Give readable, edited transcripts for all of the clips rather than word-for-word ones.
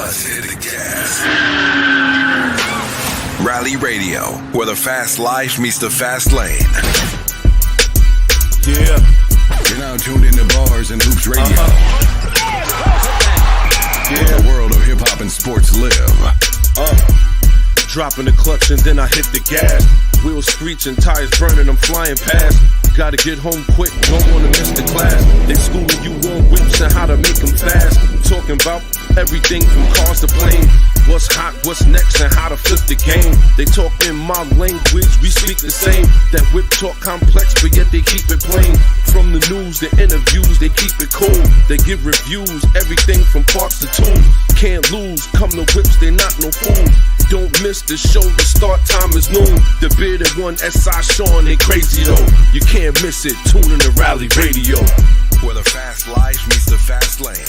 Let's hit the gas. Rally Radio, where the fast life meets the fast lane. Yeah. You're now tuned into Bars and Hoops Radio. Where the world of hip-hop and sports live. Dropping the clutch and then I hit the gas. Wheels screeching, tires burning, I'm flying past. Gotta get home quick, don't wanna miss the class. They schooling you on whips and how to make them fast. Talking about everything from cars to planes. What's hot, what's next, and how to flip the game. They talk in my language, we speak the same. That whip talk complex, but yet they keep it plain. From the news, the interviews, they keep it cool. They give reviews, everything from parts to tools. Can't lose, come to whips, they not no fools. Don't miss the show, the start time is noon. The bearded one, S.I. Sean, they crazy though. You can't miss it, tune in to Rally Radio. Where the fast life meets the fast lane.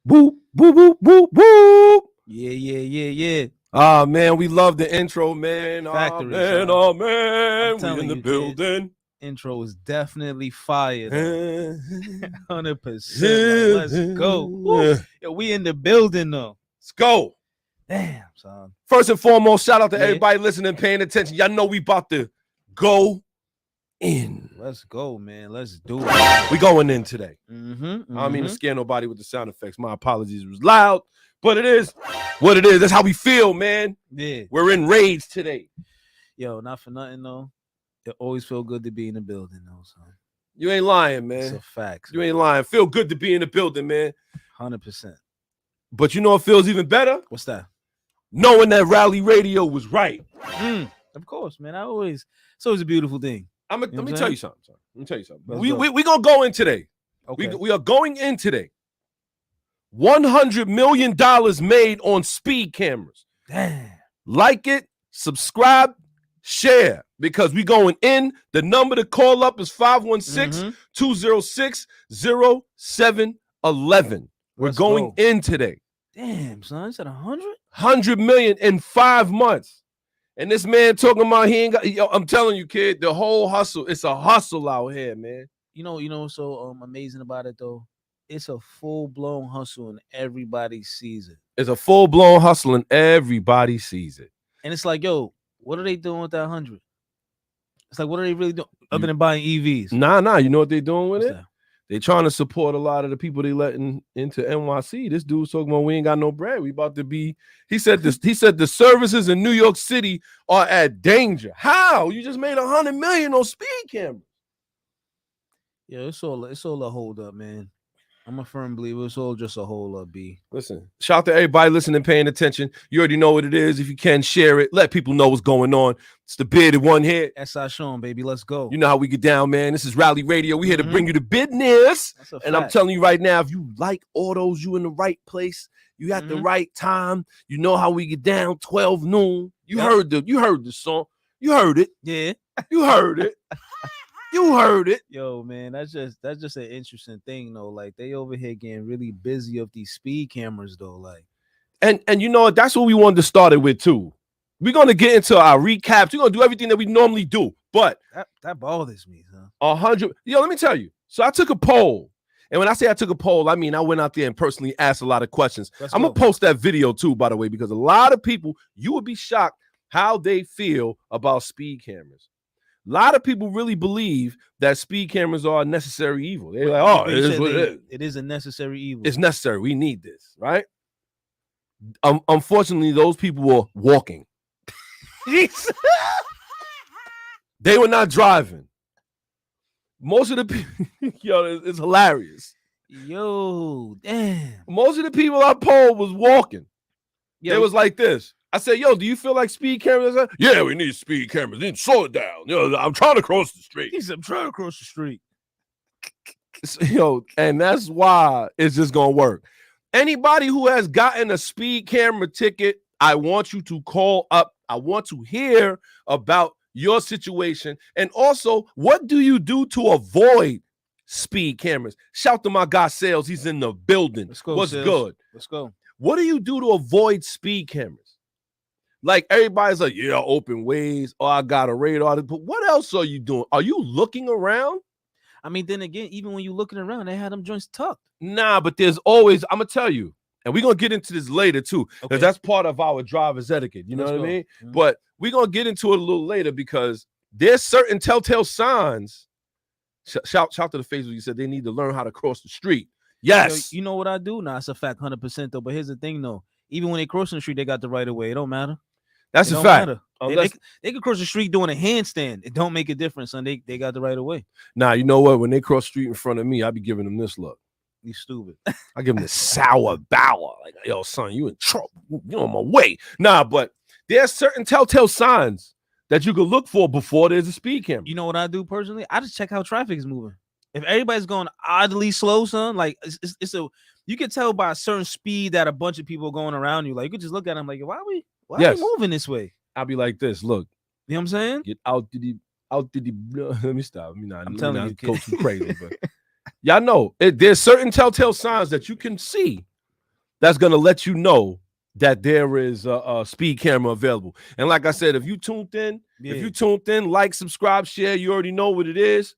Boop, boop, boop, boop, boop. Yeah. Ah, man, we love the intro, man. Factory, man, son. oh, man. I'm We in the telling you, building. Intro is definitely fire. 100%. Let's go. Woo. Yo, we in the building though. Let's go. Damn, son. First and foremost, shout out to Yeah. everybody listening, paying attention. Y'all know we about to go in. Let's go, man. Let's do it. We going in today. Mm-hmm, I don't mean to scare nobody with the sound effects. My apologies. It was loud, but it is what it is. That's how we feel, man. Yeah. We're in rage today. Yo, not for nothing though. It always feel good to be in the building though, son. You ain't lying, It's man. a fact. You ain't lying. Feel good to be in the building, man. 100%. But you know what feels even better? What's that? Knowing that Rally Radio was right. Of course, man. It's always a beautiful thing. Let me tell you something. Son. Let me tell you something. Let's We go. gonna go in today. Okay. We are going in today. $100 million made on speed cameras. Damn. Like it, subscribe, share, because we going in. The number to call up is 516-206-0711. We're Let's going go. in today. Damn, son. Is that 100? 100 million in 5 months. And this man talking about he ain't got, yo, I'm telling you, kid, the whole hustle, it's a hustle out here, man. You know, so amazing about it though. It's a full-blown hustle and everybody sees it. It's a full-blown hustle and everybody sees it. And it's like, yo, what are they doing with that 100? It's like, what are they really doing other than buying EVs? Nah, you know what they doing with What's it? that? They trying to support a lot of the people they letting into NYC. This dude's talking about we ain't got no bread. We about to be. He said the services in New York City are at danger. How? You just made $100 million on speed cameras. Yeah, it's all a hold up, man. I'm a firm believer. It's all just a hold up, B. Listen, shout out to everybody listening, paying attention. You already know what it is. If you can, share it. Let people know what's going on. It's the bearded one here. S.I. Sean, baby. Let's go. You know how we get down, man. This is Rally Radio. We here to bring you the business. That's a And I'm fact. telling you right now, if you like autos, you in the right place. You at the right time. You know how we get down. 12 noon. You heard the song. You heard it. Yeah. You heard it. You heard it. Yo, man, that's just an interesting thing, though. Like they over here getting really busy of these speed cameras, though. Like, And you know what? That's what we wanted to start it with too. We're gonna get into our recaps. We're gonna do everything that we normally do, but that bothers me, huh? 100. Yo, let me tell you. So I took a poll, and when I say I took a poll, I mean I went out there and personally asked a lot of questions. I'm gonna post that video too, by the way, because a lot of people, you would be shocked how they feel about speed cameras. A lot of people really believe that speed cameras are a necessary evil. They're like, oh, it is what it is. It is a necessary evil. It's necessary. We need this, right? Unfortunately, those people were walking. They were not driving. Most of the people, yo, it's hilarious. Yo, damn. Most of the people I polled was walking. Yo, It was like this. I said, yo, do you feel like speed cameras? Yeah, we need speed cameras. Then slow it down. Yo, I'm trying to cross the street. he said, I'm trying to cross the street. Yo, and that's why it's just gonna work. Anybody who has gotten a speed camera ticket, I want you to call up. I want to hear about your situation. And also, what do you do to avoid speed cameras? Shout to my guy Sales. He's in the building. Let's go, What's Sales. good? Let's go. What do you do to avoid speed cameras? Like everybody's like, yeah, open ways. Oh, I got a radar. But what else are you doing? Are you looking around? I mean, then again, even when you looking around, they had them joints tucked. Nah, but there's always, I'm gonna tell you, and we're gonna get into this later too, because Okay. that's part of our driver's etiquette. You know Let's what I go. mean? Mhm. But we're gonna get into it a little later because there's certain telltale signs. Shout to the Facebook. You said they need to learn how to cross the street. Yes. Yo, you know what I do? Nah, it's a fact, 100% though. But here's the thing though. Even when they crossing the street, they got the right of way. It don't matter. That's It a don't fact. matter. Unless, They could cross the street doing a handstand. It don't make a difference, son. They got the right of way. nah, you know what? When they cross the street in front of me, I be giving them this look. You stupid. I give them this sour bower. Like, yo, son, you in trouble. You on my way. Nah, but there's certain telltale signs that you can look for before there's a speed camera. You know what I do personally? I just check how traffic is moving. If everybody's going oddly slow, son, like it's a you can tell by a certain speed that a bunch of people are going around you. Like you could just look at them like, why are we Yes. moving this way? I'll be like this. Look, You know what I'm saying? get out to the let me stop. I'm telling you, go kid. too crazy, but y'all know there's certain telltale signs that you can see that's gonna let you know that there is a speed camera available. And like I said, if you tuned in, like, subscribe, share, you already know what it is.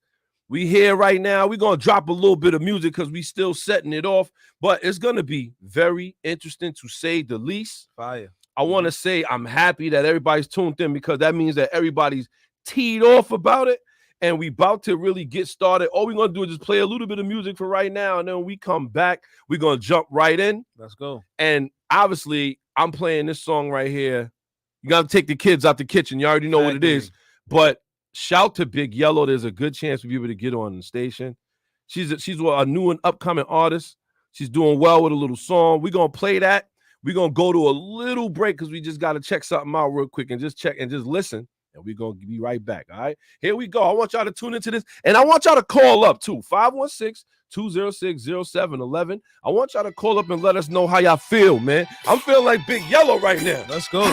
We here right now. We're gonna drop a little bit of music because we still setting it off, but it's gonna be very interesting to say the least. Fire. I want to say I'm happy that everybody's tuned in because that means that everybody's teed off about it and we about to really get started. All we're going to do is just play a little bit of music for right now, and then when we come back, we're going to jump right in. Let's go. And obviously, I'm playing this song right here. You got to take the kids out the kitchen. You already know what it is. But shout to Big Yellow. There's a good chance we'll be able to get on the station. She's a new and upcoming artist. She's doing well with a little song. We're going to play that. We're going to go to a little break because we just got to check something out real quick and just check and just listen. And we're going to be right back, all right? Here we go. I want y'all to tune into this. And I want y'all to call up, too, 516-206-0711. I want y'all to call up and let us know how y'all feel, man. I'm feeling like Big Yellow right now. Let's go. You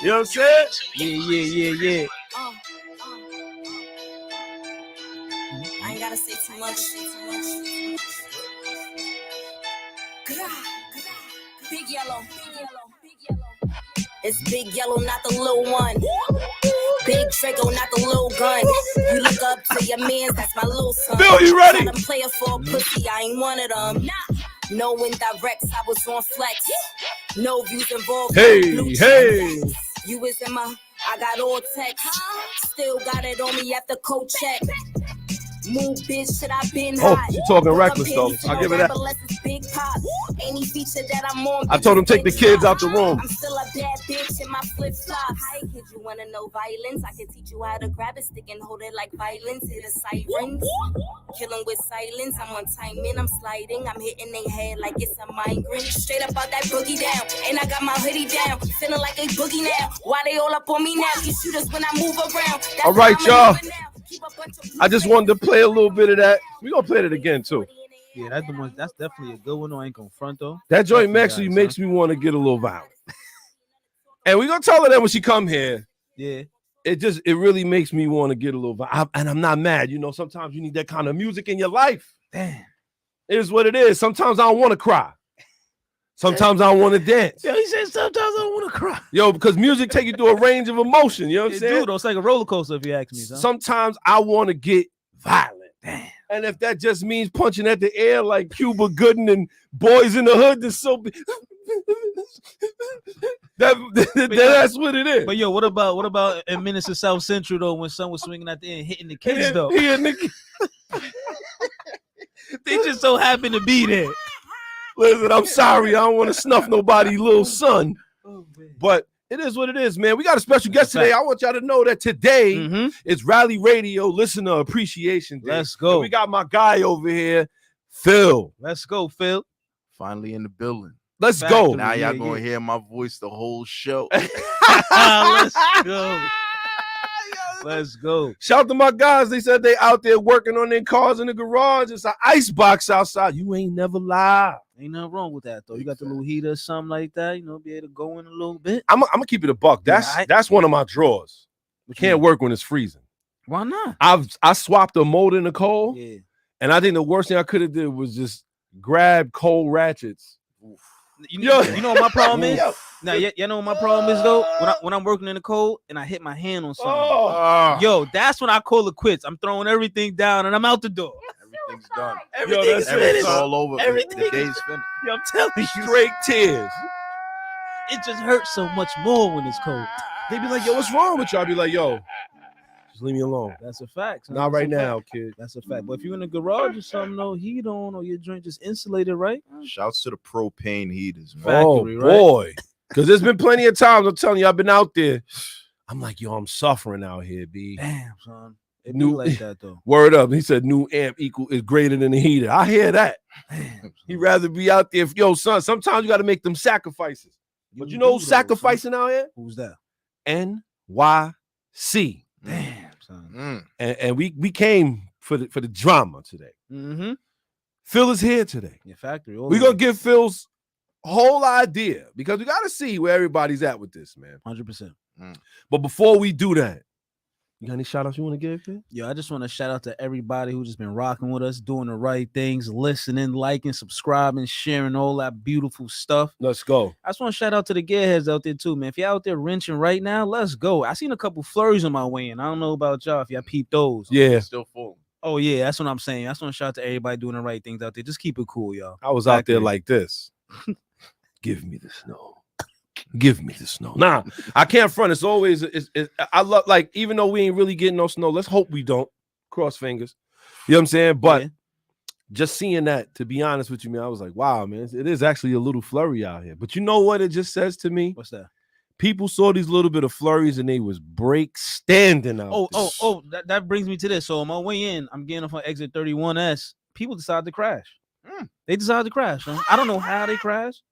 know what I'm saying? Yeah. I ain't gotta say too much. Big Yellow. It's Big Yellow, not the little one. Big Draco, not the little gun. You look up to your mans, that's my little son. Bill, you ready? I'm player for a pussy, I ain't one of them. No indirects, I was on flex. No views involved. Hey. You was in my, I got all text. Still got it on me after coat check. Move, bitch, shit, I been hot. Oh, she talking reckless, though. I'll give it that. Big pop. Any feature that I'm on. I told him take the kids out the room. I'm still a bad bitch in my flip flops. Hi, kid, you wanna know violence? I can teach you how to grab a stick and hold it like violence. Hit a sirens. Killing with silence. I'm on timing. I'm sliding. I'm hitting their head like it's a migraine. Straight up out that boogie down. And I got my hoodie down. Feeling like a boogie now. Why they all up on me now? You shoot us when I move around. That's all right, y'all. Keep a bunch of I just wanted to play a little bit of that. We're going to play it again, too. Yeah, that's definitely a good one. I ain't gonna front though. That joint Definitely actually nice, makes me want to get a little violent. And we're going to tell her that when she come here. Yeah. It really makes me want to get a little violent. And I'm not mad. You know, sometimes you need that kind of music in your life. Damn. It is what it is. Sometimes I don't want to cry. Sometimes I don't want to dance. Yo, he said sometimes I don't want to cry. Yo, because music take you through a range of emotion. You know what I'm saying? Dude, it's like a roller coaster if you ask me. Son. Sometimes I want to get violent. Damn. And if that just means punching at the air like Cuba Gooding and Boys in the Hood, that's so that's what it is. But yo, what about in Minutes of South Central though when son was swinging at the end hitting the kids though? He and Nicky. They just so happen to be there. Listen, I'm sorry. I don't want to snuff nobody's little son. But it is what it is, man. We got a special guest today. I want y'all to know that today is Rally Radio Listener Appreciation Day. Let's go. And we got my guy over here, Phil. Let's go, Phil. Finally in the building. Let's go. Now Yeah, y'all gonna hear my voice the whole show. Let's go. Let's go. Shout to my guys. They said they out there working on their cars in the garage. It's an ice box outside. You ain't never lie. Ain't nothing wrong with that though. You got the little heater or something like that, you know, be able to go in a little bit. I'm gonna keep it a buck. That's one of my drawers. We can't work when it's freezing. Why not? I swapped a motor in the cold, Yeah. and I think the worst thing I could have did was just grab cold ratchets You, Yo. you know what my problem is? Yo. Now, you know what my problem is though? When I'm working in the cold and I hit my hand on something, Oh, yo, that's when I call it quits. I'm throwing everything down and I'm out the door. Everything's done. Everything that's is it. finished. It's all over. Everything The is- day's finished. Yo, I'm telling you, straight tears. it just hurts so much more when it's cold. They be like, yo, what's wrong with you? I'll be like, yo, just leave me alone. That's a fact. son. Not That's right a fact. now, kid. That's a fact. But if you're in the garage or something, no heat on, or your joint just insulated, right? Shouts to the propane heaters, man. Factory, Oh right? boy, because there's been plenty of times I'm telling you, I've been out there. I'm like, yo, I'm suffering out here, B. Damn, son. It New- be like that though. Word up. He said new amp is greater than the heater. I hear that. Damn, He'd rather be out there. Yo, son, sometimes you got to make them sacrifices. But you know do who's though, son. sacrificing out here? Who's that? NYC. Damn, son. And we came for the drama today. Mm-hmm. Phil is here today. Your factory. We're gonna give Phil's whole idea because we gotta see where everybody's at with this, man. 100%. But before we do that, you got any shout outs you want to give, Phil? Yo, I just want to shout out to everybody who just been rocking with us, doing the right things, listening, liking, subscribing, sharing all that beautiful stuff. Let's go. I just want to shout out to the gearheads out there too, man. If you're out there wrenching right now, let's go. I seen a couple flurries on my way in. I don't know about y'all if y'all peeped those. Yeah, Still full. Oh yeah, that's what I'm saying. I just want to shout out to everybody doing the right things out there. Just keep it cool, y'all. I was out there Factory. like this. Give me the snow. Give me the snow. Nah, I can't front. It's always I love, like, even though we ain't really getting no snow, let's hope we don't. Cross fingers. You know what I'm saying? But Yeah. just seeing that, to be honest with you, man, I was like, wow, man, it is actually a little flurry out here. But you know what it just says to me? What's that? People saw these little bit of flurries and they was break standing out. That brings me to this. So on my way in, I'm getting off on exit 31S. People decided to crash. They decided to crash. Huh? I don't know how they crashed.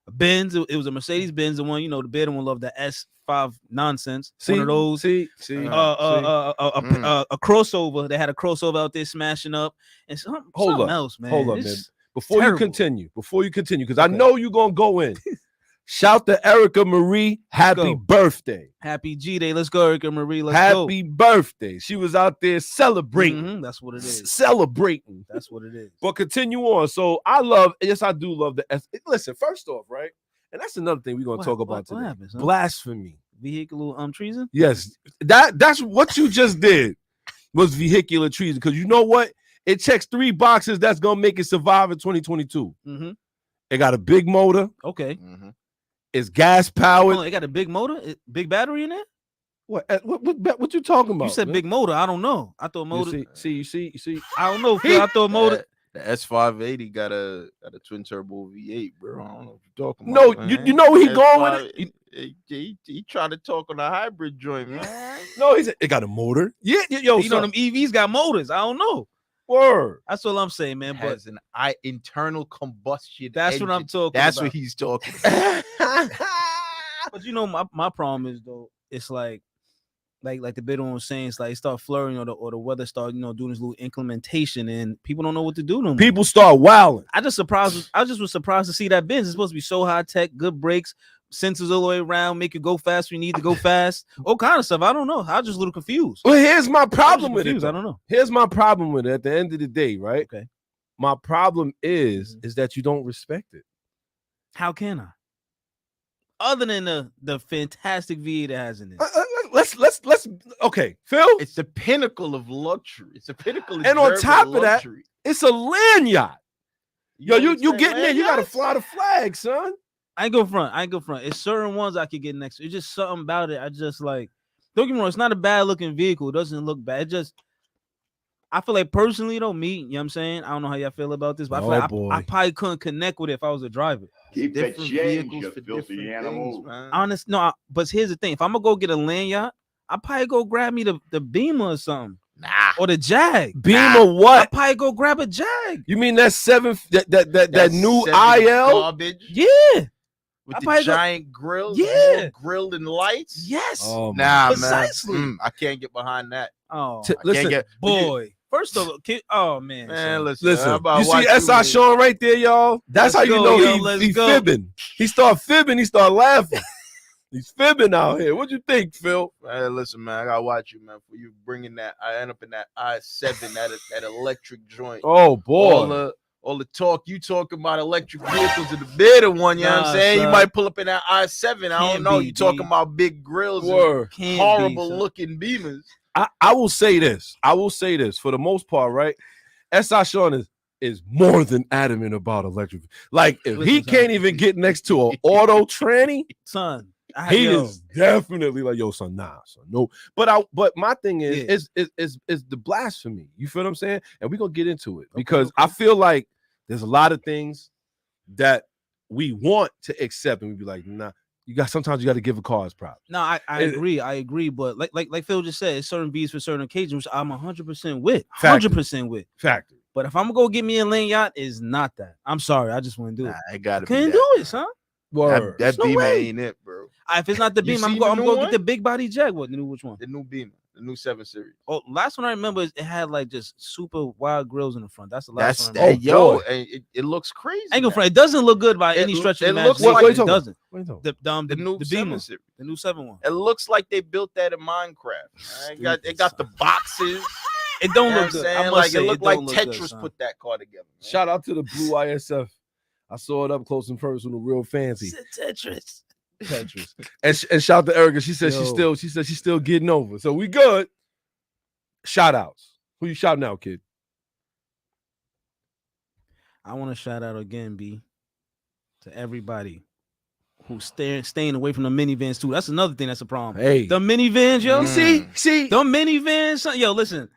A Benz, it was a Mercedes Benz, the one, you know, the better one, love the S5 nonsense. One of those. See. A crossover. They had a crossover out there smashing up, and something else, man. Hold up, It's man. just Before terrible. you continue, because I Okay. know you're gonna go in. Shout to Erica Marie, happy go. birthday. Happy G Day. Let's go, Erica Marie. Let's Happy birthday. She was out there go. celebrating. Mhm, that's what it is. Celebrating. That's what it is. But continue on. So I do love the S. Listen, first off, right? And that's another thing we're gonna talk about what today. happens, huh? Blasphemy. Vehicular treason. Yes, that's what you just did was vehicular treason. Because you know what? It checks 3 boxes that's gonna make it survive in 2022. Mm-hmm. It got a big motor. Okay. It's gas powered. Oh, it got a big motor, big battery in it. What you talking about? You said man? big motor. I don't know. I thought You motor. see. I don't know. Phil. I thought motor. The S580 got a twin turbo V8, bro. I don't know what you're talking No, about. you man. know where he going with it? He trying to talk on a hybrid joint, man. No, he said it got a motor. Yeah, yo, You know son, them EVs got motors. I don't know. word. That's all I'm saying, man. It But has an internal combustion. that's what I'm engine. talking That's about. what he's talking about. But you know, my problem is though, it's like the bit on was saying, it's like it start flurrying or the weather start, you know, doing this little inclementation and people don't know what to do no more. People start wilding. I just was surprised to see that Benz. It's supposed to be so high tech, good brakes, sensors all the way around, make you go fast when you need to go fast, all kind of stuff. I don't know. I was just a little confused. Well, here's my I was problem with it. confused. I though. don't know. Here's my problem with it. At the end of the day, right? Okay. My problem is that you don't respect it. How can I? Other than the fantastic V8 it has in it. Let's. Okay, Phil. It's the pinnacle of luxury. It's the pinnacle of And on German top of that, luxury. It's a land yacht. Yo, know you what I'm getting there? saying, You gotta yachts? fly the flag, son. I ain't go front. It's certain ones I could get next to. It's just something about it. I just like, don't get me wrong, it's not a bad looking vehicle. It doesn't look bad. It just, I feel like personally though, me, you know what I'm saying? I don't know how y'all feel about this, but I feel Oh, like boy. I probably couldn't connect with it if I was a driver. Keep the Different change, vehicles you for filthy different animal. things, man. Honest, no, but here's the thing. If I'm gonna go get a land yacht, I'll probably go grab me the Beamer or something. Nah. Or the Jag. Beamer I'll what? probably go grab a Jag. You mean that that That new 70 IL? garbage Yeah. with I the probably go- giant grills, Yeah. all grilled and lights. Yes. Oh, Nah, Precisely. man. I can't get behind that. Oh, T- I listen, can't get boy. First of all, oh man. man. son. Listen, how about you see watch SI man? Sean right there, y'all? That's Let's how you go, know yo, let's he go. fibbing. He start fibbing, he start laughing. He's fibbing out here. What you think, Phil? Man, listen, man. I gotta watch you, man. For you bringing that, I end up in that I7, that electric joint. Oh boy. all the talk you talking about electric vehicles are the better one. You know what Nah, I'm saying? son. You might pull up in that I-7. I Can't don't know. be, You talking B. about big grills, and Word. Can't be, horrible son. looking Beamers. I will say this. For the most part, right? S.I. Sean is more than adamant about electric. Like if he Listen, son. can't even get next to an auto tranny, Son. he Yo, is definitely like, yo, son, nah, son, no. But my thing is, Yeah. is the blasphemy. You feel what I'm saying? And we're gonna get into it Okay, because I feel like there's a lot of things that we want to accept, and we be like, nah. Sometimes you got to give a cause props. No, I It- agree. But like Phil just said, it's certain beats for certain occasions, which I'm 100% with. Factor. 100% with. Factor. But if I'm gonna go get me a lane yacht, is not that. I'm sorry, I just want to do Nah, it. it gotta be Couldn't that. do it, son. Word. That There's no Beamer way. ain't it, bro. If it's not the You beam, I'm seen gonna the new go one? get the big body Jag. What the new which one? The new Beamer, the new 7 Series. Oh, last one I remember is it had like just super wide grills in the front. That's the That's last one. that. I remember. Yo, boy. and it looks crazy. Ain't gonna man. front. It doesn't look good by It any lo- stretch of it the looks imagination. like- What are you It talking about? doesn't. What are you talking The The new the 7 Beamer, Series. the new 7 one. It looks like they built that in Minecraft. It got the boxes. It don't You know look what I'm good. I saying? must Like say, it looked like don't look good, Tetris son. put that car together. man. Shout out to the Blue ISF. I saw it up close and personal, real fancy. Tetris. Tetris. And shout out to Erica. She said Yo. she's still getting over. So we good. Shout outs. Who you shouting out, kid? I want to shout out again, B, to everybody who's staying away from the minivans too. That's another thing that's a problem. Hey. The minivans, yo. Mm. See, The minivans, son. Yo, listen.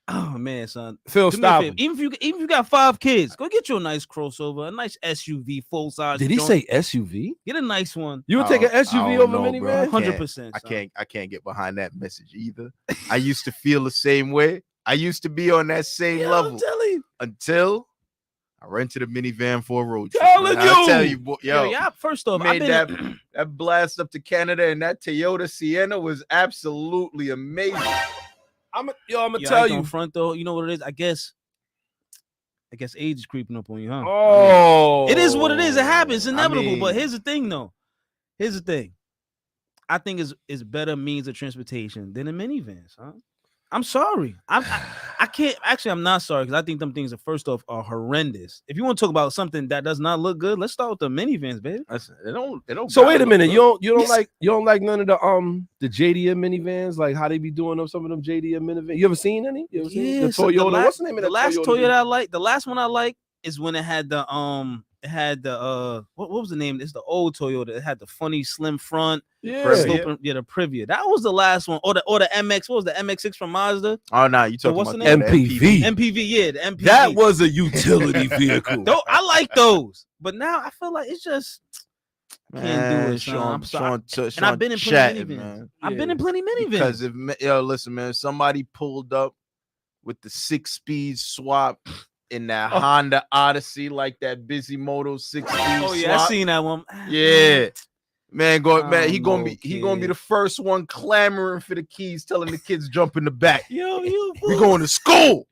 Oh man, son. Phil, Do me a stop. favor. him. Even if you got 5 kids, go get you a nice crossover, a nice SUV, full size. Did he joint. say SUV? Get a nice one? You would take an I SUV don't over know, minivan? bro. I 100%. I can't get behind that message either. I used to feel the same way. I used to be on that same Yo, level I'm telling you. until I rented a minivan for a road trip. Telling man. I tell you. you, boy, Yo, yo, yeah. First off, made I've been that blast up to Canada, and that Toyota Sienna was absolutely amazing. I'm gonna Yo, I tell ain't you. gonna front though. You know what it is? I guess age is creeping up on you, huh? Oh, It is what it is. It happens. It's I inevitable. But mean- here's the thing, though. Here's the thing. I think it's better means of transportation than a minivan, huh? I'm sorry. I can't. Actually, I'm not sorry because I think them things are first off are horrendous. If you want to talk about something that does not look good, let's start with the minivans, baby. Listen, they don't. So gotta wait a look minute. good. You don't Yes. like none of the JDM minivans, like how they be doing them, some of them JDM minivans. You ever seen any? You ever seen the so Toyota? What's the name of the that last Toyota? Toyota I like? The last one I like is when it had the what was the name? It's the old Toyota. It had the funny slim front. Yeah. Previa. Sloping, the Previa. That was the last one. Or the MX. What was the MX6 from Mazda? Oh no, you talking what's about the the name? MPV. MPV, yeah, the MPV. That was a utility vehicle. Though I like those, but now I feel like it's just can't do Man, it, son. I'm sorry. Sean, and I've been in plenty chatting, minivans. man. I've been in plenty minivans. Because if listen, man, somebody pulled up with the 6-speed swap in that Honda Odyssey, like that Bisimoto 6-speed oh yeah, I swap. seen that one. Yeah. Man, I he don't gonna know, be he gonna be kid. the first one clamoring for the keys, telling the kids jump in the back. Yo, you We fool. going to school.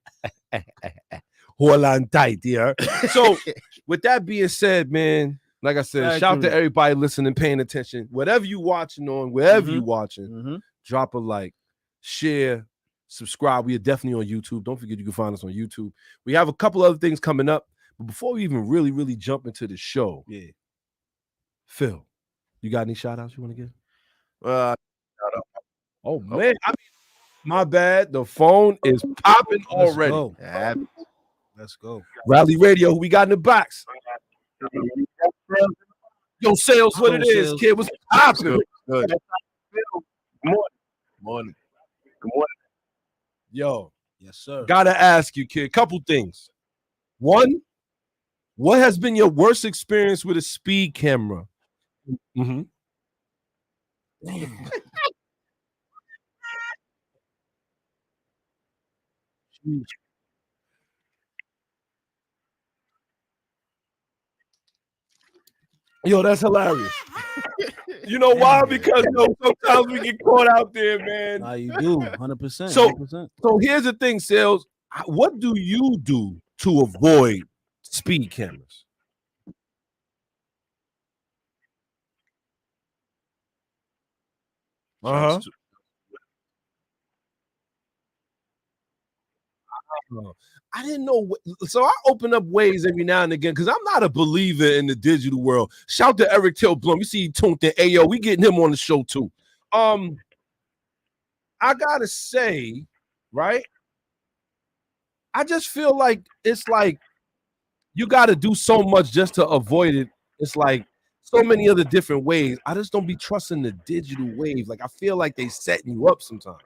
Hold on tight, yeah. So with that being said, man, like I said, shout out to Factory. everybody listening, paying attention. Whatever you watching on, wherever you Mhm. watching, Mhm. drop a like, share, subscribe. We are definitely on YouTube. Don't forget you can find us on YouTube. We have a couple other things coming up, but before we even really jump into the show, Yeah. Phil, you got any shout outs you want to give? Oh man, my bad. The phone is popping Let's already. go. Yeah, Let's go. Rally Radio, who we got in the box? Yo, sales, what Yo, it is, Sales. kid? What's popping? good. Morning. Yo, Yes, sir. gotta ask you, kid, couple things. One, what has been your worst experience with a speed camera? Mm-hmm. Damn. Yo, that's hilarious. You know why? Because sometimes we get caught out there, man. Nah, you do 100%. So- 100%. So here's the thing, Sales. What do you do to avoid speed cameras? Uh-huh. I didn't know. So I open up ways every now and again because I'm not a believer in the digital world. Shout to Eric Till Blum. You see, he tuned in. Hey, yo, we getting him on the show too. I gotta say, right? I just feel like it's like you got to do so much just to avoid it. It's like so many other different ways. I just don't be trusting the digital wave. Like I feel like they setting you up sometimes.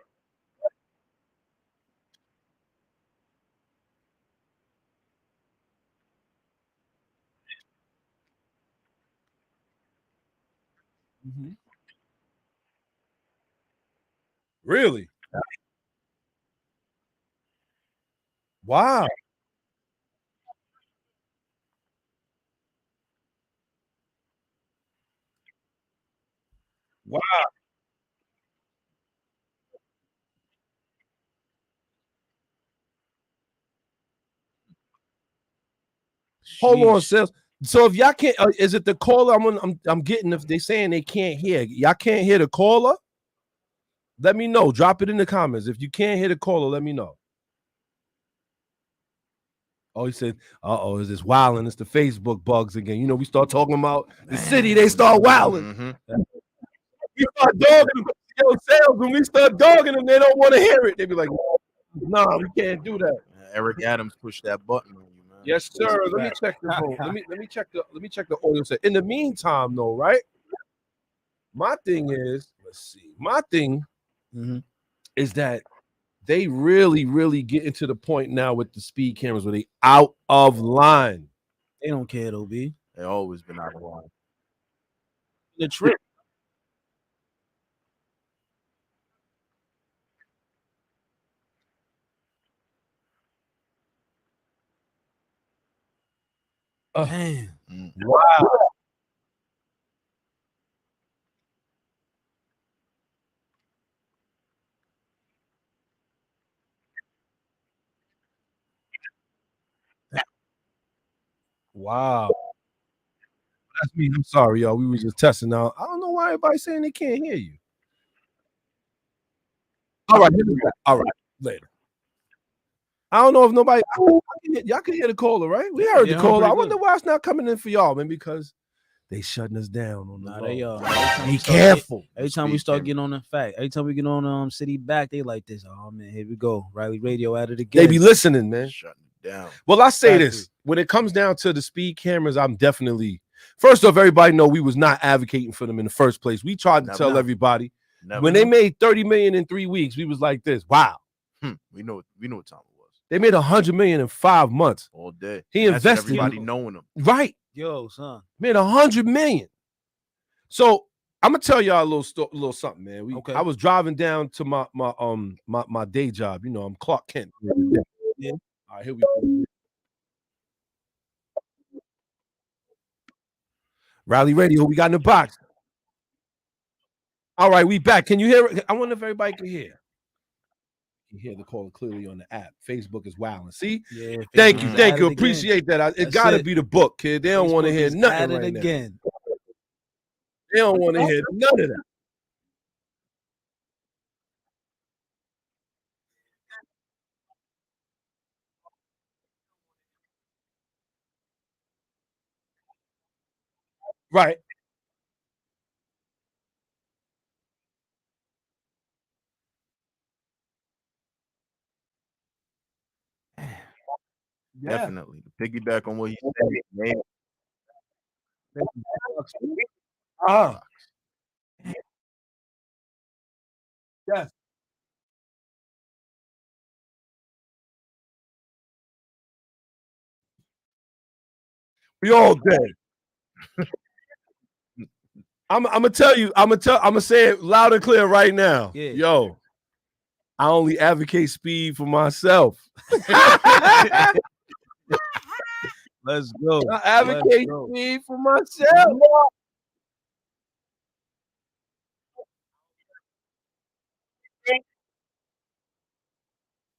Mm-hmm. Really? Wow. Wow. Hold on, Sheesh. sis. So if y'all can't, is it the caller? I'm getting. If they saying they can't hear, y'all can't hear the caller. Let me know. Drop it in the comments. If you can't hear the caller, let me know. Oh, he said, "Uh-oh, is this wilding? It's the Facebook bugs again." You know, we start talking about the city, they start wilding. Mhm. We start dogging them. Yo, sales, when we start dogging them, they don't want to hear it. They be like, "Nah, we can't do that." Eric Adams pushed that button on you, man. Yes, sir. Let me check the phone. Let me check the audio set. In the meantime, though, right? My thing is, let's see. My thing is that they really, really getting to the point now with the speed cameras where they out of line. They don't care though, B. They always been out of line. The trick. Man. Wow. Wow. That's me. I'm sorry, y'all. We were just testing out. I don't know why everybody's saying they can't hear you. All right, all right, later. I don't know if nobody y'all can hear the caller, right? We heard Yeah, the caller. I pretty wonder good. why it's not coming in for y'all, man, because they shutting us down on the Nah, low. they are. Be careful. Every time we Speed start camera. getting on the fact, every time we get on City Back, they like this. Oh man, here we go. Riley Radio at it again. They be listening, man. Shutting it down. Well, I say Exactly. this. When it comes down to the speed cameras, I'm definitely first off, everybody know we was not advocating for them in the first place. We tried to tell Never. everybody Never. when they made 30 million in 3 weeks, we was like this. Wow. We know what time it was. They made 100 million in 5 months. All day. He And that's with invested- everybody knowing them. Right. Yo, son. Made 100 million. So I'm gonna tell y'all a little something, man. Okay. I was driving down to my day job. You know, I'm Clark Kent. Yeah. All right, here we go. Rally Radio, we got in the box. All right, we back. Can you hear it? I wonder if everybody can hear. You hear the caller clearly on the app. Facebook is wilding. See? Yeah. Thank Facebook you. is Thank at you. it again. Appreciate that. It That's gotta it. be the book, kid. They don't want to Facebook hear is nothing at it right now. again. They don't want to hear none of that. Right. Yeah. Definitely. To piggyback on what he said, man. Ah. Yes. We all dead. I'm gonna tell you. I'm gonna say it loud and clear right now. Yeah. Yo, I only advocate speed for myself. Let's go. I advocate go. speed for myself.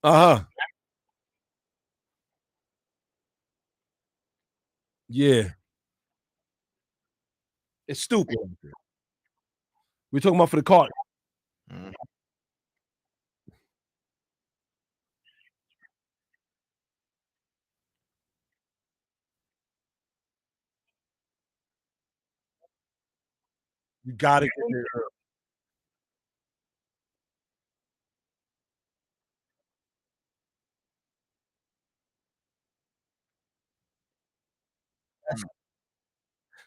Uh-huh. Yeah. It's stupid. We're talking about for the car. Mhm. You gotta get there early.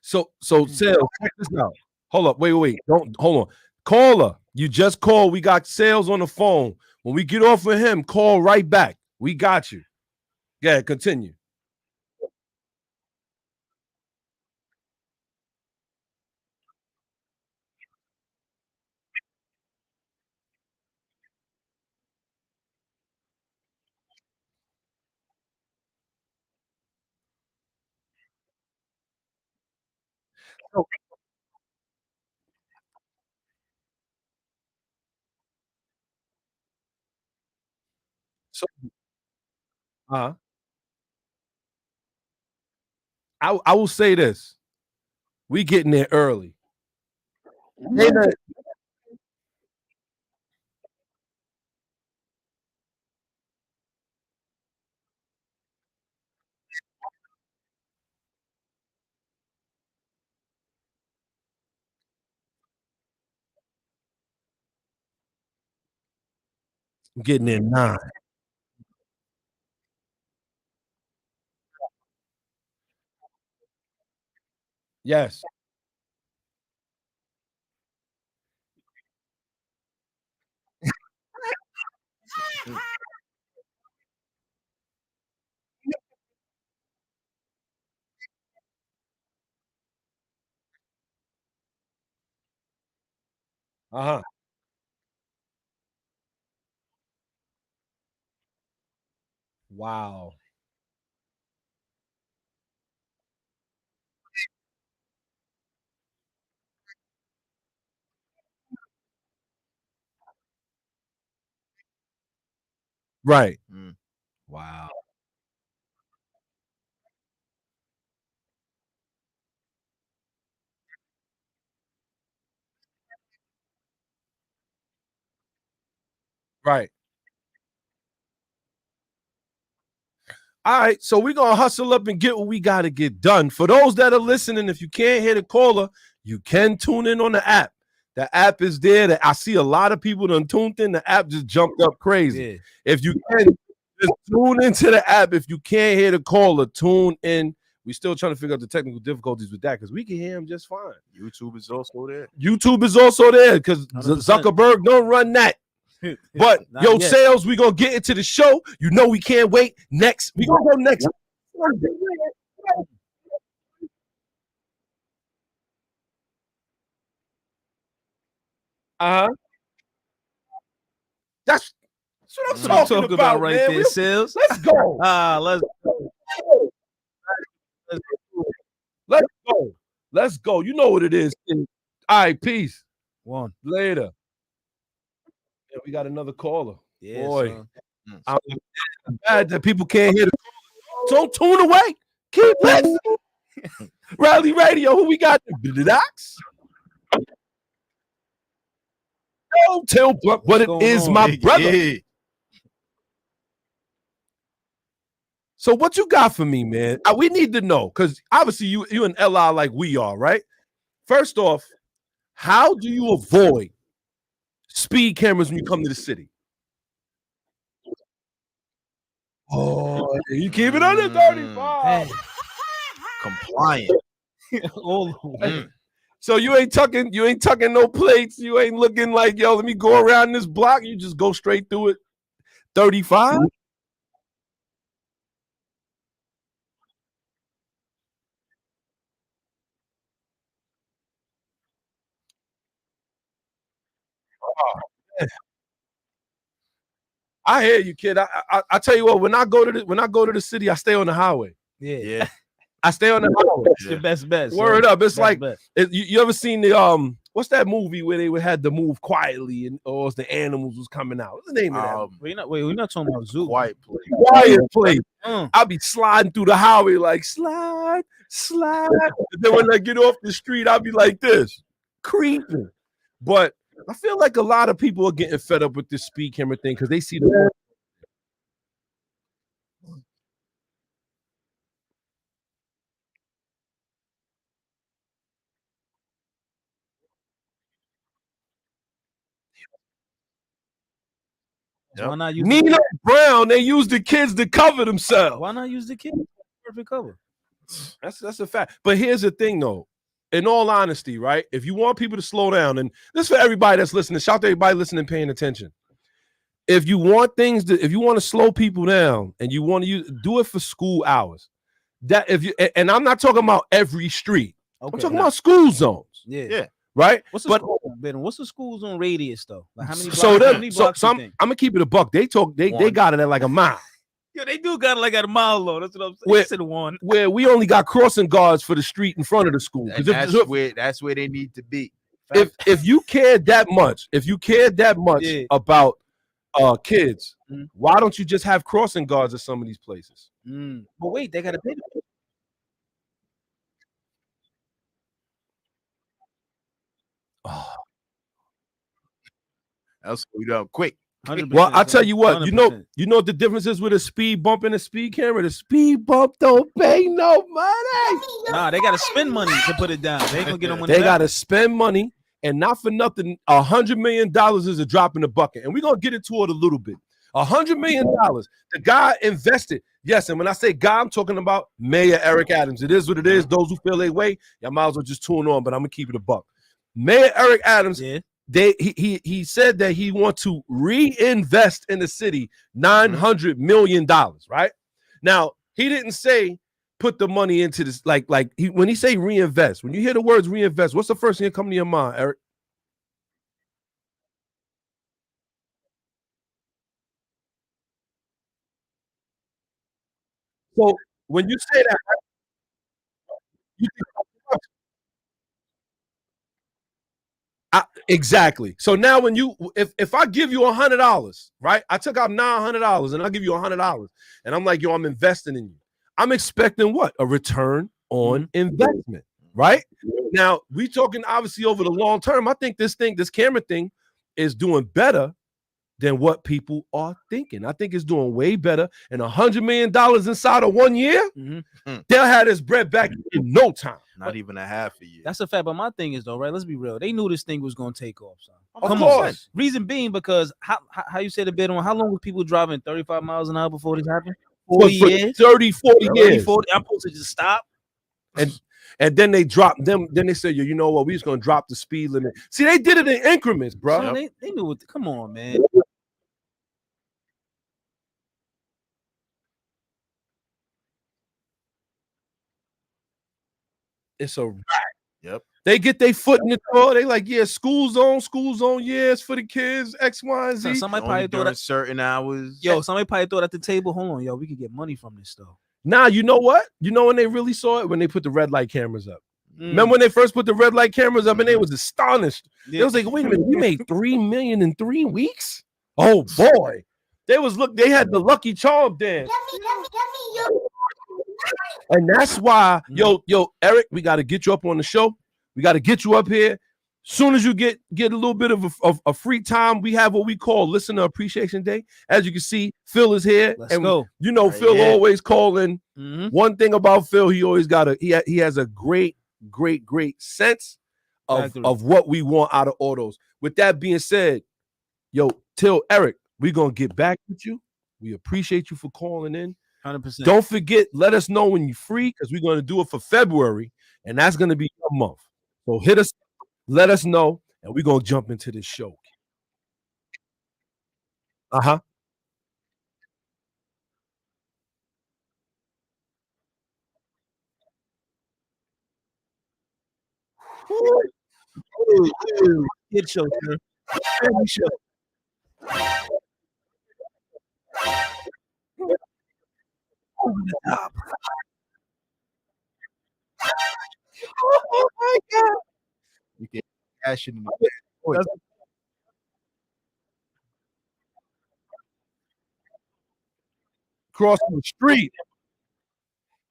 So sales, check this out. Hold up, wait. Don't hold on. Caller, you just called. We got sales on the phone. When we get off of him, call right back. We got you. Yeah, continue. So, so uh, I will say this. We getting there early. Ain't that- Getting there 9. Yes. Uh-huh. Wow. Right. Mm. Wow. Right. All right, so we're gonna hustle up and get what we gotta get done. For those that are listening, if you can't hear the caller, you can tune in on the app. The app is there. That I see a lot of people done tuned in. The app just jumped up crazy. Yeah. If you can, just tune into the app. If you can't hear the caller, tune in. We still trying to figure out the technical difficulties with that because we can hear him just fine. YouTube is also there. YouTube is also there because 100%. Zuckerberg don't run that. But Not yo, yet. sales, we gonna get into the show. You know we can't wait. Next, we gonna go next. Uh-huh. That's what I'm That's what I'm talking talking about, right man. there, sales. Let's go. Let's Let's go. Let's go. You know what it is. All right, peace. one. Later. Yeah, we got another caller. Yeah, Boy, son. I'm bad that people can't hear the call. Don't tune away. Keep listening. Rally Radio, who we got? Docs? Don't tell what it going is, on? my brother. Yeah. So what you got for me, man? We need to know because obviously you and LI like we are, right? First off, how do you avoid speed cameras when you come to the city? Oh, you keep it under 35. Compliant. All Mm. So you ain't tucking no plates. You ain't looking like, yo, let me go around this block. You just go straight through it. 35. I hear you, kid. I tell you what, when I go to the city, I stay on the highway. yeah. Yeah. I stay on the highway. It's your best bet. son. Word up. It's Best like bet. you ever seen the what's that movie where they would had to move quietly and or the animals was coming out? What's the name of that? We're not talking about Zoo. Quiet place. Quiet place. Mm. I'll be sliding through the highway like slide. And then when I get off the street, I'll be like this, creeping. But I feel like a lot of people are getting fed up with this speed camera thing because they see the So why not use Nino Brown, they use the kids to cover themselves. Why not use the kid? Perfect cover. That's a fact. But here's the thing, though. In all honesty, right? If you want people to slow down, and this for everybody that's listening, shout to everybody listening, paying attention. If you want if you want to slow people down, and you want to do it for school hours, that and I'm not talking about every street. Okay, I'm talking about school zones. Yeah. Right? What's the school zone radius though? Like how many blocks? I'm gonna keep it a buck. They got it at like a mile. Yeah, they do got it like at a mile though. That's what I'm saying. Where we only got crossing guards for the street in front of the school. And that's where they need to be. If you cared that much, about kids, why don't you just have crossing guards at some of these places? But wait, they gotta pay. That's we done quick. 100%, Well, I tell you what, 100%. you know what the difference is with a speed bump and a speed camera. The speed bump don't pay no money. Nah, they gotta spend money to put it down. They ain't gonna get no money. They back. gotta spend money, and not for nothing. $100 million is a drop in the bucket, and we're gonna get into it a little bit. $100 million. The guy invested. Yes, and when I say guy, I'm talking about Mayor Eric Adams. It is what it is. Those who feel their way, y'all might as well just tune on. But I'm gonna keep it a buck. Mayor Eric Adams. Yeah. He said that he wants to reinvest in the city $900 million, right? Now, he didn't say put the money into this, when he say reinvest, when you hear the words reinvest, what's the first thing that comes to your mind, Eric? So when you say that, you think exactly. So now when if I give you $100, right? I took out $900 and I give you $100 and I'm like, yo, I'm investing in you. I'm expecting what? A return on investment, right? Now we talking obviously over the long term. I think this camera thing is doing better than what people are thinking. I think it's doing way better. And $100 million inside of 1 year, they'll have this bread back in no time. Not even a half a year. That's a fact. But my thing is though, right? Let's be real. They knew this thing was gonna take off. Son. Of course. Reason being because how you said a bit on how long was people driving 35 miles an hour before this happened? 40 years. 30, 40 years. 40. I'm supposed to just stop. And then they dropped them. Then they said, you know what? We're just gonna drop the speed limit. See, they did it in increments, bro. So they knew what. Come on, man. It's a wrap. Yep. They get their foot in the door. They like, yeah, school zone, yeah, it's for the kids, X, Y, and Z. Somebody probably thought at certain hours. Somebody probably thought at the table, hold on, we could get money from this though. Nah, you know what? You know when they really saw it? When they put the red light cameras up. Remember when they first put the red light cameras up and they was astonished. Yeah. They was like, wait a minute, we made $3 million in 3 weeks? Oh boy. They had the Lucky Charm dance. And that's why, yo, Eric, we got to get you up on the show. We got to get you up here. Soon as you get a little bit of a free time, we have what we call Listener Appreciation Day. As you can see, Phil is here. Let's go. You know, Phil always calling. One thing about Phil, he always he has a great sense of what we want out of autos. With that being said, yo, Eric, we're going to get back with you. We appreciate you for calling in. 100%. Don't forget, let us know when you're free because we're going to do it for February, and that's going to be a month. So hit us, let us know, and we're going to jump into this show. Uh-huh. Kid show, sir. Family show. Oh my God. You can cash it in the Crossing the street.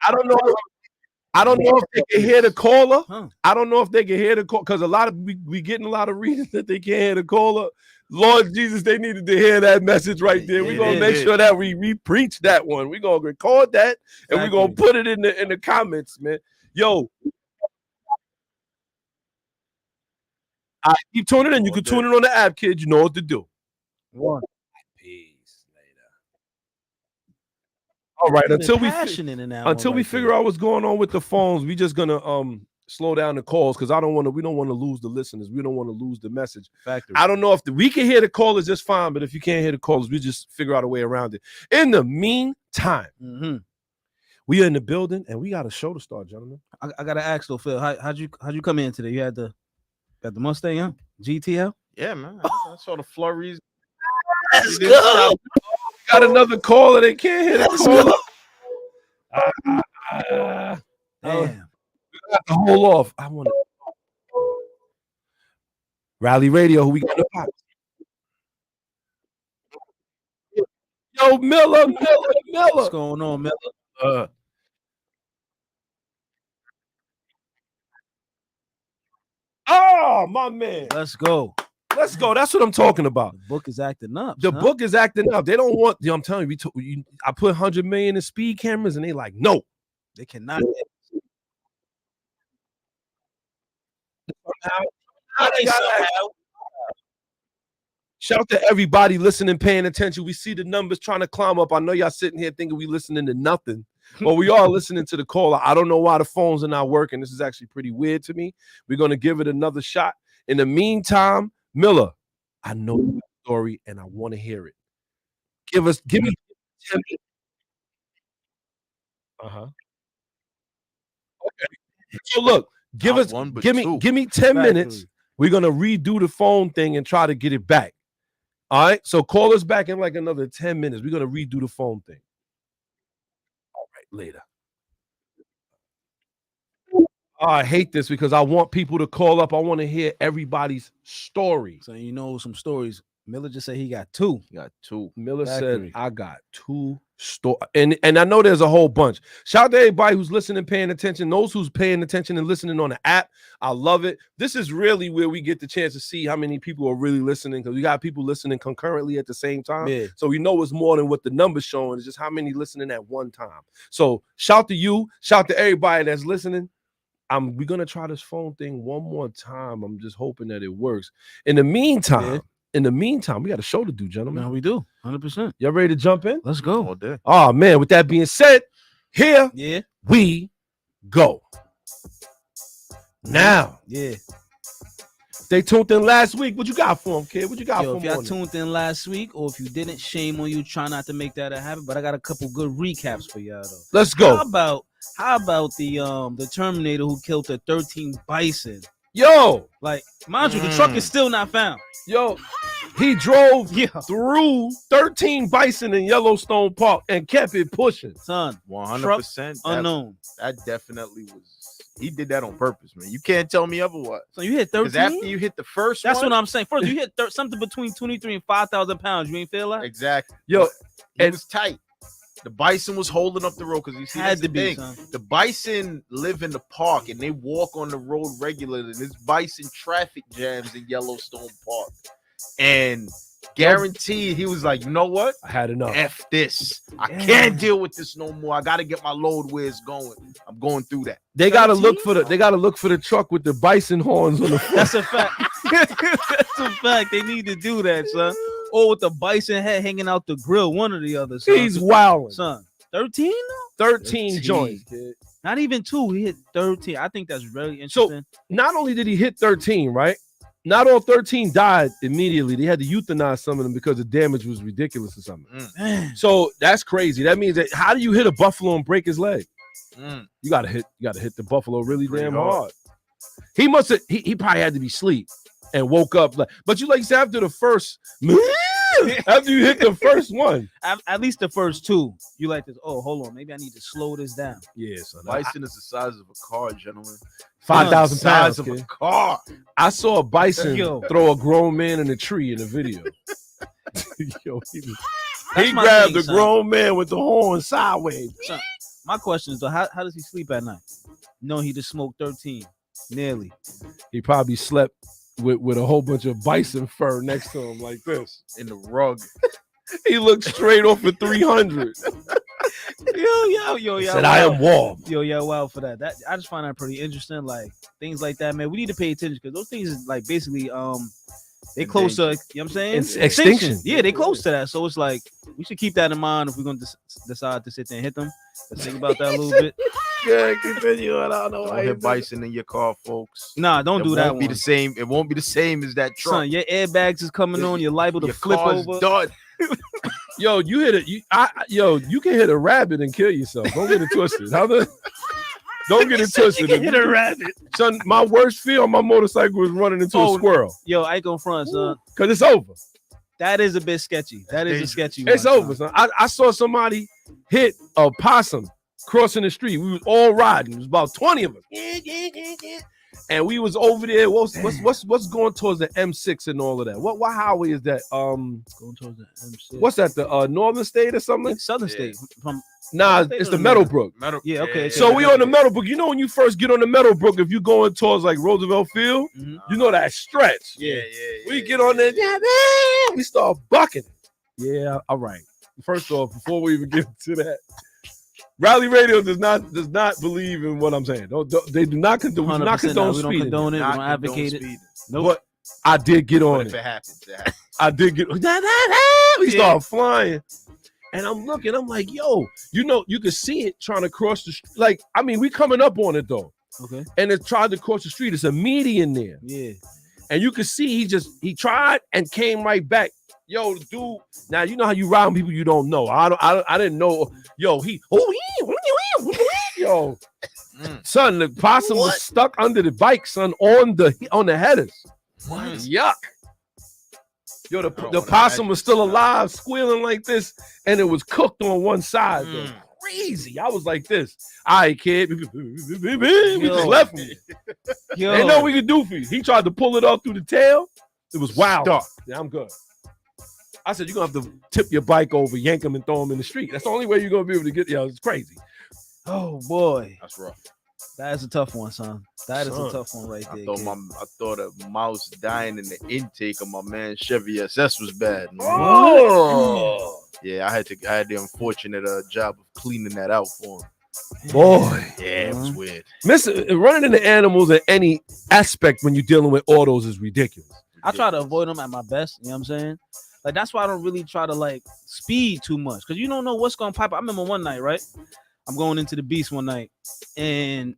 I don't know if they can hear the caller. I don't know if they can hear the call because a lot of we getting a lot of reasons that they can't hear the caller. Lord Jesus, they needed to hear that message right there. We're gonna make sure that we preach that one. We're gonna record that and we're gonna put it in the comments, man. Yo. I keep tuning in. You can tune in on the app, kid. You know what to do. One. Peace later. All right, until we figure out what's going on with the phones, we just gonna slow down the calls because we don't want to lose the listeners. We don't want to lose the message. Factory. I don't know if we can hear the callers just fine, but if you can't hear the callers, we just figure out a way around it. In the meantime, we are in the building and we got a show to start, gentlemen. I gotta ask though, Phil, how'd you come in today? You had the Mustang, huh? GTL? Yeah, man. I saw the flurries. Let's go. Got another caller. They can't hear the caller. Damn. Got to hold off. I want to Rally Radio. Who we got? Yo, Miller. What's going on, Miller? Oh, my man. Let's go. That's what I'm talking about. The book is acting up. The book is acting up. They don't want. I'm telling you, I put 100 million in speed cameras, and they like, no, they cannot. Shout to everybody listening, paying attention. We see the numbers trying to climb up. I know y'all sitting here thinking we listening to nothing, but we are listening to the caller. I don't know why the phones are not working. This is actually pretty weird to me. We're going to give it another shot. In the meantime, Miller, I know the story and I want to hear it. Give me 10 minutes. Okay. So look, give me 10 minutes. We're going to redo the phone thing and try to get it back. All right. So call us back in like another 10 minutes. We're going to redo the phone thing. All right. Later. Oh, I hate this because I want people to call up. I want to hear everybody's story. So you know some stories. Miller just said he got two. Miller said I got 2 stories. And I know there's a whole bunch. Shout out to everybody who's listening, paying attention. Those who's paying attention and listening on the app. I love it. This is really where we get the chance to see how many people are really listening because we got people listening concurrently at the same time. Yeah. So we know it's more than what the number's showing. It's just how many listening at one time. So shout to you. Shout to everybody that's listening. We're going to try this phone thing one more time. I'm just hoping that it works. In the meantime, we got a show to do, gentlemen. No, we do. 100%. Y'all ready to jump in? Let's go. Oh, man. With that being said, here we go. Now. Yeah. They tuned in last week. What you got for them, kid? What you got for them? If y'all tuned in last week or if you didn't, shame on you. Try not to make that a habit. But I got a couple good recaps for y'all, though. Let's go. How about the Terminator who killed the 13 bison? Yo. Like, mind you, the truck is still not found. Yo. He drove through 13 bison in Yellowstone Park and kept it pushing. Son, 100% unknown. That definitely was. He did that on purpose, man. You can't tell me otherwise. So you hit 13. After you hit the first, that's what I'm saying. First, you hit something between 23 and 5,000 pounds. You ain't feel like exactly. Yo, it was tight. The bison was holding up the road because you see had that's to the be. thing. The bison live in the park and they walk on the road regularly. There's bison traffic jams in Yellowstone Park, and guaranteed he was like, you know what? I had enough. F this. I can't deal with this no more. I gotta get my load where it's going. I'm going through that. They gotta look for the truck with the bison horns on the front. That's a fact. That's a fact. They need to do that, son. Or with the bison head hanging out the grill, one or the other. Son. He's wilding. Son, 13 though? 13 joints, kid. Not even 2. He hit 13. I think that's really interesting. So not only did he hit 13, right? Not all 13 died immediately. They had to euthanize some of them because the damage was ridiculous or something. So that's crazy. That means that how do you hit a buffalo and break his leg? You gotta hit the buffalo really damn hard. He must have he probably had to be asleep and woke up but you like said after the first after you hit the first one. At least the first 2. You like this, oh, hold on, maybe I need to slow this down. Yeah, son. Bison is the size of a car, gentlemen. 5,000 pounds of a car. I saw a bison throw a grown man in a tree in a video. Yo, he grabbed a grown man with the horn sideways. Son, my question is though, how does he sleep at night? No, he just smoked 13. Nearly. He probably slept with a whole bunch of bison fur next to him like this. In the rug. He looked straight off of 300. Yo, Said I am warm. Yo, wow for that. That I just find that pretty interesting. Like things like that, man. We need to pay attention because those things is like basically they close to, you know what I'm saying? It's extinction. Yeah, they close to that. So it's like we should keep that in mind if we're gonna decide to sit there and hit them. Let's think about that a little bit. Good, continue. I don't know Don't why. hit bison in your car, folks. Nah, don't do that Won't be one. the same. It won't be the same as that truck. Son, your airbags is coming on. You're liable to Your flip car's over. done. Yo, you hit it. You can hit a rabbit and kill yourself. Don't get it twisted. Don't get it twisted. You can hit a rabbit. Son, my worst fear on my motorcycle was running into a squirrel. Yo, I ain't gonna front, son. Cause it's over. That is a bit sketchy. That is a sketchy one. It's over, son. I saw somebody hit a possum crossing the street. We was all riding. It was about 20 of us. And we was over there. What's going towards the M6 and all of that? What highway is that? Going towards the M6. What's that? The Northern State or something? Southern State. From Nah, State it's or the the Meadowbrook. Yeah, okay. So we on the Meadowbrook. You know when you first get on the Meadowbrook, if you going towards like Roosevelt Field, Mhm. you know that stretch. Yeah. We get on there, yeah, man. We start bucking. Yeah, all right. First off, before we even get to that, Rally Radio does not believe in what I'm saying. They do not condone. We do not 100% condone we don't speeding. condone it. We Not don't condone advocate it. speeding. Nope. But I did get But on if it. it happens, it happens. I did get. We start flying, and I'm looking. I'm like, yo, you can see it trying to cross the street. Like, I mean, we coming up on it though, Okay. and it tried to cross the street. It's a median there. Yeah. And you can see he tried and came right back. Yo, dude. Now you know how you ride with people you don't know. I didn't know. Yo, yo, son, the possum was stuck under the bike, son, on the headers. What? Yuck. Yo, I don't the wanna possum imagine was still this. alive, squealing like this, and it was cooked on one side. Though. Mm. Crazy. I was like this. All right, kid. We just left me. Yo. Ain't nothing we could do for you. He tried to pull it off through the tail. It was wild. Stuck. Yeah, I'm good. I said, you're going to have to tip your bike over, yank him, and throw him in the street. That's the only way you're going to be able to get, it's crazy. Oh boy, That's rough. that is a tough one, son. That is a Son. tough one right I there. thought kid. I thought a mouse dying in the intake of my man Chevy SS was bad. Man. Oh, Yeah, I had the unfortunate job of cleaning that out for him. boy. Yeah, it was weird. Running into animals in any aspect when you're dealing with autos is ridiculous. I try to avoid them at my best. You know what I'm saying? Like that's why I don't really try to like speed too much because you don't know what's gonna pop. I remember one night, right? I'm going into the Beast one night, and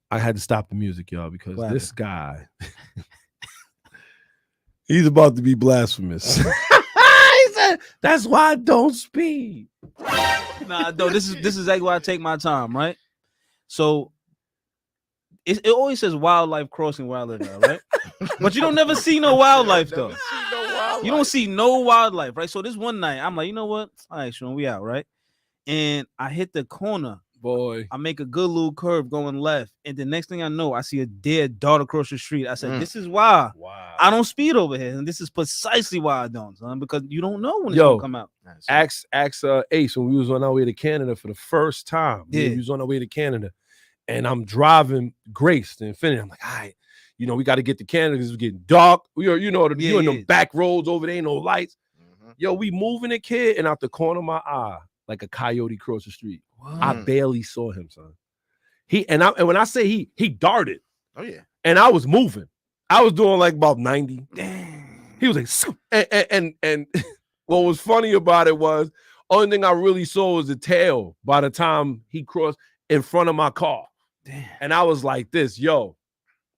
I had to stop the music, y'all, because What this guy, he's about to be blasphemous. He said, that's why I don't speed. nah, though this is exactly why I take my time, right? So it always says wildlife crossing where I live at, right? But you don't never see no wildlife though. You don't see no wildlife, right? So this one night, I'm like, you know what? All right, Sean, we out, right? And I hit the corner. Boy. I make a good little curve going left, and the next thing I know, I see a dead dart across the street. I said, "This is why Wow. I don't speed over here, and this is precisely why I don't, son, because you don't know when it's Yo. gonna come out." Ask Ace when we was on our way to Canada for the first time. Yeah. We was on our way to Canada, and I'm driving Grace to Infinity. I'm like, all right, we got to get to Canada because it's getting dark. We are, you in Yeah. the back roads over there, ain't no lights. Mhm. Yo, we moving the kid, and out the corner of my eye, like a coyote crossed the street. I barely saw him, son. And when I say he darted, Oh yeah. and I was moving. I was doing like about 90. Damn. He was like, "Scoop." And what was funny about it was only thing I really saw was the tail by the time he crossed in front of my car. Damn. And I was like this, yo,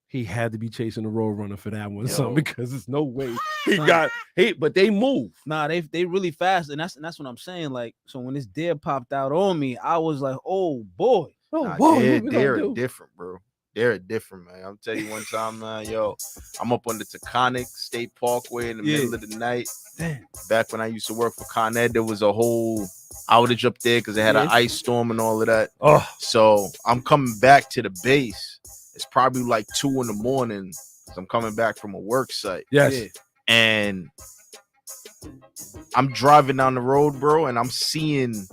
he had to be chasing the road runner for that one, son, Yo. because there's no way Son. but they move. Nah, they really fast, and that's what I'm saying. Like, so when this deer popped out on me, I was like, "Oh boy." Nah, what they're we gonna do? different, bro. They're different, man. I'll tell you one time, man, yo, I'm up on the Taconic State Parkway in the Yeah. middle of the night. Damn. Back when I used to work for Con Ed, there was a whole outage up there because they had an Yeah. ice storm and all of that. Oh, So I'm coming back to the base. It's probably like 2 in the morning because I'm coming back from a work site. yes. Yeah. And I'm driving down the road, bro, and I'm seeing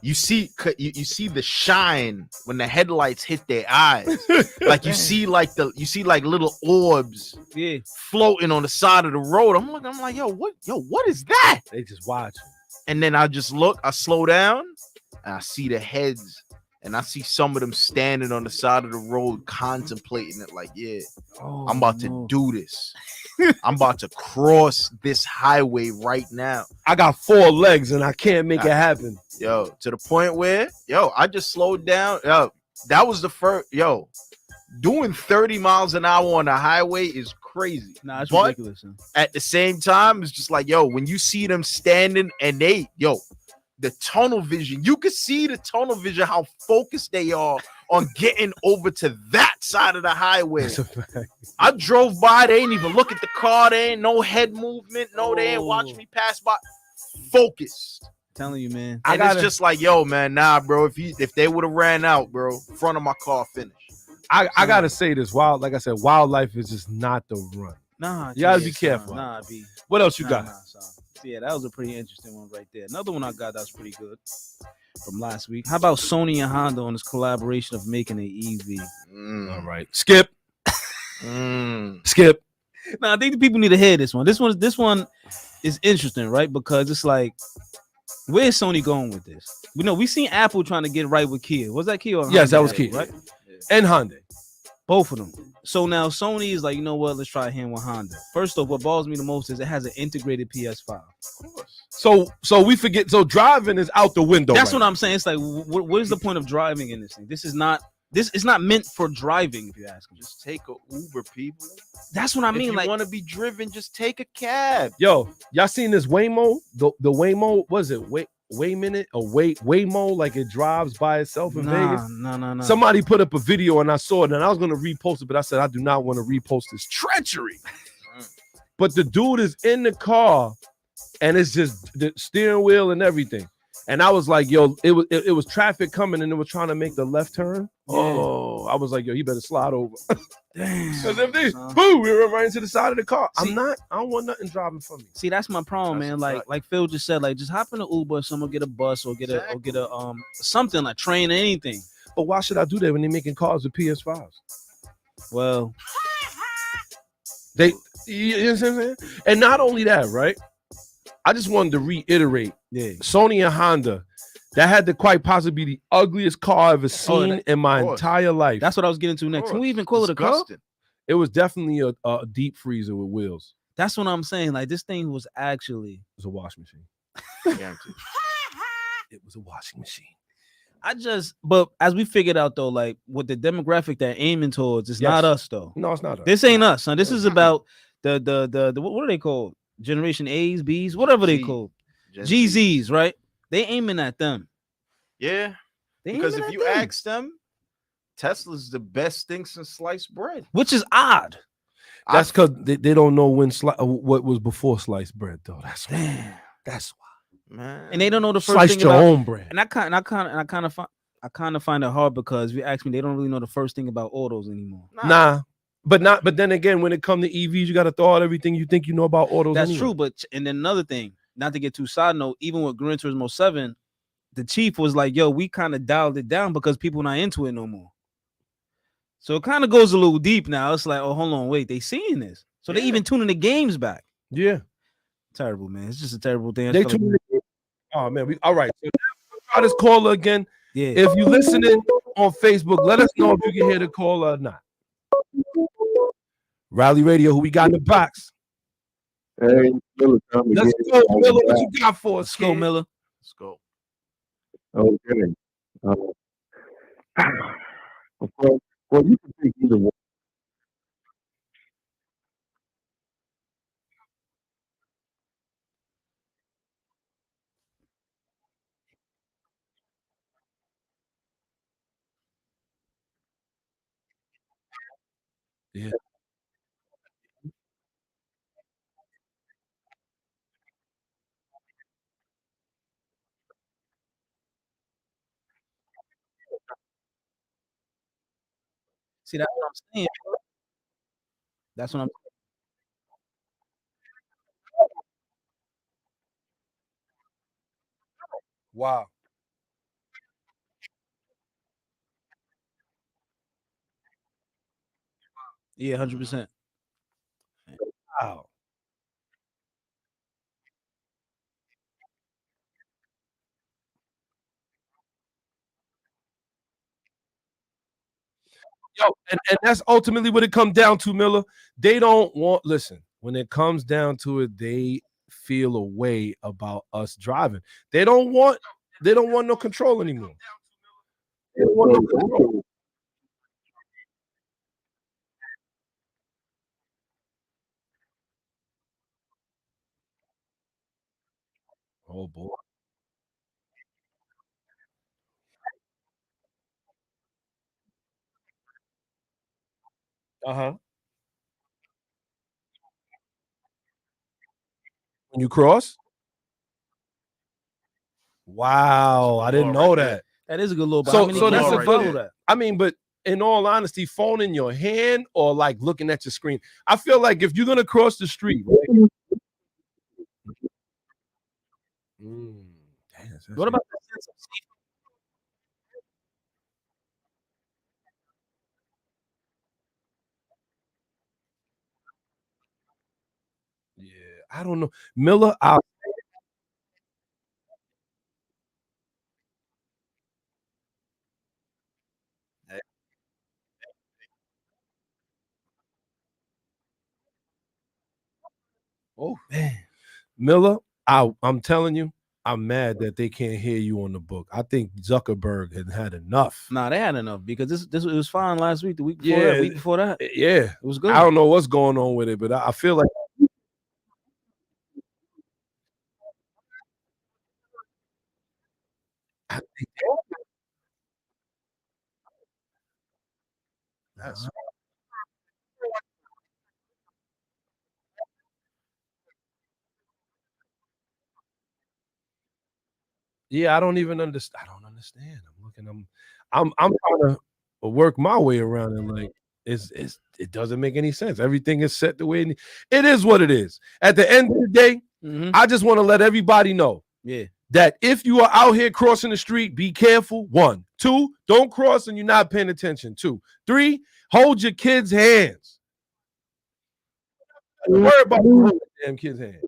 you see the shine when the headlights hit their eyes. Like you see like little orbs Yeah. floating on the side of the road. I'm like, yo, what is that? They just watch. And then I just look, I slow down, and I see the heads, and I see some of them standing on the side of the road contemplating it like, yeah, I'm about to do this. I'm about to cross this highway right now. I got 4 legs and I can't make it happen. Yo, to the point where, I just slowed down. Yo, that was the first, doing 30 miles an hour on the highway is crazy. Nah, it's but ridiculous. Huh? at the same time, it's just like, when you see them standing and they, the tunnel vision, you can see the tunnel vision, how focused they are on getting over to that side of the highway. That's a fact. I drove by, they ain't even look at the car, they ain't no head movement, no, they ain't watch me pass by. Focused. Telling you, man. And it's just like, man, nah, bro. If they would have ran out, bro, front of my car finished. I gotta say this. Like I said, wildlife is just not the run. Nah, you gotta be careful. Nah, B. What else you got? Yeah, that was a pretty interesting one right there. Another one I got that's pretty good from last week. How about Sony and Honda on this collaboration of making an EV? All right, skip. Skip. Now I think the people need to hear this one. This one is interesting, right? Because it's like, where's Sony going with this? We seen Apple trying to get right with Kia. Was that Kia? Or yes, Honda, that was Kia, right? And Honda. Both of them. So now Sony is like, you know what? Let's try a hand with Honda. First off, what bothers me the most is it has an integrated PS5. Of course. So we forget. So driving is out the window. That's what I'm saying. It's like, what is the point of driving in this thing? This is not meant for driving. If you ask me, just take a Uber, people. That's what I mean. If you like, want to be driven, just take a cab. Yo, y'all seen this Waymo? The Waymo, was it Waymo, like it drives by itself in Vegas? No. Somebody put up a video and I saw it, and I was gonna repost it, but I said I do not want to repost this treachery. But the dude is in the car, and it's just the steering wheel and everything. And I was like, yo, it was traffic coming, and it was trying to make the left turn. Yeah. Oh, I was like, yo, he better slide over. Because if they, son. boom, we run right into the side of the car. See, I don't want nothing driving for me. See, that's my problem, man. Like Phil just said, like just hop in an Uber, or someone get a bus or get a something like train or anything. But why should I do that when they're making cars with PS5s? Well, you know what I'm saying? And not only that, right? I just wanted to reiterate, Sony and Honda, that had to quite possibly be the ugliest car I've ever seen in my entire life. That's what I was getting to next. Can we even call it a car? It was definitely a deep freezer with wheels. That's what I'm saying. Like this thing was It was a washing machine. It was a washing machine. But as we figured out though, like with the demographic they're aiming towards, it's not us though. No, it's not us. This ain't us, son. This is about the what are they called? Generation A's, B's, whatever they called. GZs, right? They aiming at them. Yeah. Because if you ask them, Tesla's the best thing since sliced bread. Which is odd. That's because they don't know what was before sliced bread, though. That's why. That's why. Man. And they don't know the first Slice thing your about own bread. And I kind of find it hard because if you ask me, they don't really know the first thing about autos anymore. Nah. But then again, when it comes to EVs, you got to throw out everything you think you know about autos. That's anyway. true. But and then another thing, not to get too side note, even with Gran Turismo 7, the chief was like, yo, we kind of dialed it down because people not into it no more. So it kind of goes a little deep now. It's like, oh, hold on, wait, they seeing this. So they even tuning the games back. Yeah. Terrible, man. It's just a terrible thing. They tuning the game. Oh, man. All right. So now we'll try this caller again. Yeah. If you listening on Facebook, let us know if you can hear the caller or not. Rally Radio, who we got in the box? Hey, Miller, let's go, Miller. What you got for us? Let's go, Miller. Let's go. Okay. Well, you can take either one. Yeah. See, that's what I'm saying. That's what I'm saying. Wow. Yeah, 100%. Wow. Yo, and that's ultimately what it comes down to, Miller. They don't want, listen, when it comes down to it, they feel a way about us driving. They don't want no control anymore. They don't want no control. Oh boy. Uh-huh. When you cross? Wow, I didn't know that. That is a good little. So How many that's kids a can right follow there. that? I mean, but in all honesty, phone in your hand or like looking at your screen. I feel like if you're gonna cross the street, right? Damn, that's What about the sense of safety? yeah, I don't know. Miller, oh man, Miller, I'm telling you, I'm mad that they can't hear you on the book. I think Zuckerberg had enough. Nah, they had enough because this it was fine last week. The week before that, Yeah. week before that, Yeah, it was good. I don't know what's going on with it, but I feel like that's yeah, I don't even understand. I don't understand. I'm looking. I'm trying to work my way around it. Like it doesn't make any sense. Everything is set the way it is. What it is. At the end of the day, Mhm. I just want to let everybody know Yeah, that if you are out here crossing the street, be careful. 1, 2, don't cross and you're not paying attention. 2, 3, hold your kids' hands. Don't worry about holding the damn kids' hands.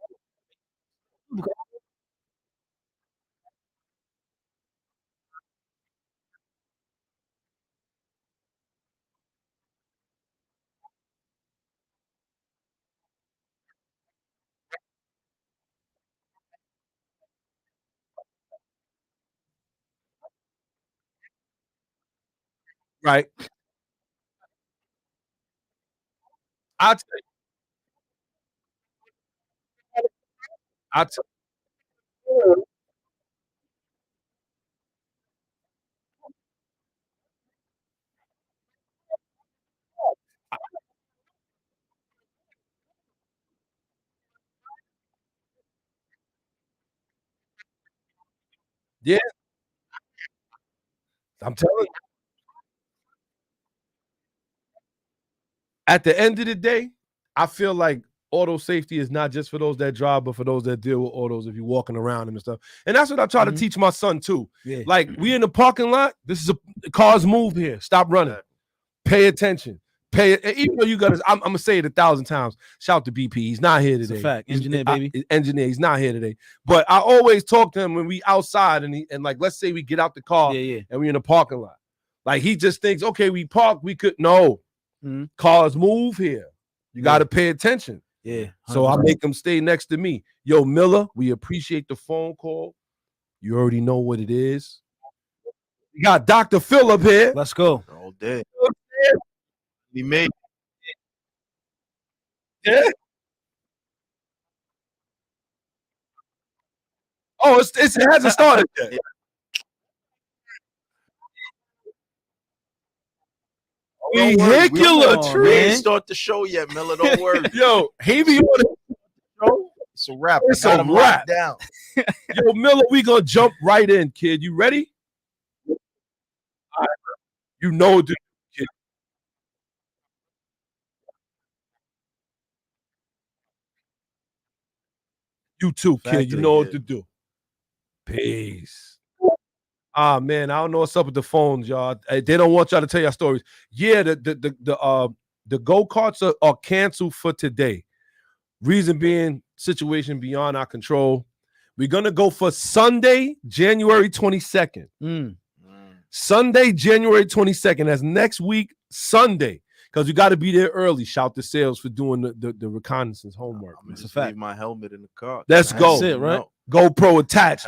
Right. I tell I tell yeah, I'm telling you. At the end of the day, I feel like auto safety is not just for those that drive, but for those that deal with autos if you're walking around them and stuff. And that's what I try to Mhm. teach my son too. yeah. Like we in the parking lot, this is a cars move here. Stop running. Pay attention. Even though you got to, I'm gonna say it 1,000 times. Shout out to BP. He's not here It's today. a fact. He's- Engineer, I- baby. engineer. He's not here today. But I always talk to him when we outside and like let's say we get out the car Yeah, yeah. and we in the parking lot. Like he just thinks, okay, we park, we could no. Mhm. Cars move here. You Yeah. got to pay attention. Yeah. So I 100%. make them stay next to me. Yo, Miller, we appreciate the phone call. You already know what it is. We got Dr. Phil up here. Let's go. All day. We made Yeah. Oh, it hasn't started yet. Don't worry, we Vehicular don't- we tree. ain't start the show yet, Miller. Don't worry. Yo, he be on show. It's a wrap. It's I got a him locked wrap. down. it. Yo, Miller, we gonna jump right in, kid. You ready? All right, bro. You know, dude. Kid. You too, kid. You Factory, know what yeah. to do. Peace. Ah man, I don't know what's up with the phones, y'all. They don't want y'all to tell y'all stories. Yeah, the go-karts are canceled for today. Reason being, situation beyond our control. We're gonna go for Sunday, January 22nd. Mm. Sunday, January 22nd. That's next week, Sunday because you got to be there early. Shout to Sales for doing the reconnaissance homework. I'm gonna a just fact. leave my helmet in the car. Let's That's go. it, right? No, GoPro attached.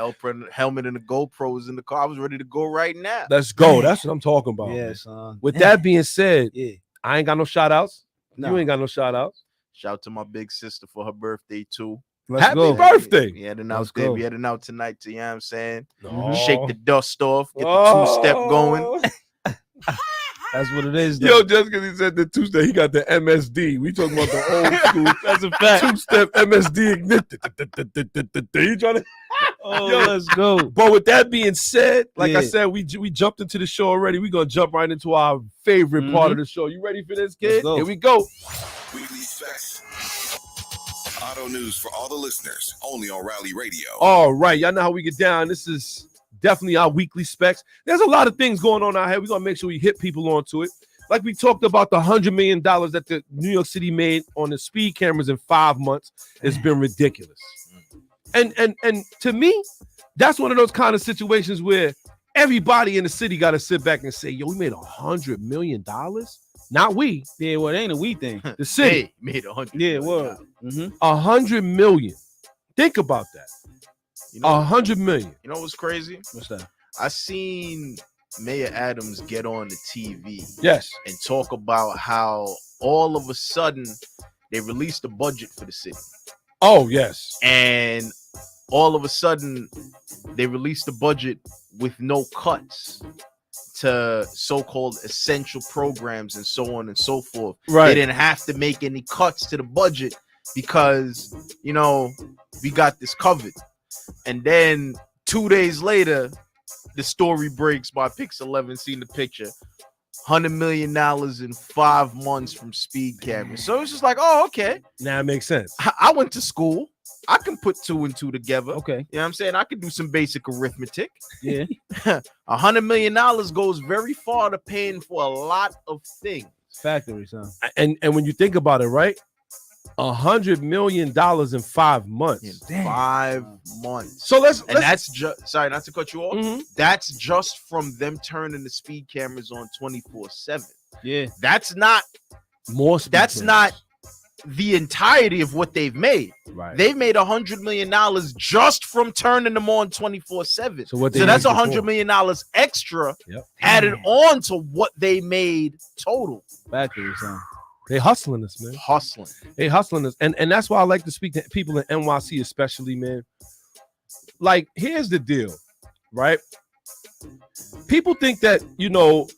helmet and the GoPro is in the car. I was ready to go right now. Let's go. That's what I'm talking about. Yeah, man. son. With that being said, yeah. I ain't got no shout outs. No. You ain't got no shout outs. Shout to my big sister for her birthday too. Let's Happy go. birthday. We heading Let's out there. go. We heading out tonight to, you know what I'm saying? No. Shake the dust off, get the two-step going. That's what it is. Though. Yo, just because he said the two-step, he got the MSD. We talking about the old school. That's a fact. Two-step MSD ignited. You trying to? Oh, Yo. let's go. But with that being said, like I Yeah. said, we jumped into the show already. We're gonna jump right into our favorite part of the show. You ready for this, kid? go. Here we go. Weekly Specs. Auto news for all the listeners, only on Rally Radio. All right, y'all know how we get down. This is definitely our weekly specs. There's a lot of things going on out here. We're gonna make sure we hit people onto it. Like we talked about the $100 million that the New York City made on the speed cameras in 5 months. It's been ridiculous. And to me, that's one of those kind of situations where everybody in the city got to sit back and say, yo, we made $100 million. Not we, Yeah, well, it ain't a we thing. the city. Hey, made 100. Yeah, million well. dollars. Mm-hmm. 100 million. Think about that. You know, 100 million. you know what's crazy? What's that? I seen Mayor Adams get on the TV Yes. and talk about how all of a sudden they released a budget for the city. Oh, yes. And all of a sudden they released a budget with no cuts to so-called essential programs and so on and so forth. Right. They didn't have to make any cuts to the budget because, you know, we got this covered. And then 2 days later, the story breaks by Pix 11, seen the picture. $100 million in 5 months from speed cameras. So it's just like, oh, okay. Now it makes sense. I went to school. I can put 2 and 2 together. Okay. You know what I'm saying? I can do some basic arithmetic. Yeah. $100 million goes very far to paying for a lot of things. Factory, son. And when you think about it, right? $100 million in 5 months. In 5 months. So let's And that's just, sorry, not to cut you off. Mhm. That's just from them turning the speed cameras on 24/7. Yeah. That's not more. speed that's cameras. not the entirety of what they've made. Right. They've made $100 million just from turning them on 24/7. So what they So that's made $100 before. million extra Yep. added on to what they made total. Factory, son. They hustling us, man. Hustling. They hustling us. And that's why I like to speak to people in NYC, especially, man. Like, here's the deal, right? People think that, you know,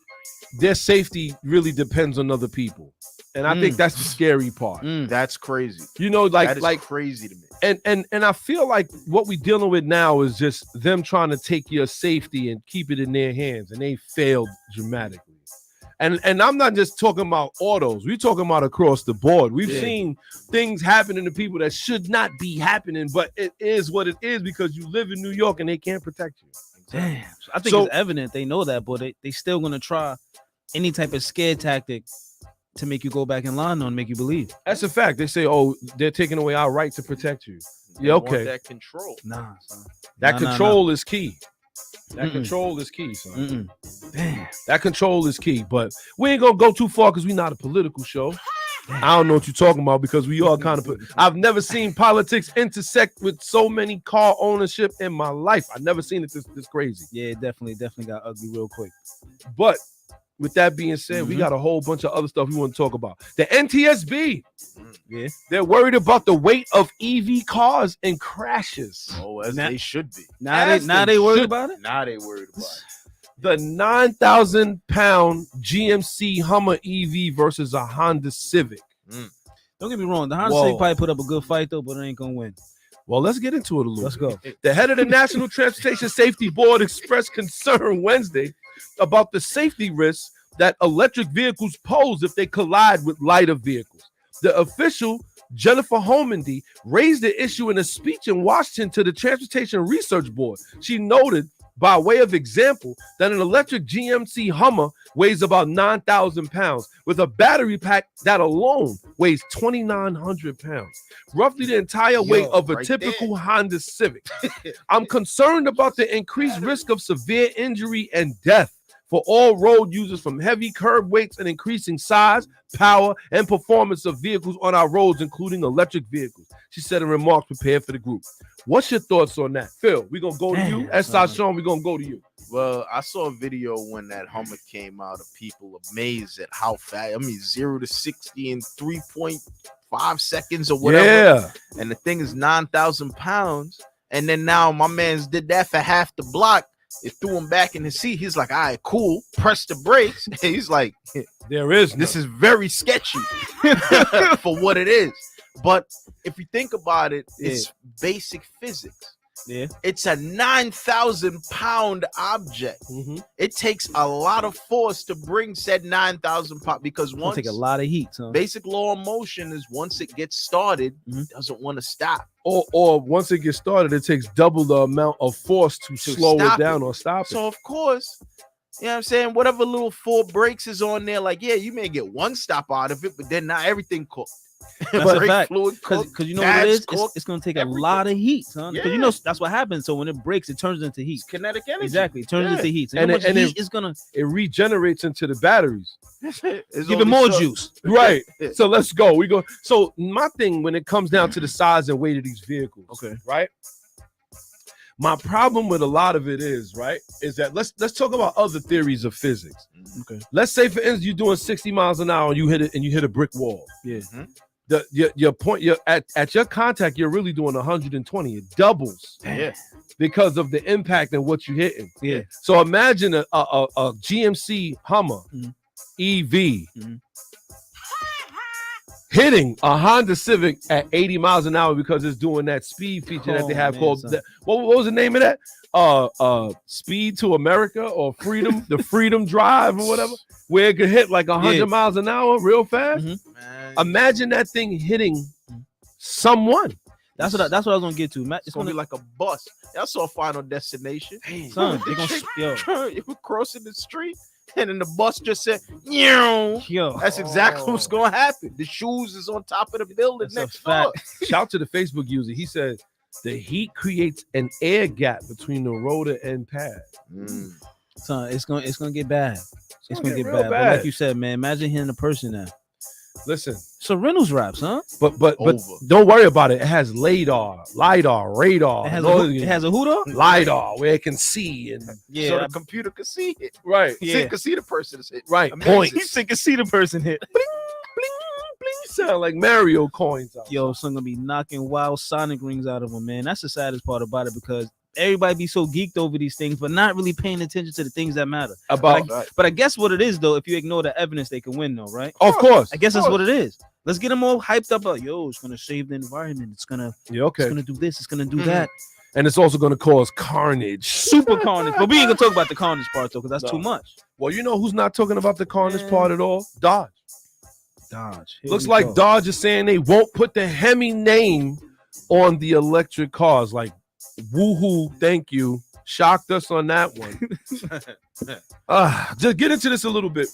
their safety really depends on other people. And I think that's the scary part. That's crazy. You know, That is like crazy to me. and I feel like what we're dealing with now is just them trying to take your safety and keep it in their hands, and they failed dramatically. And I'm not just talking about autos, we're talking about across the board. We've seen things happening to people that should not be happening, but it is what it is because you live in New York and they can't protect you. Damn. I think So- it's evident they know that, but they still gonna try any type of scare tactic to make you go back in line and make you believe. That's a fact. They say, oh, they're taking away our right to protect you. They Yeah, want okay. that control. Nah, son. That Nah, nah, control is key. That Mm-mm. control is key, son. Mm-mm. Damn. That control is key, but we ain't gonna go too far because we're not a political show. I don't know what you're talking about because we all kind of. I've never seen politics intersect with so many car ownership in my life. I've never seen it this crazy. Yeah, it definitely got ugly real quick. But with that being said, we got a whole bunch of other stuff we want to talk about. The NTSB, Yeah. they're worried about the weight of EV cars and crashes. Oh, as Nah. they should be. Now As they worried should- about it. Now they worried about it. The 9,000-pound GMC Hummer EV versus a Honda Civic. Don't get me wrong. The Honda Whoa. Civic probably put up a good fight though, but it ain't gonna win. Well, let's get into it a little. Let's bit. go. The head of the National Transportation Safety Board expressed concern Wednesday about the safety risks that electric vehicles pose if they collide with lighter vehicles. The official, Jennifer Homendy, raised the issue in a speech in Washington to the Transportation Research Board. She noted, by way of example, that an electric GMC Hummer weighs about 9,000 pounds, with a battery pack that alone weighs 2,900 pounds, roughly the entire weight of a right typical Honda Civic. I'm concerned about the increased risk of severe injury and death for all road users, from heavy curb weights and increasing size, power, and performance of vehicles on our roads, including electric vehicles. She said in remarks prepared for the group. What's your thoughts on that? Phil, we're going to go to you. S.I. Sean, we're going to go to you. Well, I saw a video when that Hummer came out of people amazed at how fast. I mean, 0 to 60 in 3.5 seconds or whatever. Yeah. And the thing is 9,000 pounds. And then now my man's did that for half the block. It threw him back in his seat. He's like, all right, cool. Press the brakes. And he's like, There is this is very sketchy for what it is. But if you think about it, it's basic physics. Yeah. It's a 9,000 pound object. It takes a lot of force to bring said 9,000 pound, because It's gonna once take a lot of heat, son. basic law of motion is once it gets started, it doesn't want to stop. Or once it gets started, it takes double the amount of force to slow it stop down it. or stop it. So of course, you know what I'm saying, whatever little 4 brakes is on there, like, yeah, you may get one stop out of it, but then not everything cooked. That's a Brake fact. fluid cooked, Because you know what it pads is? cooked, It's gonna take everything. a lot of heat, son. Because you Yeah. know that's what happens. So when it breaks, it turns into heat. It's kinetic energy. Exactly, it turns Yeah. into heat. So And how it- much and heat it- is gonna It regenerates into the batteries. It's give only it more so- juice. Right. So let's go. We go. So my thing when it comes down to the size and weight of these vehicles, Okay. right? My problem with a lot of it is that let's talk about other theories of physics. Okay. Let's say, for instance, you're doing 60 miles an hour and you hit a brick wall. Yeah. Your point, you're at your contact, you're really doing 120. It doubles Yeah. because of the impact and what you're hitting. Yeah. So imagine a GMC Hummer Mhm. EV Mhm. hitting a Honda Civic at 80 miles an hour because it's doing that speed feature that they Oh, have man, called son. what was the name of that? Speed to America or Freedom, the Freedom Drive or whatever, where it could hit like 100 Yeah. miles an hour real fast. Mhm. Man, Imagine that thing hitting someone. That's what I was gonna get to. Matt, it's gonna be like a bus. Y'all saw Final Destination. son. They gonna yo. You were crossing the street, and then the bus just said, "Meow." Yo. That's exactly what's gonna happen. The shoes is on top of the building That's a next door. fact. Shout to the Facebook user. He said the heat creates an air gap between the rotor and pad. Son, it's gonna get bad. It's gonna get real bad. But like you said, man, imagine hitting a person now. Listen, So Reynolds wraps, huh? but Over. don't worry about it. It has lidar, radar. It has and a all who, the- it has a who though? lidar where it can see and So Yeah. the computer could see it. right, See, it could see the person that's hit. right. Amazing. Points. He can see the person hit. Sound like Mario coins. Out. Yo, son gonna be knocking wild Sonic rings out of him, man. That's the saddest part about it because everybody be so geeked over these things, but not really paying attention to the things that matter. About, But I guess what it is though, if you ignore the evidence, they can win though, right? of course. I guess that's what it is. Let's get them all hyped up. Yo, it's gonna save the environment. It's gonna Yeah, do this. It's gonna do that. And it's also going to cause carnage. Super carnage. But we ain't gonna talk about the carnage part though, because that's too much. Well, you know who's not talking about the carnage Man. part at all? Dodge. Dodge. Looks like Dodge is saying they won't put the Hemi name on the electric cars. Like, woohoo, thank you. Shocked us on that one. Just get into this a little bit.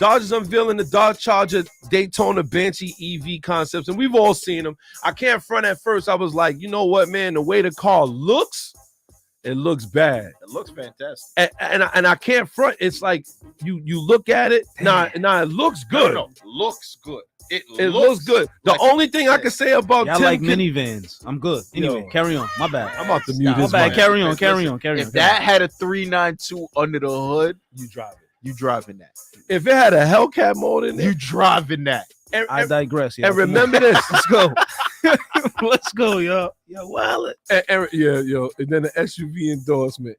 Dodge is unveiling the Dodge Charger Daytona Banshee EV concepts, and we've all seen them. I can't front at first. I was like, you know what, man? The way the car looks, it looks bad. It looks fantastic. And I can't front. It's like you look at it. Nah, it looks good. No, looks good. It looks good. The like only thing I can say about Y'all Tim like Kin- minivans. I'm good. Anyway, Yo. carry on. My bad. I'm about to mute My his bad. mic. Carry on. If that had a 392 under the hood, You drive it. you driving that. If it had a Hellcat mode in You it, driving that. and, I and- digress. Yo. and remember this. Let's go. Let's go, yo. Yo, wallet. and then the SUV endorsement.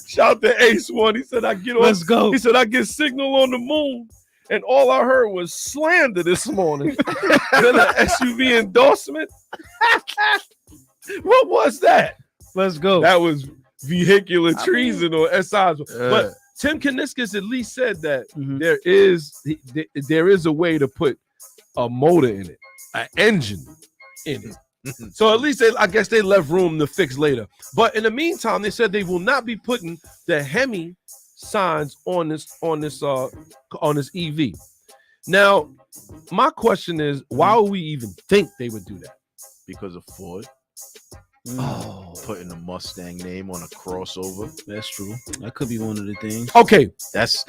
Shout to Ace One. He said I get on. Let's go. He said I get signal on the moon, and all I heard was slander this morning. Then the SUV endorsement. What was that? Let's go. That was vehicular treason or SIs. But Uh, Tim Kaniskis at least said that Mhm. there is a way to put a motor in it, an engine in it. So at least I guess they left room to fix later. But in the meantime, they said they will not be putting the Hemi signs on this EV. Now, my question is, why would we even think they would do that? because of Ford. Oh, Putting the Mustang name on a crossover. that's true. That could be one of the things. Okay, That's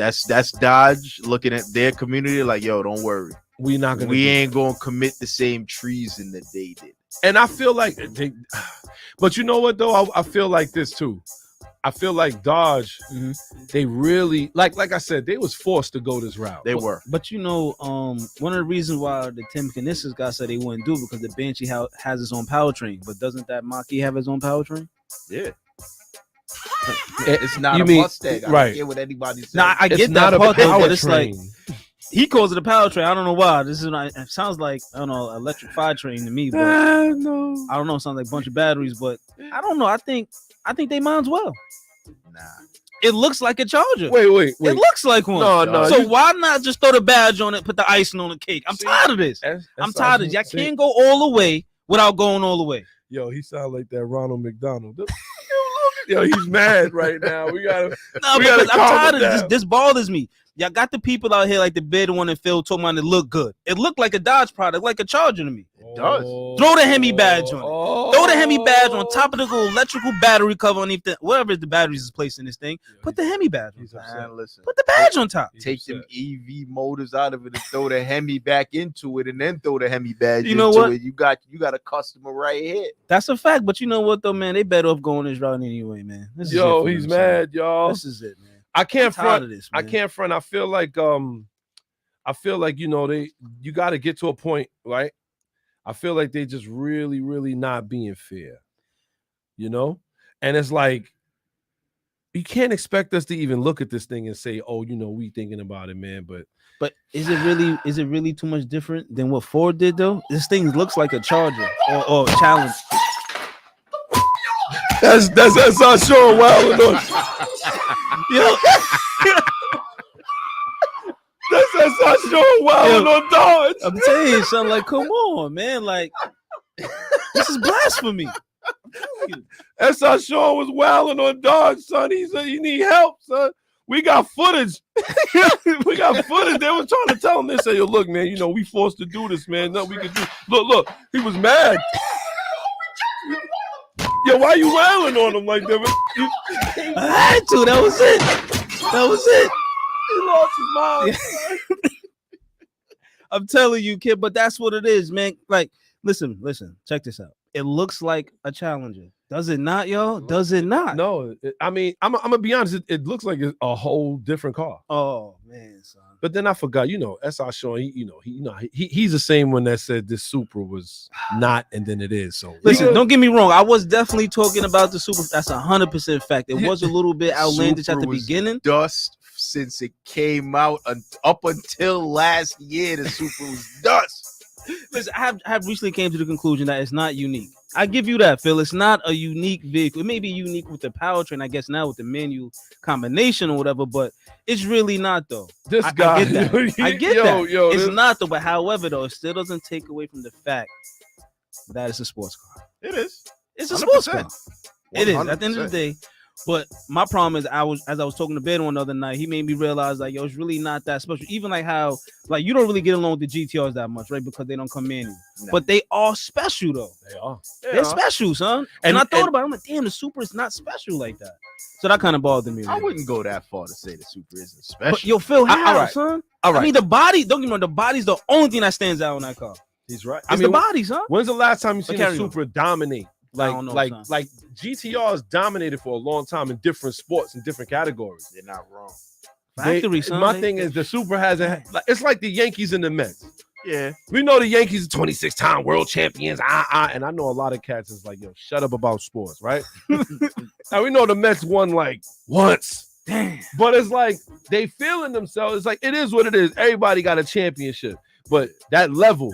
Dodge looking at their community like, yo, don't worry. we're not gonna. We do ain't gonna commit the same treason that they did. And I feel like they, but you know what though? I feel like this too. I feel like Dodge, they really like I said, they was forced to go this route. They were. But you know, one of the reasons why the Tim Knissis guy said they wouldn't do it because the Banshee has its own powertrain. But doesn't that Mach-E have its own powertrain? Yeah. It's not You a mean- Mustang. I right. don't care what anybody says. Nah, I It's get not that a part though, but it's like powertrain. he calls it a powertrain. I don't know why. This is not, it sounds like I don't know electric fire train to me, but No. I don't know. It sounds like a bunch of batteries, but I don't know. I think they mine's well. Nah. It looks like a Charger. Wait. It looks like one. No. So why not just throw the badge on it, put the icing on the cake? I'm tired of this. I'm tired of this. Y'all can't go all the way without going all the way. Yo, he sound like that Ronald McDonald. Yo, he's mad right now. We gotta. No, We gotta because I'm calm tired it of this. down. This bothers me. Y'all got the people out here like the bid one and Phil talking about it look good. It looked like a Dodge product, like a Charger to me. It does. Throw the Hemi badge on it. Throw the Hemi badge on top of the little electrical battery cover underneath the whatever the batteries is placed in this thing. Put the Hemi badge on He's top. Man, listen. Put the badge on top. Take them EV motors out of it and throw the Hemi back into it, and then throw the Hemi badge You know into what? it. You got a customer right here. That's a fact. But you know what though, man? They better off going this route anyway, man. This is it Yo, for he's them, son. mad, y'all. This is it, man. I can't I'm tired front. of this, I man. can't front. I feel like you know you got to get to a point, right? I feel like they just really not being fair, you know. And it's like you can't expect us to even look at this thing and say, "Oh, you know, we thinking about it, man." But is it really too much different than what Ford did though? This thing looks like a Charger or Challenge. that's our show. Well, Yo, that's our show. Well, no Dodge. I'm telling you, son. Like, come on, man. Like, this is blasphemy. I'm telling you. SR Sean was wailing on Dodge, son. He said he need help, son. We got footage. We got footage. They were trying to tell him. They said, "Yo, look, man. You know we forced to do this, man. Nothing we can do." Look. He was mad. Yo, why you wailing on him like that? I had to. That was it. That was it. He lost his mind. I'm telling you, kid. But that's what it is, man. Like, listen. Check this out. It looks like a Challenger. Does it not, y'all? Does it not? No, I mean, I'm gonna be honest. It looks like it's a whole different car. Oh man, son. But then I forgot. You know, SR Sean. He's the same one that said this Supra was not, and then it is. So Listen, don't get me wrong. I was definitely talking about the Super. That's 100% fact. It Yeah. was a little bit outlandish at Supra the was beginning. Dust since it came out up until last year. The Supra was dust. Listen, I have recently came to the conclusion that it's not unique. I give you that, Phil. It's not a unique vehicle. It may be unique with the powertrain, I guess now with the manual combination or whatever, but it's really not though. this I guy, get that. I get yo, that. Yo, It's this- not though, but however though, it still doesn't take away from the fact that it's a sports car. It is. It's a sports 100%. car. It is at the end of the day. But my problem is, as I was talking to Ben one other night, he made me realize like, yo, it's really not that special. Even like how like you don't really get along with the GTRs that much, right? Because they don't come in. No. But they are special though. They are. They're special, son. And I thought and- about it. I'm like, damn, the Super is not special like that. So that kind of bothered me. a I little. wouldn't go that far to say the Supra isn't special. But yo, Phil, how, all right. son? All right. I mean, the body. Don't get me wrong. The body's the only thing that stands out on that car. He's right. It's the body, son. When's the last time you seen a carry on. Supra dominate? I don't know, son. Like GTRs dominated for a long time in different sports and different categories. They're not wrong. Factory, son. My thing is the Supra hasn't. It's like the Yankees and the Mets. Yeah. We know the Yankees are 26-time world champions. And I know a lot of cats is like, yo, shut up about sports, right? Now we know the Mets won like once. Damn. But it's like they feeling themselves. It's like it is what it is. Everybody got a championship. But that level,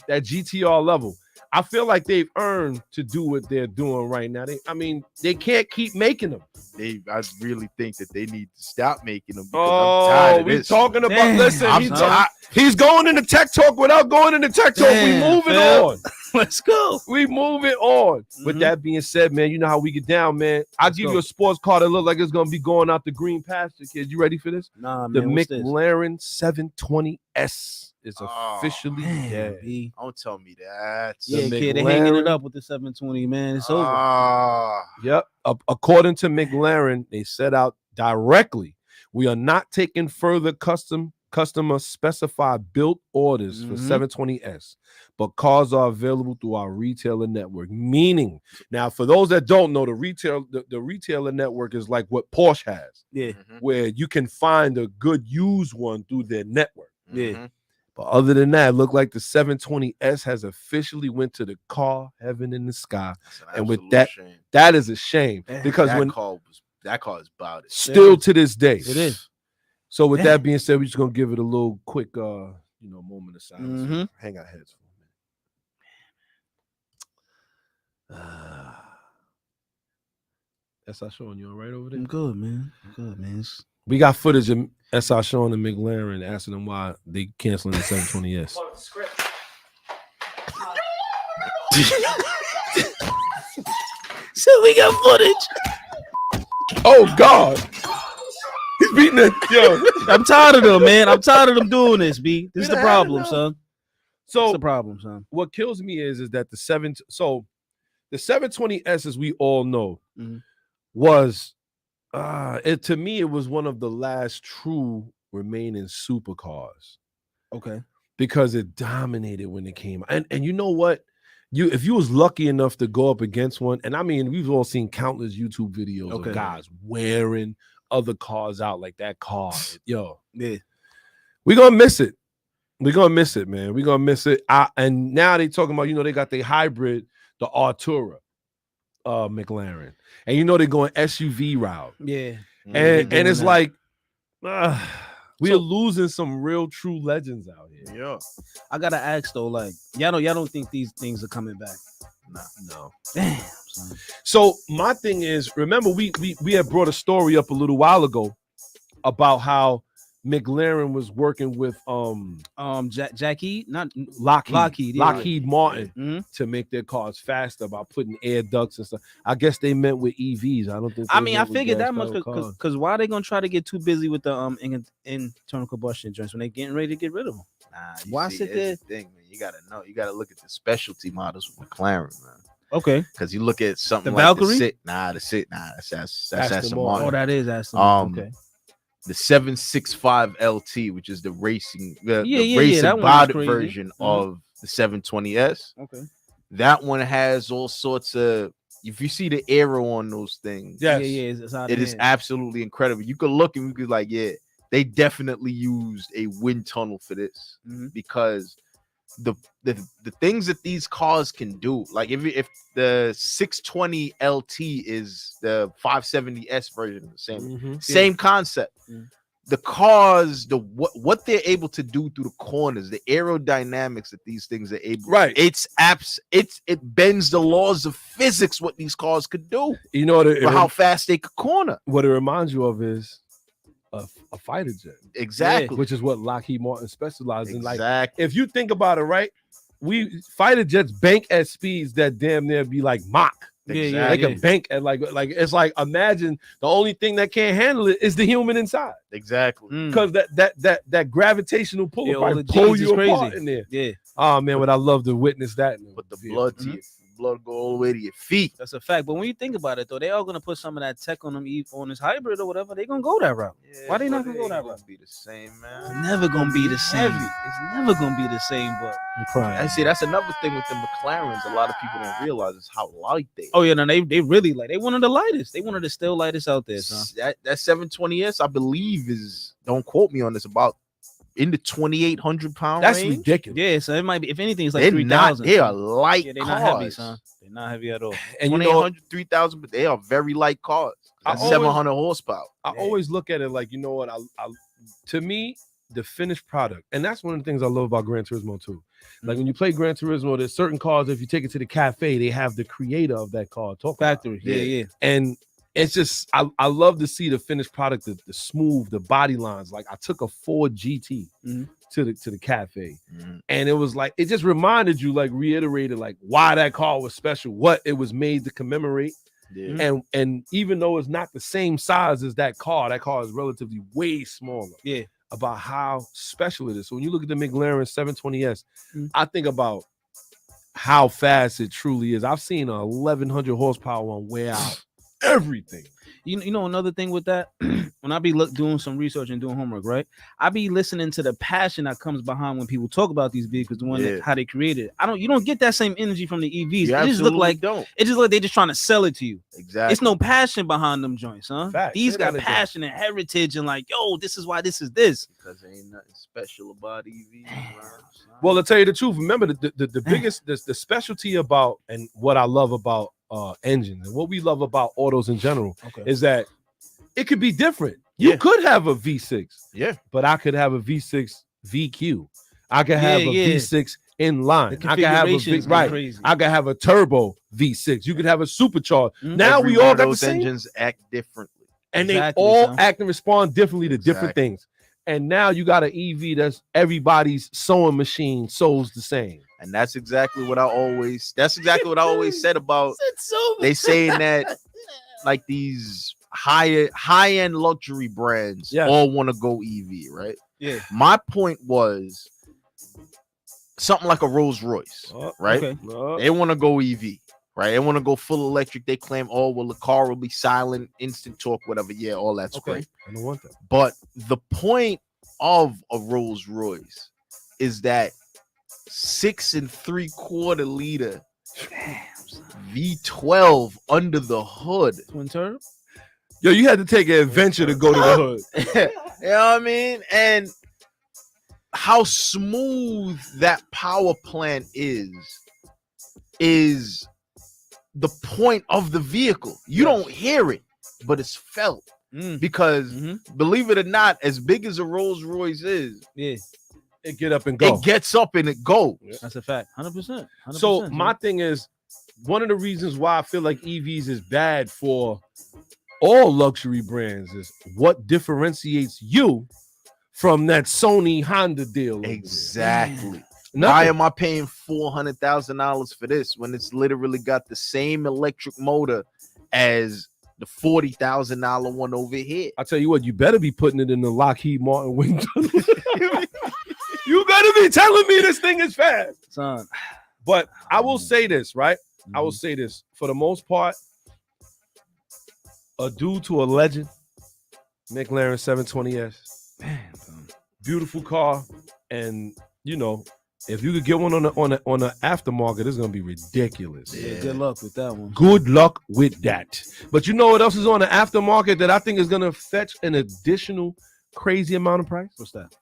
that GTR level, I feel like they've earned to do what they're doing right now. They can't keep making them. I really think that they need to stop making them. Because I'm tired of we this. talking about Damn, listen. I'm He's, sorry. he's going into tech talk without going into tech talk. Damn, we moving Phil. on. Let's go. We moving on. With Mhm. that being said, man, you know how we get down, man. I'll Let's give go. you a sports car that look like it's gonna be going out the green pasture, kid. You ready for this? Nah, The man. What's this? McLaren 720S is Oh, officially Damn, dead. B. Don't tell me that. Yeah, The kid, they hanging it McLaren- up with the 720, man. It's over. Ah, Yep. According to McLaren, they set out directly. We are not taking further customer specified built orders for Mhm. 720S, but cars are available through our retailer network. Meaning, now for those that don't know, the retailer network is like what Porsche has, Yeah, where you can find a good used one through their network. yeah. But other than that, it looked like the 720S has officially went to the car heaven in the sky. And with that, that is a shame because that car is about it. still to this day, It is. So with Damn. that being said, we're just gonna give it a little quick, moment of silence. Mhm. Hang our heads for a minute. SI showing you all right over there? I'm good, man. I'm good, man. We got footage of SI showing and McLaren asking them why they canceling the 720S. So we got footage. Oh God, he's beating it, yo. I'm tired of them, man. I'm tired of them doing this, B. This is the problem, son. This So is the problem, son. what kills me is that the 720S, as we all know, Mhm. was to me it was one of the last true remaining supercars Okay. because it dominated when it came. And you know what? If you was lucky enough to go up against one, and I mean we've all seen countless YouTube videos Okay. of guys wearing other cars out like that car. Yo, Yeah. we're gonna miss it. We're gonna miss it, man. We're gonna miss it. And now they talking about, they got their hybrid, the Artura McLaren. And they're going SUV route. Yeah. And it's that. like we're losing some real true legends out here. Yeah. I gotta ask though, like, y'all don't think these things are coming back? No. Damn, son. So my thing is, remember we had brought a story up a little while ago about how McLaren was working with Jackie, not Lockheed yeah. Martin Mhm. to make their cars faster by putting air ducts and stuff. I guess they meant with EVs. I don't think. I they mean, I meant with figured that gas much powered because why are they gonna try to get too busy with the internal combustion joints when they getting ready to get rid of them? Why sit there? Here's the thing, man. You gotta look at the specialty models with McLaren, man. Okay. Because you look at something The like Valkyrie? that's Aston Aston Martin. Martin. Oh, that is Aston. Okay. The 765 LT, which is the racing, the Yeah, racing that one is body crazy. version of the 720S. Okay. That one has all sorts of. If you see the arrow on those things, Yes. Yeah. It's out it of is hand. absolutely incredible. You could look and you could like, yeah, they definitely used a wind tunnel for this Mhm. because the things that these cars can do, like if the 620 LT is the 570S version, same concept. Mhm. The cars, what they're able to do through the corners, the aerodynamics that these things are able, Right. It bends the laws of physics what these cars could do, What but how fast they could corner. what it reminds you of is a fighter jet, Exactly. which is what Lockheed Martin specializes in. Like, Exactly. if you think about it, right, we fighter jets bank at speeds that damn near be like Mach. Yeah. They can bank at like it's like, imagine the only thing that can't handle it is the human inside, Exactly. Mm. because that gravitational pull Yeah, will all probably the pull G's you is crazy. apart in there. Yeah. Oh man, would I love to witness that? But the blood to your blood go all the way to your feet. That's a fact. But when you think about it, though, they are gonna put some of that tech on them on this hybrid or whatever. They gonna go that route. Why they not gonna go that route? Be the same, It's man. never gonna be the same. Heavy. It's never gonna be the same. But I'm crying. I see. That's another thing with the McLarens. A lot of people don't realize is how light they. Oh yeah, no, they really like they one of the lightest. They one of the still lightest out there, son. That 720S, I believe, is, don't quote me on this, about in the 2,800 pound That's range. ridiculous. Yeah, so it might be. If anything, it's like They're 3,000. They are light Yeah, they're cars. not heavy, son. They're not heavy at all. And 2,800, 3,000, but they are very light cars. I That's always- 700 horsepower. I always look at it like, you know what? I to me, the finished product, and that's one of the things I love about Gran Turismo too. Like when you play Gran Turismo, there's certain cars. If you take it to the cafe, they have the creator of that car talk about it. Factory. Yeah. And it's just I love to see the finished product, the smooth, the body lines. Like I took a Ford GT Mhm. to the cafe, Mhm. and it was like it just reminded you, like reiterated, like why that car was special, what it was made to commemorate. Yeah. And even though it's not the same size as that car is relatively way smaller. Yeah. About how special it is. So when you look at the McLaren 720S, Mhm. I think about how fast it truly is. I've seen a 1100 horsepower one wear out everything. You know another thing with that, when I be doing some research and doing homework, right? I be listening to the passion that comes behind when people talk about these vehicles, the one that, how they created it. You don't get that same energy from the EVs. You It just look absolutely like don't. it just look like they just trying to sell it to you. Exactly. It's no passion behind them joints, huh? Facts. These Say got that again. passion and heritage and like, yo, this is why this is this. Because ain't nothing special about EVs. Well, to tell you the truth, remember the biggest the specialty about and what I love about engines and what we love about autos in general Okay. is that it could be different. You Yeah. could have a V6, Yeah. but I could have a V6 VQ. I could have a Yeah. V6 inline. The I could have a configurations be right. crazy. I could have a turbo V6. You could have a supercharged. Mhm. Now Every we one all of got the those same, engines act differently. and Exactly, they all son. act and respond differently to different Exactly. things. And now you got an EV that's everybody's sewing machine sews the same. And that's exactly what I always said about they saying that like these high-end luxury brands Yes. all want to go EV, right? Yeah. My point was something like a Rolls Royce, right? Okay. They want to go EV, right? They want to go full electric. They claim, oh, well, the car will be silent, instant torque, whatever. Yeah, all that's Okay. great. I don't want that. But the point of a Rolls Royce is that 6 3/4 liter V12 under the hood. Twin turbo. Yo, you had to take an adventure to go to the hood. You know what I mean? And how smooth that power plant is the point of the vehicle. You don't hear it, but it's felt. Because believe it or not, as big as a Rolls Royce is, Yeah, It get up and go. it gets up and it goes. that's a fact. 100%. So my thing is, one of the reasons why I feel like EVs is bad for all luxury brands is what differentiates you from that Sony Honda deal. over there. Exactly. Nothing. Why am I paying $400,000 for this when it's literally got the same electric motor as the $40,000 one over here? I tell you what, you better be putting it in the Lockheed Martin wing tunnel. You better be telling me this thing is fast. son. But I will say this, right? I will say this. For the most part, a due to a legend, McLaren 720S. Man, son. Beautiful car. And you know, if you could get one on the aftermarket, it's gonna be ridiculous. Yeah, good luck with that one. Good luck with that. But you know what else is on the aftermarket that I think is gonna fetch an additional crazy amount of price? What's that?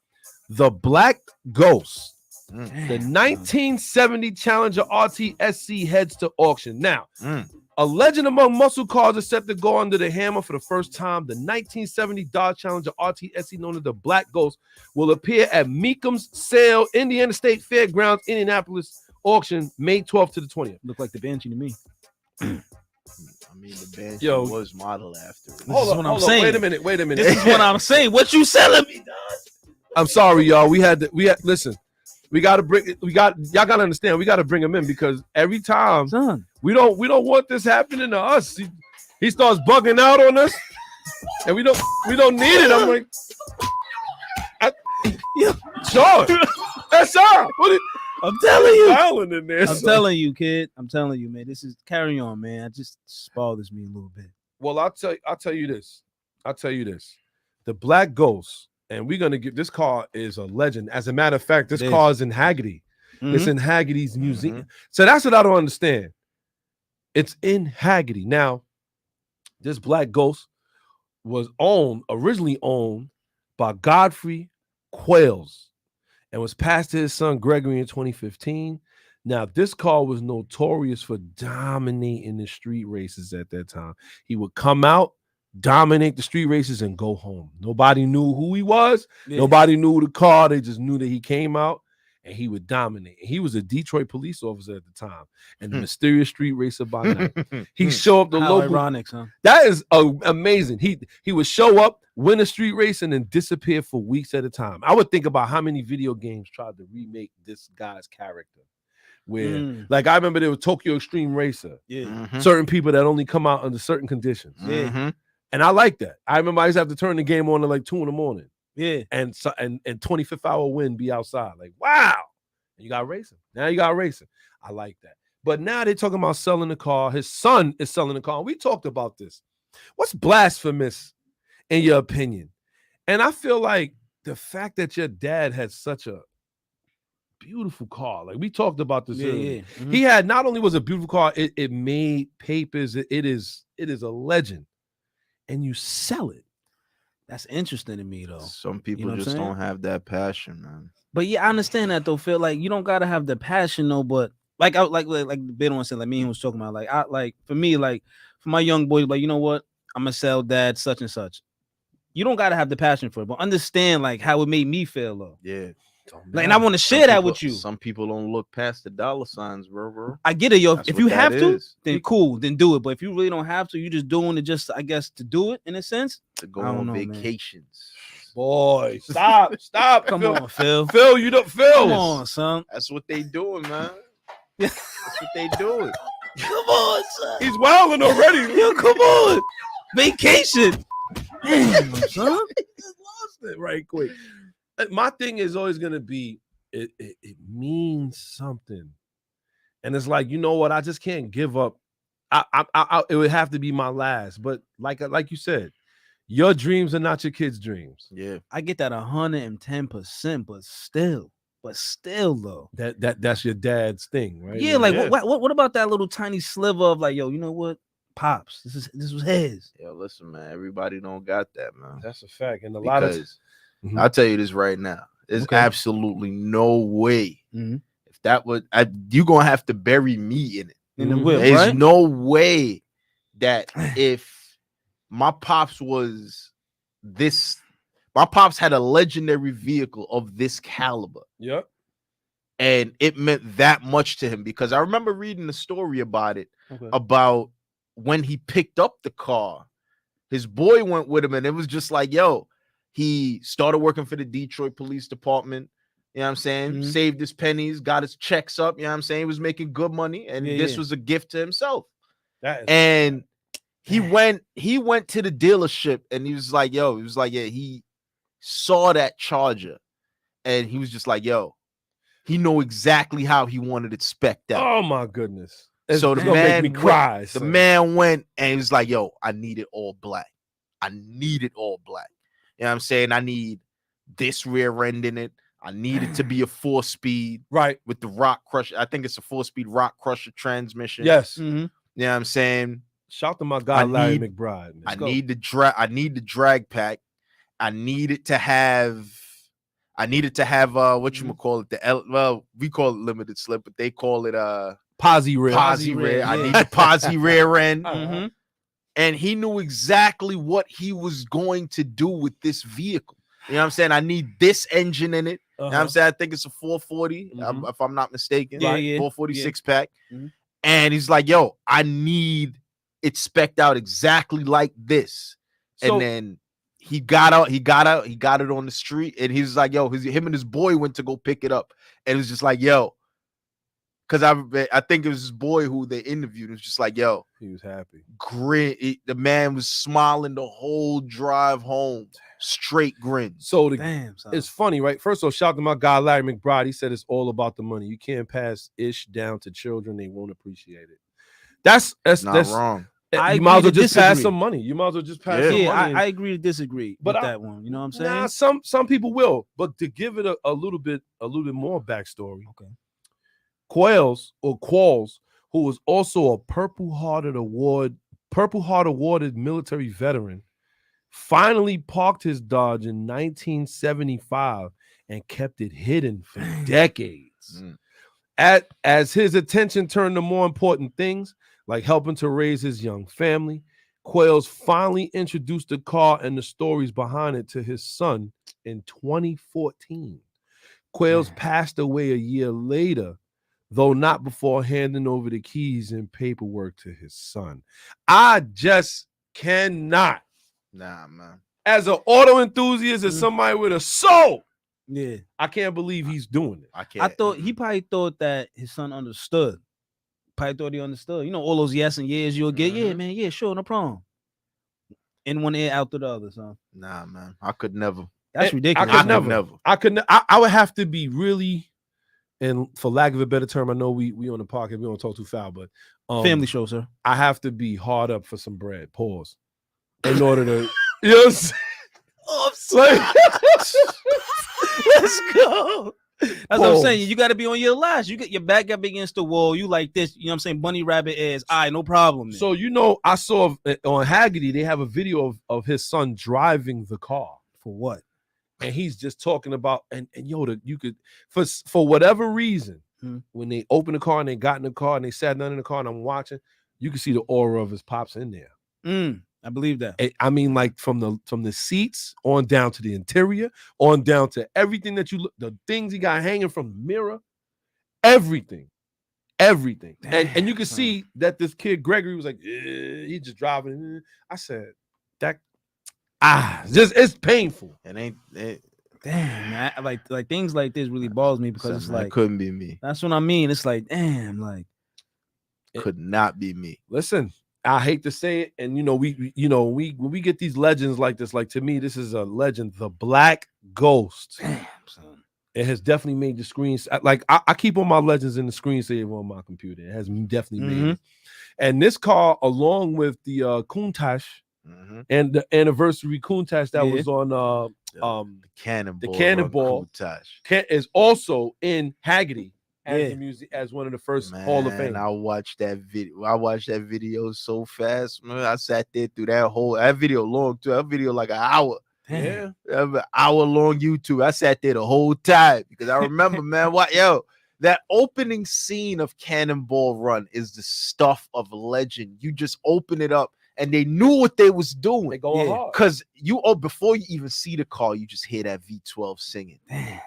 The Black Ghost. Damn, The son. 1970 Challenger RT SC heads to auction. Now, Mm. a legend among muscle cars is set to go under the hammer for the first time. The 1970 Dodge Challenger RT SC, known as the Black Ghost, will appear at Meekham's Sale, Indiana State Fairgrounds, Indianapolis auction, May 12th to the 20th. Look like the Banshee to me. I mean, the Banshee Yo. was modeled after it. This is what I'm saying. Wait a minute. This is what I'm saying. What you selling me, dog? I'm sorry, y'all. We had listen. Y'all gotta understand. We gotta bring him in because every time Son. we don't want this happening to us. He starts bugging out on us, and we don't need it. I'm like, Sean, that's all. I'm telling you. Violent in there. I'm son. telling you, kid. I'm telling you, man. This is carry on, man. I just bothers me a little bit. Well, I'll tell you this. The Black Ghost, and we're gonna get this car is a legend. As a matter of fact, this It is. car is in Hagerty. It's Mhm. in Hagerty's museum. So that's what I don't understand. It's in Hagerty. Now, this Black Ghost was originally owned by Godfrey Quails and was passed to his son Gregory in 2015. Now, this car was notorious for dominating the street races at that time. He would come out, dominate the street races, and go home. Nobody knew who he was. Yeah. Nobody knew the car. They just knew that he came out and he would dominate. And he was a Detroit police officer at the time and the mysterious street racer by night. He show up the How local. ironic, son. That is amazing. He would show up, win a street race, and then disappear for weeks at a time. I would think about how many video games tried to remake this guy's character. Where, like, I remember there was Tokyo Extreme Racer. Yeah. Certain people that only come out under certain conditions. Yeah. And I like that. I remember I used to have to turn the game on at like 2 a.m. Yeah. And 25th hour wind be outside. Like, wow. And you got racing. Now you got racing. I like that. But now they're talking about selling the car. His son is selling the car. We talked about this. What's blasphemous in your opinion? And I feel like the fact that your dad had such a beautiful car. Like we talked about this earlier. Yeah. He had not only was a beautiful car, it made papers. It is a legend. And you sell it. That's interesting to me, though. Some people what I'm just saying? don't have that passion, man. But yeah, I understand that though. Phil, like you don't gotta have the passion though. But like the bit on said, like me and was talking about, like for me, like for my young boys, like you know what, I'm gonna sell dad such and such. You don't gotta have the passion for it, but understand like how it made me feel though. Yeah. Like, and I want to share that with you. Some people don't look past the dollar signs, bro. I get it, yo. That's If what you that have to, is. then cool, then do it. But if you really don't have to, you're just doing it just, I guess, to do it in a sense. To go I don't on know, man. vacations. Boy, stop. Come on, Phil. Phil, you don't Phil. Come on, son. That's what they doing, man. That's what they doing. Come on, son. He's wilding already. Yo, come on. Vacation. Damn, son. Lost it right quick. My thing is always gonna be it means something, and it's like, you know what, I just can't give up. I it would have to be my last, but like you said, your dreams are not your kids' dreams. Yeah. I get that 110%, but still though. That's your dad's thing, right? Yeah, like what about that little tiny sliver of like, yo, you know what, pops, this was his. Yeah, listen, man. Everybody don't got that, man. That's a fact, and a lot of I'll tell you this right now. There's absolutely no way if that would you're gonna have to bury me in it. In the whip, There's right? no way that if my pops was this, my pops had a legendary vehicle of this caliber. Yep. And it meant that much to him because I remember reading the story about it, about when he picked up the car, his boy went with him, and it was just like, yo, he started working for the Detroit Police Department. You know what I'm saying? Saved his pennies, got his checks up. You know what I'm saying? He was making good money, and this was a gift to himself. And he went to the dealership, and he was like, yo, he saw that Charger, and he was just like, yo, he know exactly how he wanted it specced out. Oh my goodness. So the gonna man make me cry. The man went and he was like, yo, I need it all black. I need it all black. You know what I'm saying? I need this rear end in it. I need it to be a 4-speed, right? With the Rock Crusher. I think it's a 4-speed Rock Crusher transmission. Yes. You know what I'm saying? Shout to my guy Larry McBride. I need the drag pack. I need it to have what you call it, we call it limited slip, but they call it posi rear. I need the posi rear end. And he knew exactly what he was going to do with this vehicle. You know what I'm saying? I need this engine in it. You know what I'm saying? I think it's a 440, if I'm not mistaken. 446 pack. And he's like, yo, I need it specced out exactly like this. And then he got it on the street, and he was like, yo, him and his boy went to go pick it up. And it was just like, yo, because I think it was his boy who they interviewed. It was just like, yo, he was happy. The man was smiling the whole drive home, straight grin. So it's funny, right? First of all, shout out to my guy Larry McBride. He said it's all about the money. You can't pass ish down to children; they won't appreciate it. That's not wrong. You might as well just pass some money. You might as well just pass some money. I agree to disagree with that one. You know what I'm saying? Nah, some people will, but to give it a little bit more backstory. Okay. Qualls, who was also a Purple Heart awarded military veteran, finally parked his Dodge in 1975 and kept it hidden for decades. As his attention turned to more important things, like helping to raise his young family, Qualls finally introduced the car and the stories behind it to his son in 2014. Quails passed away a year later, though not before handing over the keys and paperwork to his son. I just cannot, Nah, man. as an auto enthusiast, as somebody with a soul, Yeah. I can't believe he's doing it. I can't. He probably thought that his son understood. Probably thought he understood. You know, all those yes and years you'll get. Yeah, man. Yeah, sure, no problem. In one ear, out through the other, son. Nah, man. I could never. That's ridiculous. I could man. never. I would have to be really, and for lack of a better term, I know we on the podcast, we don't talk too foul, but Family show, sir. I have to be hard up for some bread. Pause. In order to, you know what I'm saying? Oh, I'm sorry. Let's go. That's what I'm Pause. saying. You got to be on your last. You get your back up against the wall. You like this. You know what I'm saying? Bunny rabbit ears. All right, no problem. So, you know, I saw on Haggerty, they have a video of his son driving the car. For what? And he's just talking about, and yo, you could, for whatever reason, when they opened the car and they got in the car and they sat down in the car and I'm watching, you can see the aura of his pops in there. I believe that. I mean, like from the seats on down to the interior, on down to everything that you look, the things he got hanging from the mirror, everything. And you can see that this kid Gregory was like, he's just driving. I said, it's painful. Damn, man. Like things like this really bothers me because it's Something that like couldn't be me. that's what I mean. It's like, damn, like Could not be me. Listen, I hate to say it, and when we get these legends like this, like to me, this is a legend, the Black Ghost. damn, son. It has definitely made the screens. Like I keep on my legends in the screensaver on my computer. It has definitely made it. And this car, along with the Countach and the anniversary Countach that was on the Cannonball. the Cannonball Countach. is also in Haggerty as the music as one of the first Hall of Fame. I watched that video. I watched that video so fast, man. I sat there through that video long too. That video like an hour. Yeah, An hour long YouTube. I sat there the whole time because I remember, man. That opening scene of Cannonball Run is the stuff of legend. You just open it up, and they knew what they was doing. They going hard. Because before you even see the car, you just hear that V12 singing. Damn.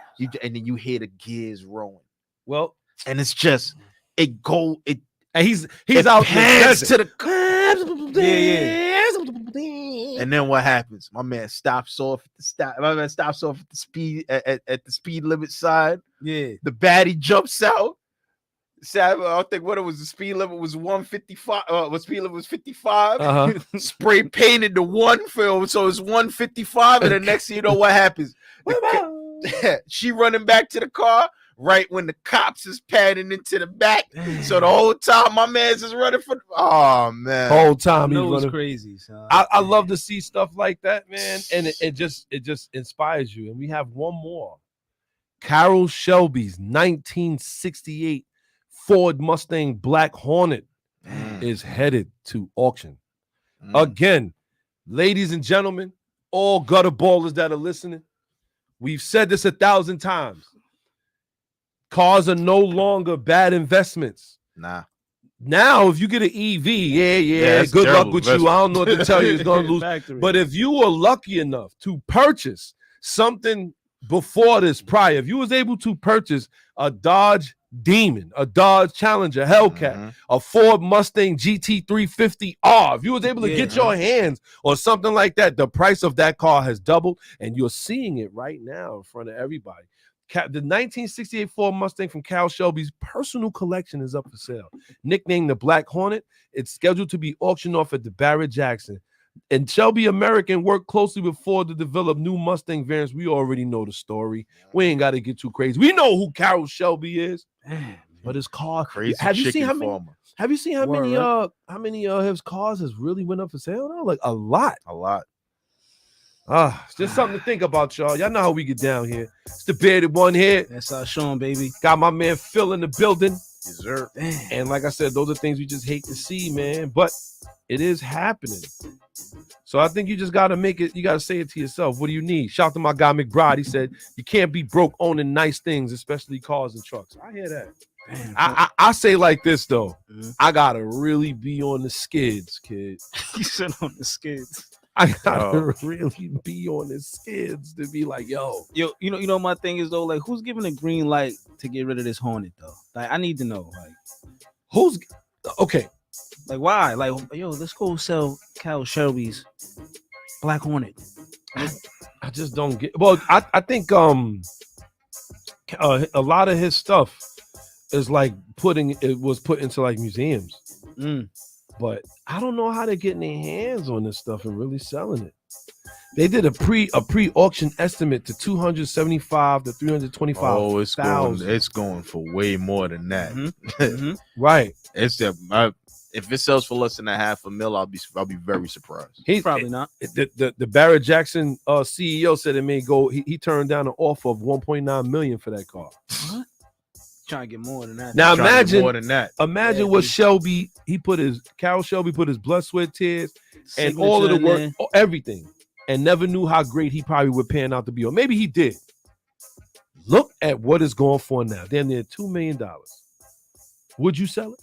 And then you hear the gears rolling. Well, And it's just and he's it out pans there. to the car. Yeah. And then what happens? My man stops off at the speed at the speed limit sign. Yeah. The baddie jumps out. I think what it was, the speed limit was 155. Speed limit was 55. Spray painted the one film, so it's 155. And the next thing you know, what happens? She running back to the car right when the cops is padding into the back. So the whole time my man's is running for. Oh man, The whole time It he's was running. crazy, son. I love to see stuff like that, man, and it just inspires you. And we have one more. Carroll Shelby's 1968 Ford Mustang Black Hornet is headed to auction. Again, ladies and gentlemen, all gutter ballers that are listening, we've said this 1,000 times. Cars are no longer bad investments. Nah. Now, if you get an EV, it's good luck terrible with you. I don't know what to tell you. It's going to lose. Factory. But if you were lucky enough to purchase something before this, prior, if you was able to purchase a Dodge Demon, a Dodge Challenger Hellcat, a Ford Mustang GT350R, if you was able to get your hands on something like that, the price of that car has doubled, and you're seeing it right now in front of everybody. The 1968 Ford Mustang from Carroll Shelby's personal collection is up for sale. Nicknamed the Black Hornet, it's scheduled to be auctioned off at the Barrett-Jackson. And Shelby American worked closely with Ford to develop new Mustang variants. We already know the story. We ain't got to get too crazy. We know who Carroll Shelby is. But his car, Crazy. have you seen how many? Farmer. Have you seen how many his cars has really went up for sale now? Like a lot. It's just something to think about, y'all. Y'all know how we get down here. It's the bearded one here. That's Sean, baby. Got my man Phil in the building. Dessert. And like I said, those are things we just hate to see, man. But it is happening. So I think you just got to make it. You got to say it to yourself. What do you need? Shout out to my guy McBride. He said, you can't be broke owning nice things, especially cars and trucks. I hear that. I say like this, though. I got to really be on the skids, kid. He said on the skids. I gotta really be on the skids to be like, yo. You know, my thing is though, like, who's giving a green light to get rid of this Hornet though? Like, I need to know, like, Who's okay? like why? Like, yo, let's go sell Cal Shelby's Black Hornet. I just don't get. Well, I think a lot of his stuff is like put into like museums. But I don't know how they're getting their hands on this stuff and really selling it. They did a pre-auction estimate to 275 to 325. Oh, it's going for way more than that. Right. It's if it sells for less than $500,000, I'll be very surprised. He's probably not. The Barrett Jackson CEO said it may go. He turned down an offer of $1.9 million for that car. What? Trying to get more than that. Now imagine more than that. Imagine what Shelby Carol Shelby put his blood, sweat, tears, and all of the work, everything, and never knew how great he probably would pan out to be. Or maybe he did. Look at what it's going for now. Damn near $2 million. Would you sell it?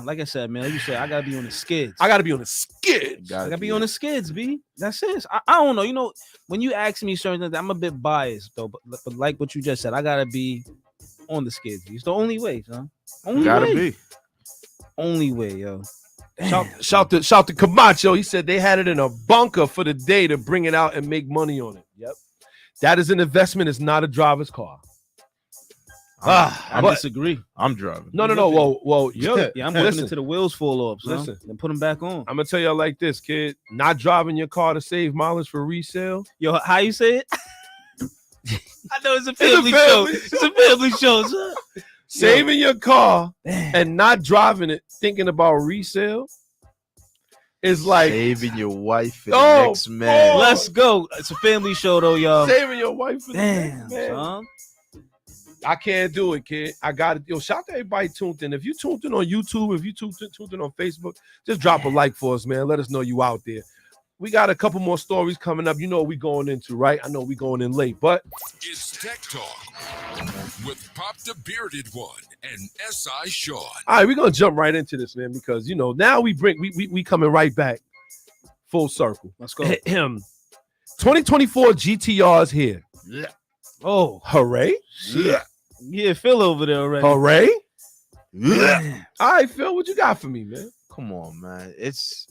Like I said, man, like you said, I gotta be on the skids. I gotta be on the skids. I gotta be on the skids, B. That's it. I don't know. You know, when you ask me certain things, I'm a bit biased though. But like what you just said, I gotta be on the skids. It's the only way, son. Only way, yo. Shout to Camacho. He said they had it in a bunker for the day to bring it out and make money on it. Yep. That is an investment. It's not a driver's car. I disagree. I'm driving. No. Well, yeah, I'm looking until the wheels fall off. So Listen, and put them back on. I'm gonna tell y'all like this, kid. Not driving your car to save mileage for resale. Yo, how you say it? I know it's a family show. It's a family show, son. Saving your car and not driving it, thinking about resale, is like saving your wife for the next man. Let's go. It's a family show, though, y'all. Saving your wife for the Damn, next man. son. I can't do it, kid. I got it. Yo, shout out to everybody tuned in. If you tuned in on YouTube, if you tuned in on Facebook, just drop a like for us, man. Let us know you out there. We got a couple more stories coming up. You know what we going into, right? I know we going in late, but it's Tech Talk with Pop the Bearded One and S.I. Sean. All right, we're gonna jump right into this, man, because you know now we coming right back full circle. Let's go. 2024 GTR is here. Yeah. Oh, hooray! Yeah, Phil over there already. Hooray! Yeah. All right, Phil, what you got for me, man? Come on, man. It's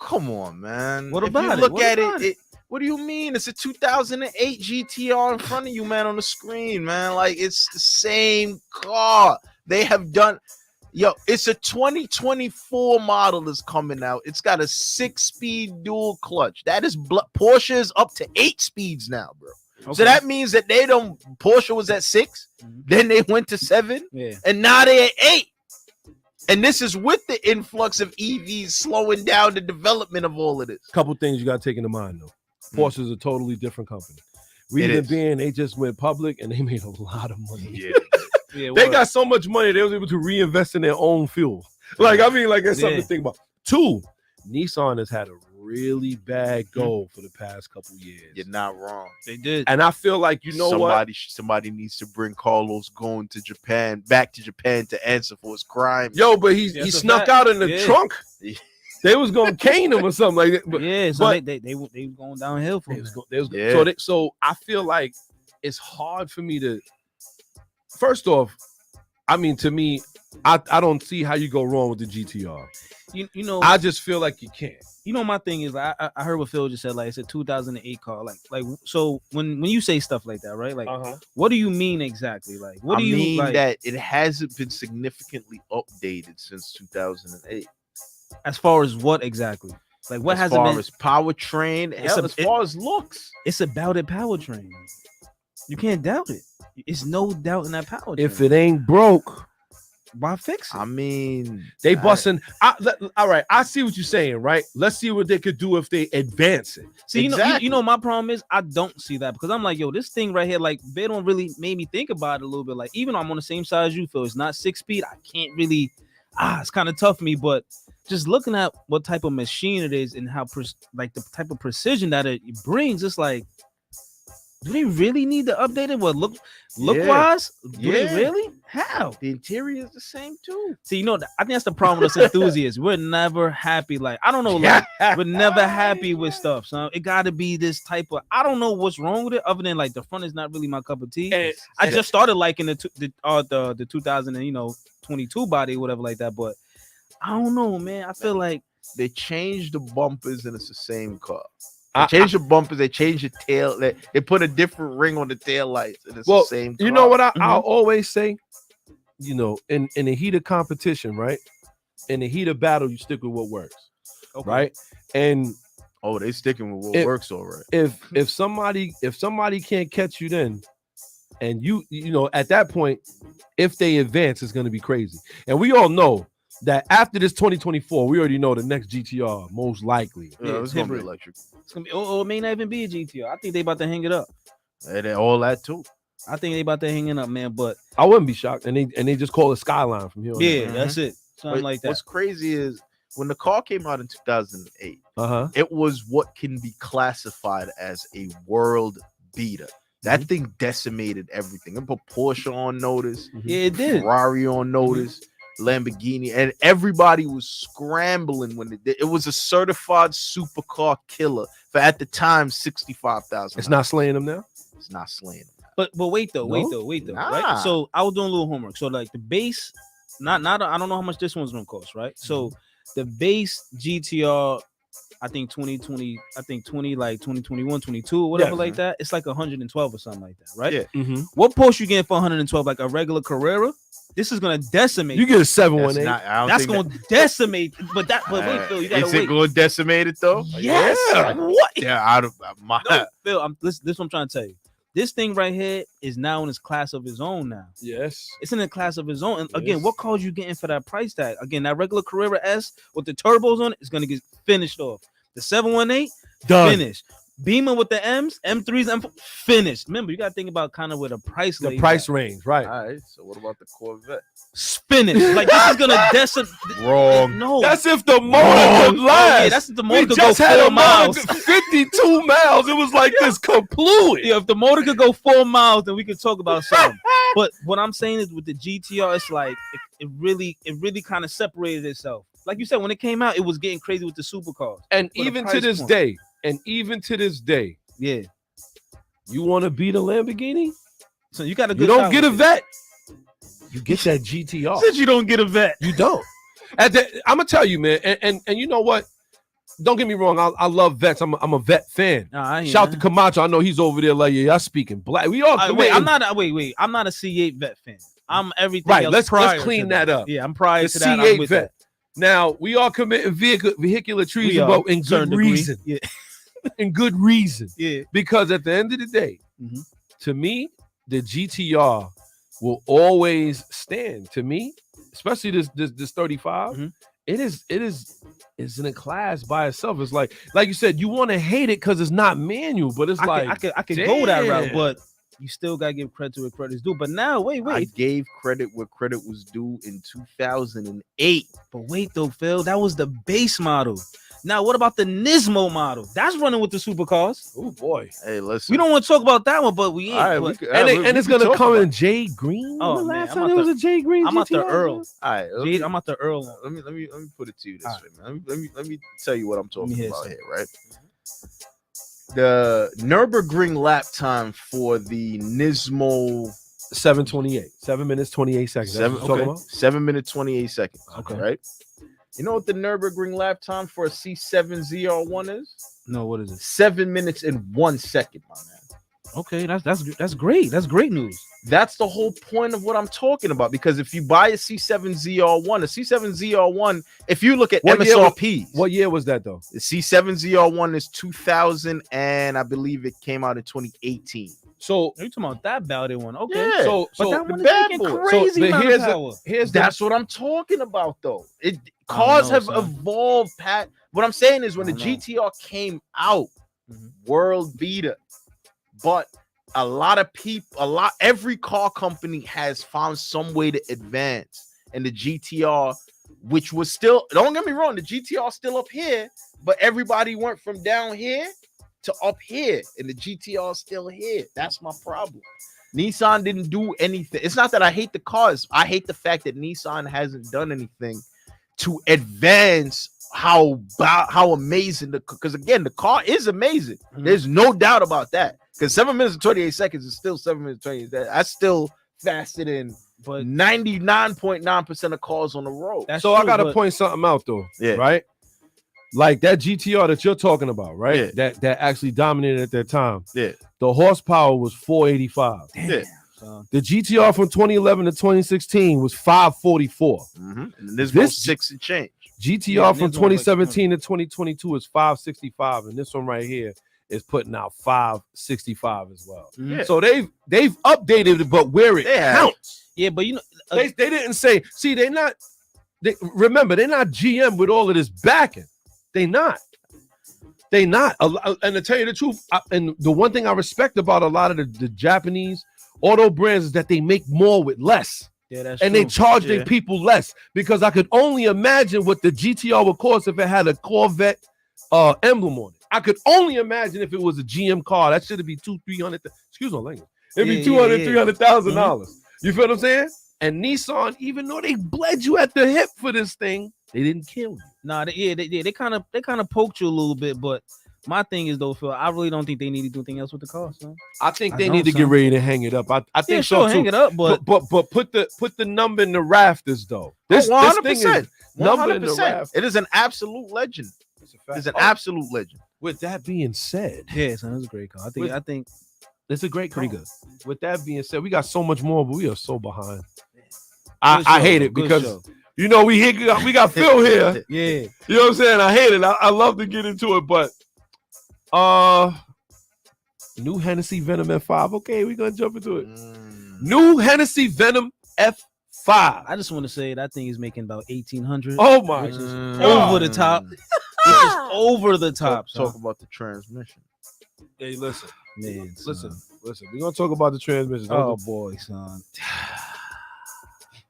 come on, man. What if about you it? look What at about it, what do you mean? It's a 2008 GTR in front of you, man, on the screen, man. Like, it's the same car. They have done. Yo, it's a 2024 model is coming out. It's got a 6-speed dual clutch. That is Porsche is up to 8 speeds now, bro. Okay. So that means that Porsche was at 6, then they went to 7, and now they're at 8. And this is with the influx of EVs slowing down the development of all of this. Couple things you got to take into mind, though. Porsche is a totally different company. Reason being, they just went public and they made a lot of money. They got so much money, they was able to reinvest in their own fuel. Like, I mean, like, that's something to think about. 2, Nissan has had a really bad go for the past couple years. You're not wrong. They did. And I feel like, you know somebody needs to bring Carlos Ghosn to back to Japan to answer for his crime. Yo, but he snuck out in the trunk. They was gonna cane him or something like that. But, they were going downhill from So I feel like it's hard for me to. First off, I mean, to me, I don't see how you go wrong with the GTR. You know, I just feel like you can't. You know, my thing is, I heard what Phil just said. Like, it's a 2008 car. Like, so when you say stuff like that, right? Like, what do you mean exactly? Like, what do you mean like, that it hasn't been significantly updated since 2008? As far as what exactly? Like, what hasn't been? As far as powertrain, as far as looks, it's about a powertrain. You can't doubt it. It's no doubt in that powertrain. If it ain't broke, why fix it? I mean, they busting. All right, I see what you're saying, right? Let's see what they could do if they advance it. See, you know, my problem is I don't see that because I'm like, yo, this thing right here, like, they don't really made me think about it a little bit. Like, even though I'm on the same side as you, Phil, it's not 6 speed. I can't really. It's kind of tough for me, but just looking at what type of machine it is and how the type of precision that it brings, it's like, Do they really need to update it? What look Yeah. wise? Do Yeah. they really? How? The interior is the same too. See, you know, I think that's the problem with us enthusiasts. We're never happy. Like, I don't know, like, we're never happy with stuff. So it got to be this type of. I don't know what's wrong with it, other than like the front is not really my cup of tea. And- I just started liking the 2022 body, or whatever like that. But I don't know, man. I feel like They changed the bumpers and it's the same car. I- They changed the bumpers, they changed the tail. They put a different ring on the tail lights, and it's Well, the same car. You know what I'll Mhm. always say? You know, in the heat of competition, right? In the heat of battle, you stick with what works, right? And Oh, they sticking with what It- works all right. if somebody can't catch you, then and you know at that point, if they advance, it's going to be crazy. And we all know that after this 2024, we already know the next GTR most likely. Yeah, it's gonna be hybrid. electric. it's gonna be. Oh, it may not even be a GTR. I think they about to hang it up. And all that too. I think they about to hang it up, man. But I wouldn't be shocked, and they just call it Skyline from here. yeah, that's it. Something But like that. What's crazy is when the car came out in 2008, it was what can be classified as a world beater. That thing decimated everything. It put Porsche on notice, Yeah, it did. Ferrari on notice, Lamborghini, and everybody was scrambling when it was a certified supercar killer for at the time 65,000. It's not slaying them now. It's not slaying them. But wait though, wait No? though, wait though. Nah. Right. So I was doing a little homework. So like the base, not I don't know how much this one's gonna cost, right? So the base GTR, I think 2020, I think 20 like 2021, 22 or whatever Yeah. like that. It's like 112 or something like that, right? Yeah. Mm-hmm. What Porsche you getting for 112? Like a regular Carrera? This is gonna decimate. You get a That's 718. not, I don't That's think gonna decimate. But wait, Phil, you gotta is wait. it going to decimate it though? Yes. Yeah. What? Yeah, out of my. No, Phil, this is what I'm trying to tell you. This thing right here is now in its class of its own now. Yes. It's in a class of its own. And again, Yes. what cars you getting for that price tag? Again, that regular Carrera S with the turbos on it is gonna get finished off. The 718 Done. finished. Beamer with the M's, M3s, M4 finished. Remember, you gotta think about kind of where the price The lays price at. range, right? All right. So what about the Corvette? Finished. Like this is gonna decimate. Wrong. No, That's if the motor Oh, could last. yeah, that's if the we motor could go just had 4 a miles. motor 52 miles. It was like this complete. Yeah, if the motor could go 4 miles, then we could talk about something. But what I'm saying is with the GTR, it's like it really kind of separated itself. Like you said, when it came out, it was getting crazy with the supercars. And For the even to price this point. day, Yeah. you want to beat a Lamborghini? So you got a good You don't shot get a with it. vet. You get that GTR. Since you don't get a vet. You don't. I'm gonna tell you, man. And you know what? Don't get me wrong. I love vets. I'm a vet fan. Nah, I hear Shout that. to Camacho. I know he's over there like, yeah, y'all speaking black. We all Wait, committing- I'm not a C8 vet fan. I'm everything Right, else let's prior clean to that up. Yeah, I'm prior the to that. I'm C8 with vet. that. Now we are committing vehicular We treason, are, but in certain good degree. reason. Yeah. In good reason. Yeah. Because at the end of the day, Mhm. to me, the GTR will always stand. To me, especially this 35, Mhm. it is it's in a class by itself. It's like you said, you want to hate it because it's not manual, but it's I could go that route, damn. but you still gotta give credit to where credit is due. But now, I wait. gave credit where credit was due in 2008. But wait though, Phil, that was the base model. Now, what about the Nismo model? That's running with the supercars. Oh boy. Hey, listen. We don't want to talk about that one, but we ain't. All right, but we could- And, we- it, we and it's can gonna talk come about in Jay Green. Oh, the man, last I'm time out there was the- a Jay Green. I'm out the GTR, Earl. man. All right, I'm at the Earl. let me put it to you this All way, man. Let me tell you what I'm talking hear about something. here, right? The Nürburgring lap time for the Nismo 7:28, 7 minutes 28 seconds. That's what you're talking about? 7 minutes 28 seconds. Okay. Right. You know what the Nürburgring lap time for a C7 ZR1 is? No, what is it? 7 minutes and 1 second, my man. Okay, that's great. That's great news. That's the whole point of what I'm talking about. Because if you buy a C7 ZR1, a C7 ZR1, if you look at What year MSRP, What year was that though? the C7 ZR1 is 2000, and I believe it came out in 2018. So Are you talking about that Bowdy one? Okay. Yeah, so But so that the one is bad making boy. crazy but amount of power. here's That's what I'm talking about, though. I Cars don't know, have son. evolved. Pat, what I'm saying is when the I don't know. GTR came out, Mhm. world beater, but a lot of people, every car company has found some way to advance, and the GTR, which was still, don't get me wrong, the GTR still up here, but everybody went from down here to up here, and the GTR is still here. That's my problem. Nissan didn't do anything. It's not that I hate the cars. I hate the fact that Nissan hasn't done anything to advance how amazing because again, the car is amazing. There's no doubt about that. Because 7 minutes and 28 seconds is still 7 minutes and 28. That's still faster than But 99.9% of cars on the road. that's So I true, gotta but- point something out though. Yeah. Right. Like that GTR that you're talking about, right? Yeah. That actually dominated at that time. Yeah. The horsepower was 485. Yeah. son. The GTR from 2011 to 2016 was 544. And there's This- both 6 and change. GTR Yeah, from there's no, like, 2017 to 2022 is 565, and this one right here is putting out 565 as well. Mhm. So they've updated it, but where it They have. counts, Yeah, but you know, they didn't say. See, they're not. Remember, they're not GM with all of this backing. They not. They not. And to tell you the truth, and the one thing I respect about a lot of the Japanese auto brands is that they make more with less. yeah, that's And true. they charge Yeah. their people less, because I could only imagine what the GTR would cost if it had a Corvette emblem on it. I could only imagine if it was a GM car. That should be $200,000-300,000. Excuse my language. It'd be Yeah, $200,000, yeah. $300,000. You feel what I'm saying? And Nissan, even though they bled you at the hip for this thing, they didn't kill you. Nah, they kind of poked you a little bit, but my thing is though, Phil, I really don't think they need to do anything else with the car, son. I think I they don't, need to get son. ready to hang it up. I Yeah, think sure, so too. hang it up, but But put the number in the rafters though. This thing is 100%. number in the 100%. rafters. It is an absolute legend. It's an Oh, absolute legend. With that being said, yeah, son, it's a great car. I think it's a great pretty car. good. With that being said, we got so much more, but we are so behind. Good I show, hate it good because show. you know we got Phil here. Yeah, You know what I'm saying? I hate it. I love to get into it, but new Hennessy Venom F5. Okay, we're gonna jump into it. New Hennessy Venom F5. I just want to say that thing is making about 1,800. Oh my which is God. over the top. Which is over the top. Talk son. about the transmission. Hey, listen, Man, listen. son. We're gonna talk about the transmission. Oh boy, son.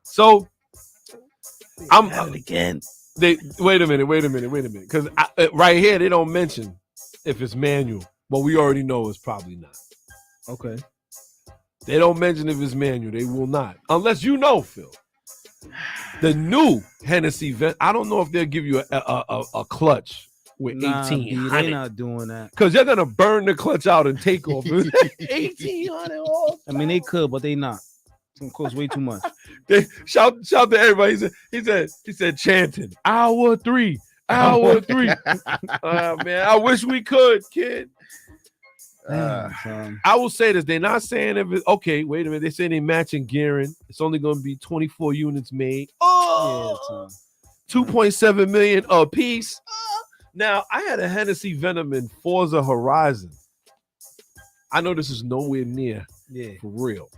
So I'm Have it again. they wait a minute, because right here they don't mention if it's manual, but we already know it's probably not. Okay. They don't mention if it's manual. They will not, unless you know, Phil. The new Hennessy Vent. I don't know if they'll give you a clutch with Nah, B, 1800, they not doing that. because they're gonna burn the clutch out and take off 1800 off. I mean, they could, but they not. It's gonna cost way too much. They shout to everybody. He said chanting hour 3. Man, I wish we could, kid. Damn, son. I will say this: they're not saying if it. Okay, wait a minute. They say they matching gearing. It's only going to be 24 units made. Yeah, Oh, son. 2.7 million a piece. Now I had a Hennessy Venom in Forza Horizon. I know this is nowhere near Yeah. for real,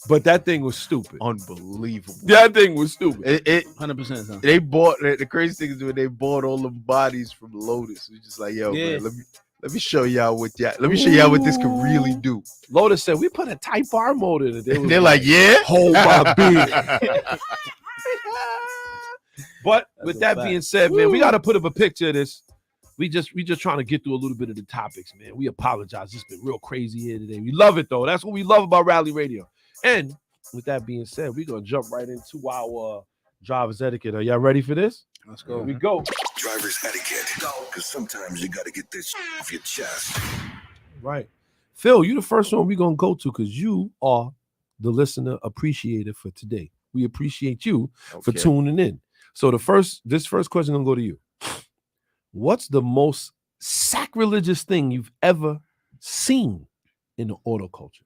but that thing was stupid. Unbelievable. That thing was stupid. It 100%, son. they bought the crazy thing is when they bought all the bodies from Lotus. It's just like, yo, Yeah. man, let me show y'all what this could really do. Lotus said we put a Type R motor in it. They was They're like, yeah, hold my beer. But That's with a that fact. being said, man, we got to put up a picture of this. We just trying to get through a little bit of the topics, man. We apologize. It's been real crazy here today. We love it though. That's what we love about Rally Radio. And with that being said, we're gonna jump right into our driver's etiquette. Are y'all ready for this? Let's Here go. we go. Driver's etiquette. Because sometimes you got to get this off your chest. Right. Phil, you the first one we're gonna go to because you are the listener appreciator for today. We appreciate you for Okay. tuning in. So this first question gonna go to you. What's the most sacrilegious thing you've ever seen in the auto culture?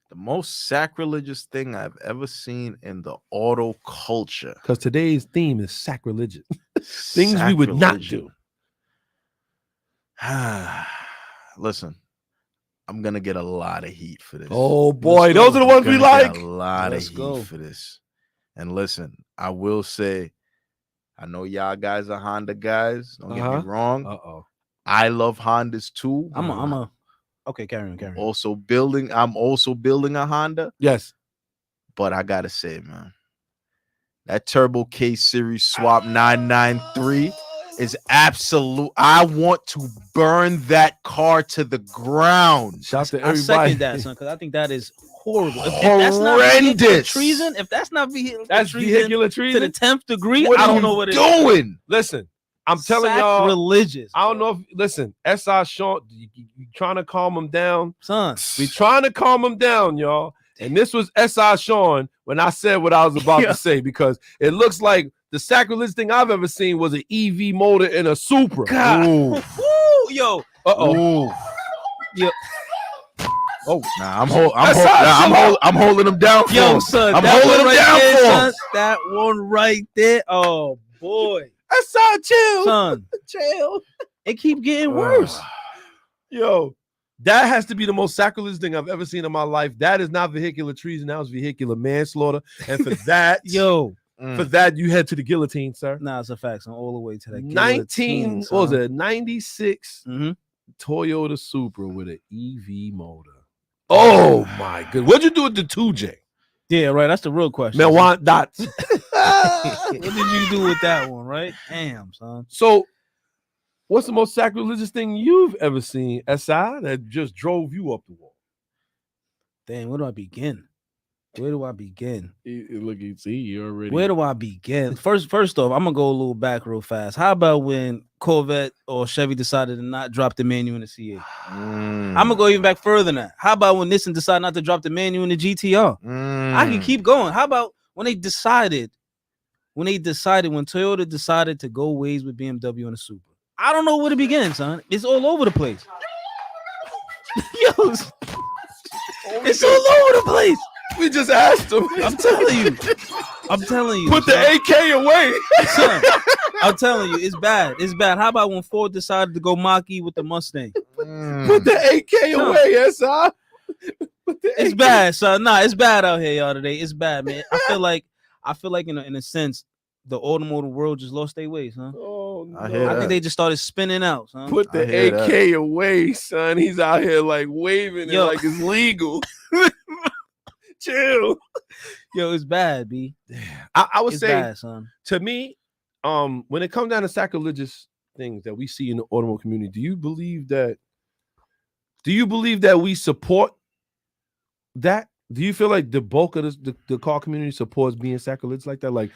The most sacrilegious thing I've ever seen in the auto culture. Because today's theme is sacrilegious. Things we would not do. Listen, I'm gonna get a lot of heat for this. Oh boy, go. those are the ones we Gonna get like. a lot Let's of heat go. for this. And listen, I will say, I know y'all guys are Honda guys. Don't get Uh-huh. me wrong. Uh-oh. I love Hondas too. Okay, carry on. I'm also building a Honda, Yes. but I gotta say, man, that Turbo K Series Swap 993 is absolute. I want to burn that car to the ground. Shout to I everybody. second that, son, because I think that is horrible. If that's not vehicular Horrendous. treason, if that's not vehicular That's treason vehicular to treason. the 10th degree, What I are don't you know what it is. doing? Listen, I'm telling y'all. Religious. I don't know if listen, SI Sean, you trying to calm him down. son. We trying to calm him down, y'all. And this was SI Sean when I said what I was about Yeah. to say, because it looks like the sacrilege thing I've ever seen was an EV motor in a Supra. God. Ooh. Woo, yo, Uh-oh. Ooh. Yo. Oh, nah, I'm holding him down for yo, him. son. I'm that holding one him right down there, for him. son, that one right there. Oh boy, SI chill. son. Chill. It keep getting worse. Yo, that has to be the most sacrilegious thing I've ever seen in my life. That is not vehicular treason. That was vehicular manslaughter. And for that, Yo, for that, you head to the guillotine, sir. nah, it's a fact. son. All the way to that 19, what was it? 96 Mm-hmm. Toyota Supra with an EV motor. Oh my good. What'd you do with the 2J? Yeah, right. That's the real question. Man, why not? What did you do with that one, right? Damn, son. So, what's the most sacrilegious thing you've ever seen, SI, that just drove you up the wall? Damn, where do I begin? Where do I begin? Look, you see, you already. Where do I begin? First off, I'm gonna go a little back real fast. How about when Corvette or Chevy decided to not drop the manual in the C8? I'm gonna go even back further than that. How about when Nissan decided not to drop the manual in the GTR? I can keep going. How about when when Toyota decided to go ways with BMW and the Supra? I don't know where to begin, son. It's all over the place. Yo, it's all over the place. We just asked him. I'm telling you. Put the son. AK away. Son, I'm telling you, it's bad. It's bad. How about when Ford decided to go Mach-E with the Mustang? Put the AK No. away, SI. Put the It's AK. bad, son. Nah, it's bad out here, y'all, today. It's bad, man. I feel like in a sense, the automotive world just lost their way, son. Oh, no. I hear I that. think they just started spinning out, son. Put I the hear AK away, son. He's out here like waving Yo. it like it's legal. Chill. Yo, it's bad, B. I would It's say bad, son. to me, when it comes down to sacrilegious things that we see in the automobile community, do you believe that we support that? Do you feel like the bulk of the car community supports being sacrilegious like that? Like,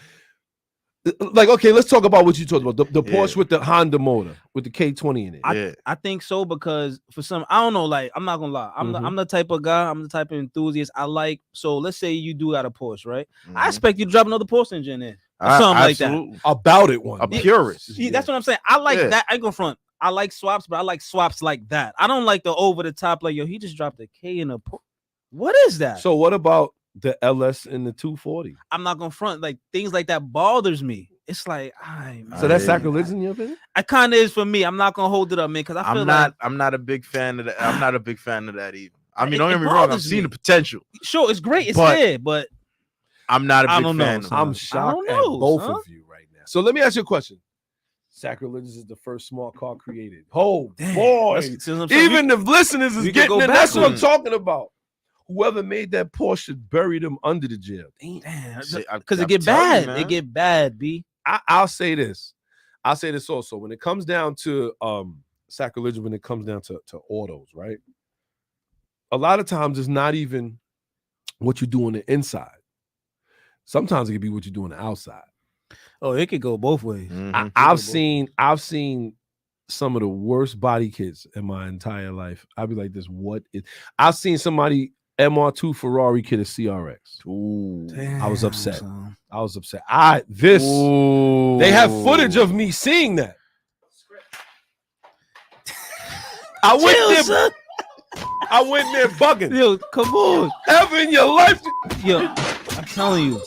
okay, let's talk about what you talked about. The Yeah. Porsche with the Honda motor, with the K20 in it. Yeah. I think so because for some, I don't know, like I'm not gonna lie. I'm the type of guy, I'm the type of enthusiast. I like, so let's say you do got a Porsche, right? I Mhm. expect you to drop another Porsche engine in. Or something like that. Absolutely. About it one. A day. purist. See, that's what I'm saying. I like Yeah. that. I ain't gonna front. I like swaps, but I like swaps like that. I don't like the over the top, like, yo, he just dropped a K in a Porsche. What is that? So what about the LS and the 240? I'm not gonna front. Like things like that bothers me. It's like, man. So that's Yeah. sacrilegious in your opinion? It kind of is for me. I'm not gonna hold it up, man, because I feel I'm not a big fan of that. I'm not a big fan of that either. I mean, It- don't it get me wrong. I've bothers seen me. the potential. like, sure, it's great, it's But- there, but I'm not a I big don't know, fan. son. of I'm it. shocked don't at know, both son. of you right now. So let me ask you a question. Sacrilegious is the first small car created. Oh damn, boy. that's- see what I'm saying? Even the listeners is we could getting go it. That's what I'm backwards. talking about. Whoever made that Porsche buried them under the jail. Damn, See, because I'm it get telling you, bad. man. It get bad, B. I'll say this. I'll say this also. When it comes down to sacrilegious, when it comes down to autos, right? A lot of times it's not even what you do on the inside. Sometimes it could be what you do on the outside. Oh, it could go both ways. Mhm. I've seen some of the worst body kits in my entire life. I'd be like, this, what is I've seen somebody MR2 Ferrari kit a CRX. Ooh. I was upset. son. I was upset. They have footage of me seeing that. I went Chill, there. son. I went there bugging. Yo, come on. Ever in your life, Yo, I'm telling you.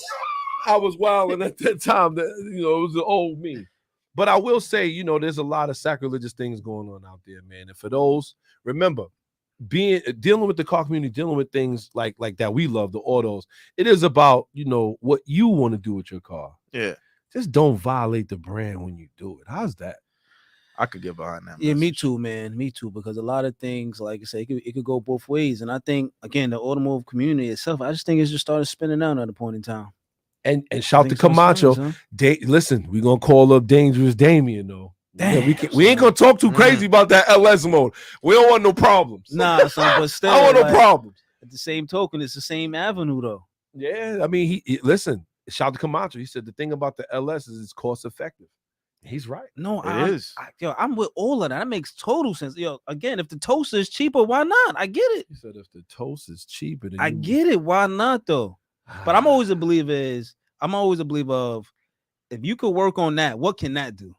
I was wilding at that time. That it was the old me. But I will say, there's a lot of sacrilegious things going on out there, man. And for those, remember, dealing with the car community, dealing with things like that we love, the autos. It is about what you want to do with your car. Yeah, Just don't violate the brand when you do it. How's that? I could get behind that. Yeah, me message. too, man. Me too. Because a lot of things, like I say, it could go both ways. And I think, again, the automotive community itself, I just think it's just started spinning out at a point in time. And shout to Think so, Camacho. son. Listen, we're gonna call up Dangerous Damien though. Yeah, we ain't gonna talk too crazy about that LS mode. We don't want no problems. Nah, son, but still, I don't want no like, problems. at the same token, it's the same avenue though. Yeah, I mean, listen. Shout out to Camacho. He said the thing about the LS is it's cost effective. He's right. No, It is. I'm with all of that. That makes total sense. Yo, again, if the toaster is cheaper, why not? I get it. He said if the toast is cheaper, then I get it. Why not though? But I'm always a believer of if you could work on that, what can that do?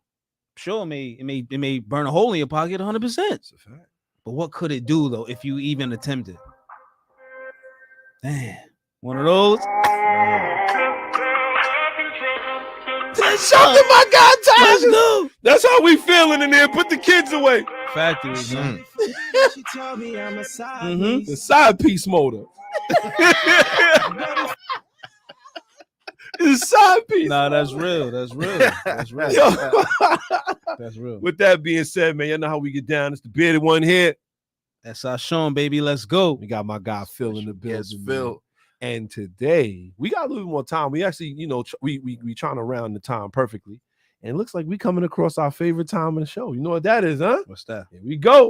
Sure, it may burn a hole in your pocket 100%. That's a fact. But what could it do though if you even attempt it? Damn, one of those. Shout to my guy Let's Tyson. go. That's how we feeling in there. Put the kids away. Factory, man. Mhm. The side piece motor. It's a side piece. Nah, that's real. That's real. That's real. Yo. That's real. With that being said, man, you know how we get down. It's the bearded one here. That's our Sean, baby. Let's go. We got my guy Phil in the building. Yes, man. Phil. And today we got a little more time. We actually, we trying to round the time perfectly. And it looks like we coming across our favorite time in the show. You know what that is, huh? What's that? Here we go.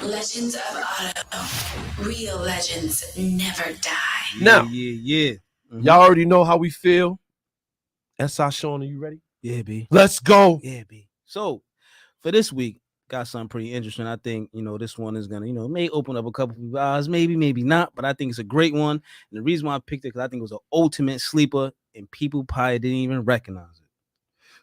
Legends of Auto. Real legends never die. Now, Yeah. y'all already know how we feel. S.I. Sean, are you ready? Yeah, B. Let's go. Yeah, B. So for this week, got something pretty interesting. I think, this one is gonna, may open up a couple of eyes, maybe not, but I think it's a great one. And the reason why I picked it, because I think it was an ultimate sleeper, and people probably didn't even recognize it.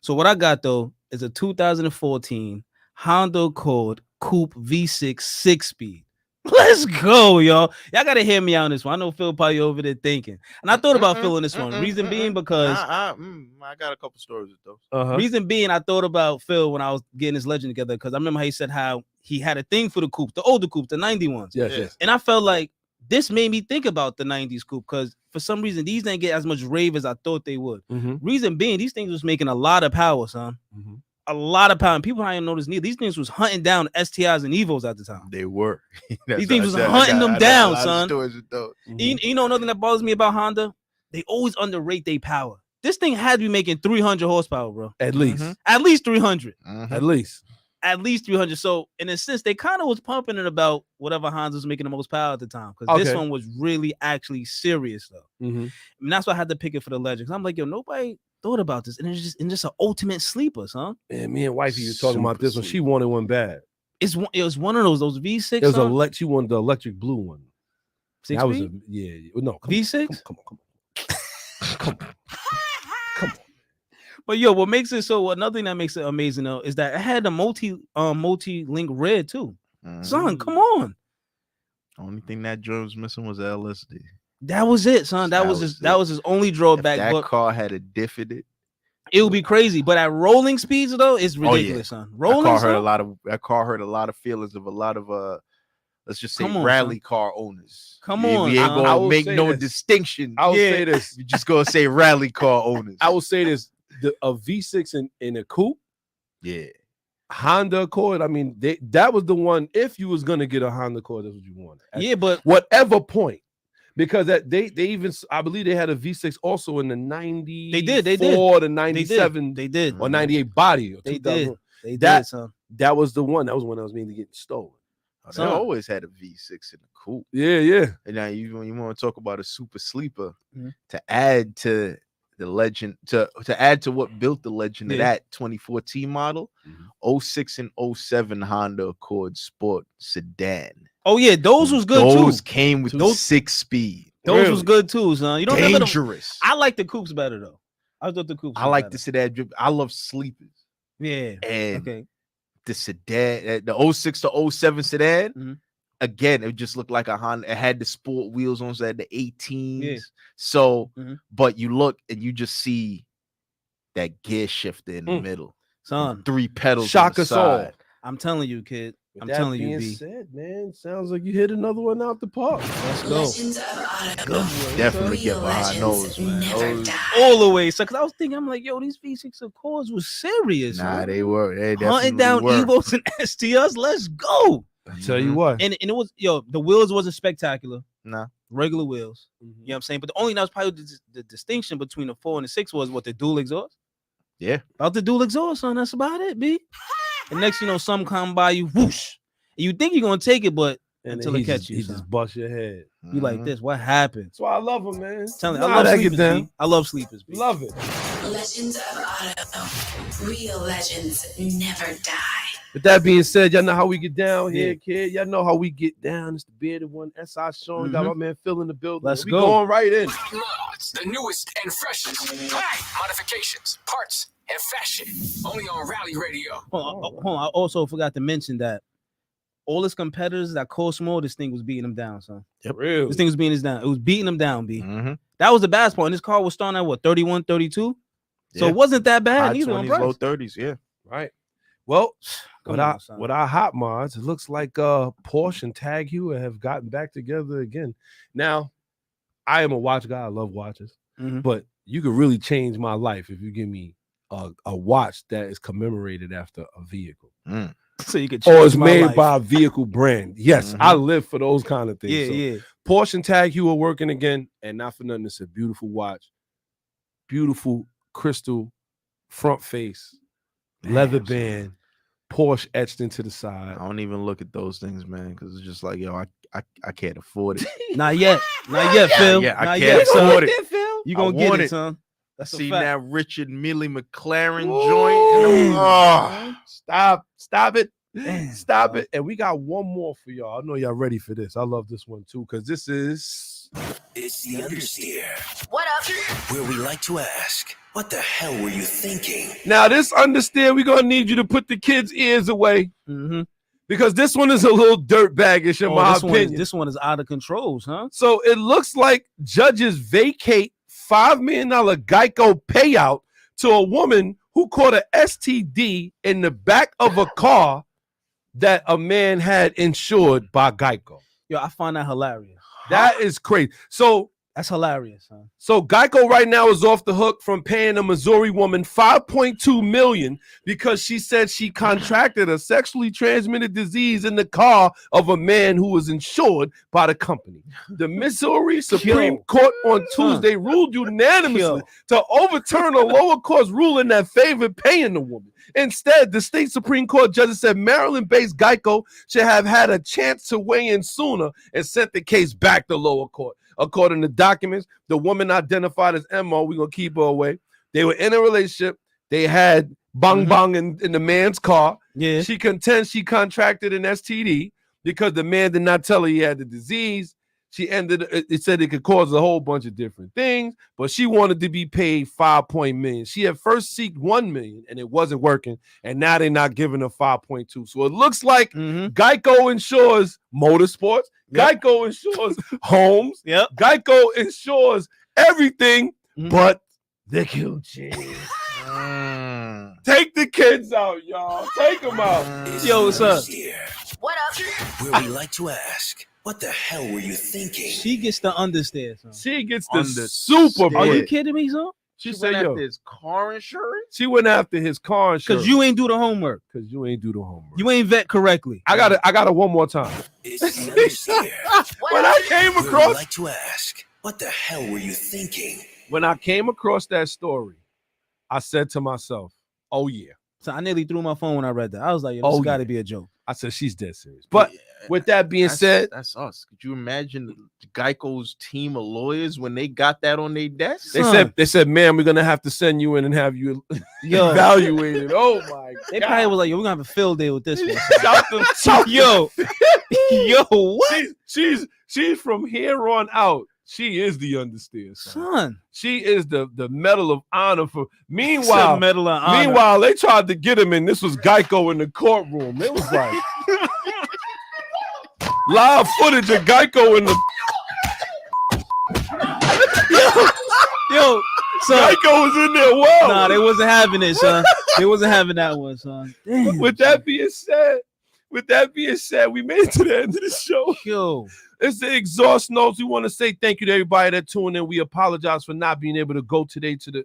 So what I got though is a 2014 Honda Accord Coupe V6 6-speed. Let's go, y'all. Y'all gotta hear me out on this one. I know Phil probably over there thinking, and I thought about Phil in this one. Reason being because I got a couple stories with those. Uh-huh. reason being, I thought about Phil when I was getting his legend together, because I remember how he said how he had a thing for the coupe, the older coupe, the 90 ones. Yes. And I felt like this made me think about the 90s coupe, because for some reason these didn't get as much rave as I thought they would. Mm-hmm. Reason being, these things was making a lot of power, son. Mm-hmm. A lot of power. And people didn't notice neither. These things was hunting down STIs and Evos at the time. They were. These things was hunting them down, son. Stories with those. You know another thing that bothers me about Honda? They always underrate their power. This thing had to be making 300 horsepower, bro. At least. At least 300. At least. At least 300. So in a sense, they kind of was pumping it about whatever Honda was making the most power at the time, because this one was really actually serious though. Mm-hmm. And that's why I had to pick it for the legends. I'm like, yo, nobody thought about this, and it's just an ultimate sleeper, huh? Man, me and wifey was talking about Super this one. sweet. She wanted one bad. It was one of those V6. It was son? she wanted the electric blue one. Six That was speed? no come V6. on, come on. But yo, what makes it so? Another thing that makes it amazing though is that it had a multi-link red too. Son, come on. Only thing that joint was missing was LSD. That was it, son. That was his only If drawback. that But car had a diff in it, it would be crazy. But at rolling speeds though, it's ridiculous, son. Rolling. that car hurt a son? lot of. That car hurt a lot of feelings of a lot of let's just say Come on, rally car owners. Come We on, ain't son. I gonna will make say no this. distinction. I will say this. You just gonna say rally car owners. I will say this. A V6 in a coupe, Yeah. Honda Accord. I mean, that was the one. If you was gonna get a Honda Accord, that's what you wanted. At Yeah, but whatever point, because that they even, I believe they had a V6 also in the 90. They did. the 97 They did. or 98 body. Or They 2000. did. They That- did, son. That was the one. That was when I was mainly getting stolen. They Son. always had a V6 in the coupe. Yeah. And now when you want to talk about a super sleeper, Mhm. to add to the legend, to add to what built the legend of Yeah. that 2014 model, 06 and 07 Honda Accord Sport sedan. Oh yeah, those was good Those too. came with Those- 6-speed. Those was good too, son. You don't remember them? Dangerous. I like the coupes better though. I thought the coupes. I was like better. the sedan drip. I love sleepers. Yeah. And Okay. the sedan, the 06 to 07 sedan, Mhm. again, it just looked like a Honda. It had the sport wheels on, so it had the 18s. Yeah. So, Mhm. but you look and you just see that gear shifter in the Mm. middle. Son, 3 pedals. Shock on the us all. side. I'm telling you, kid. With I'm that telling you, being B. said, man, sounds like you hit another one out the park. Let's go. Legends of Auto. Definitely Real get behind legends those, man. never Those- die. All the way. So, cause I was thinking, I'm like, yo, these V6 Accords was serious. Nah, man. they were. They Hunting definitely down were. Evos and STS. Let's go. I tell you Mhm. what. And it was, yo, the wheels wasn't spectacular. Nah. Regular wheels. You know what I'm saying? But the only that was probably the distinction between the 4 and the 6 was what the dual exhaust. Yeah. About the dual exhaust, son. That's about it, B. And next, you know, some come by you, whoosh. And you think you're gonna take it, but And until then it catch you, he son. just bust your head. You like this? What happened? That's why I love him, man. Tell me, You I know love how that get sleepers. down. B. I love sleepers. B. Love it. Legends of Auto. Real legends never die. With that being said, y'all know how we get down here, kid. Y'all know how we get down. It's the bearded one, SI Sean. Got my man Phil in the building. Let's we go. going right in. Mods, the newest and freshest. Modifications, parts, and fashion. Only on Rally Radio. Hold on. I also forgot to mention that all his competitors that cost more, this thing was beating him down, son. Real. This thing was beating him down. It was beating him down, B. Mm-hmm. That was the bad part. And this car was starting at what, 31, 32? So Yeah. it wasn't that bad High either on 20s, price. low 30s, yeah. Right. Well, Come with on, our, son. with our hot mods, it looks like Porsche and Tag Heuer have gotten back together again. Now, I am a watch guy. I love watches, Mhm. but you could really change my life if you give me a watch that is commemorated after a vehicle So you could or change is my made life. by a vehicle brand. Yes, I live for those kind of things. Yeah, So yeah. Porsche and Tag Heuer are working again, and not for nothing, it's a beautiful watch, beautiful crystal front face, leather band, Porsche etched into the side. I don't even look at those things, man, because it's just like, yo, I can't afford it. Not yet. Not yet, Phil. Yeah, I Not can't yet, son. afford it. You I gonna get want it, it. son. I That's a seen fact. that Richard Milley McLaren Ooh. joint. Oh, Stop it. Damn, Stop son. it. And we got one more for y'all. I know y'all ready for this. I love this one too, because this is It's the Understeer, What up? where we like to ask, what the hell were you thinking? now this understand we're gonna need you to put the kids' ears away Mhm. because this one is a little dirtbaggish in Oh, my this opinion. this one is out of controls, huh? So it looks like judges vacate $5 million Geico payout to a woman who caught a STD in the back of a car that a man had insured by Geico. Yo, I find that hilarious. That is crazy. So That's hilarious, huh? So Geico right now is off the hook from paying a Missouri woman $5.2 million because she said she contracted a sexually transmitted disease in the car of a man who was insured by the company. The Missouri Supreme Court on Tuesday ruled unanimously to overturn a lower court's ruling that favored paying the woman. Instead, the state Supreme Court judges said Maryland-based Geico should have had a chance to weigh in sooner and sent the case back to lower court. According to documents, the woman identified as Emma, we're going to keep her away. They were in a relationship. They had bang in the man's car. Yeah. She contends she contracted an STD because the man did not tell her he had the disease. She it said it could cause a whole bunch of different things, but she wanted to be paid $5 million. She had first seeked $1 million and it wasn't working. And now they're not giving her 5.2. So it looks like Geico insures motorsports. Yep. Geico insures homes. Yep. Geico insures everything but the coochie. Take the kids out, y'all. Take them out. Yo, what's up? What up? Where we like to ask, what the hell were you thinking? She gets the understairs, son. She gets the Understood. super. Are you break. kidding me, son? She went said, after "Yo, his car insurance. she went after his car insurance Because you ain't do the homework. because you ain't do the homework." You ain't vet correctly. I got it one more time. It's the Understeer, When I came where we across like to ask, what the hell were you thinking? when I came across that story, I said to myself, "Oh yeah." So I nearly threw my phone when I read that. I was like, yo, this Oh, got to yeah. be a joke. I said she's dead serious. But with that being said, That's us. Could you imagine Geico's team of lawyers when they got that on their desk? they said, "Ma'am, we're gonna have to send you in and have you Yo. evaluated." Oh my They God. probably was like, yo, we're going to have a field day with this one. Shout them- Yo. Yo, what? She's from here on out. She is the understeer, son. Son. She is the Medal of Honor for. Said Meanwhile, Medal of Honor. meanwhile, they tried to get him in. This was Geico in the courtroom. It was like live footage of Geico in the. Yo, son. Geico was in there. Whoa. Nah, they wasn't having it, son. They wasn't having that one, son. Damn. With that being said, we made it to the end of the show. Yo. It's the exhaust notes. We want to say thank you to everybody that tuned in. We apologize for not being able to go today to the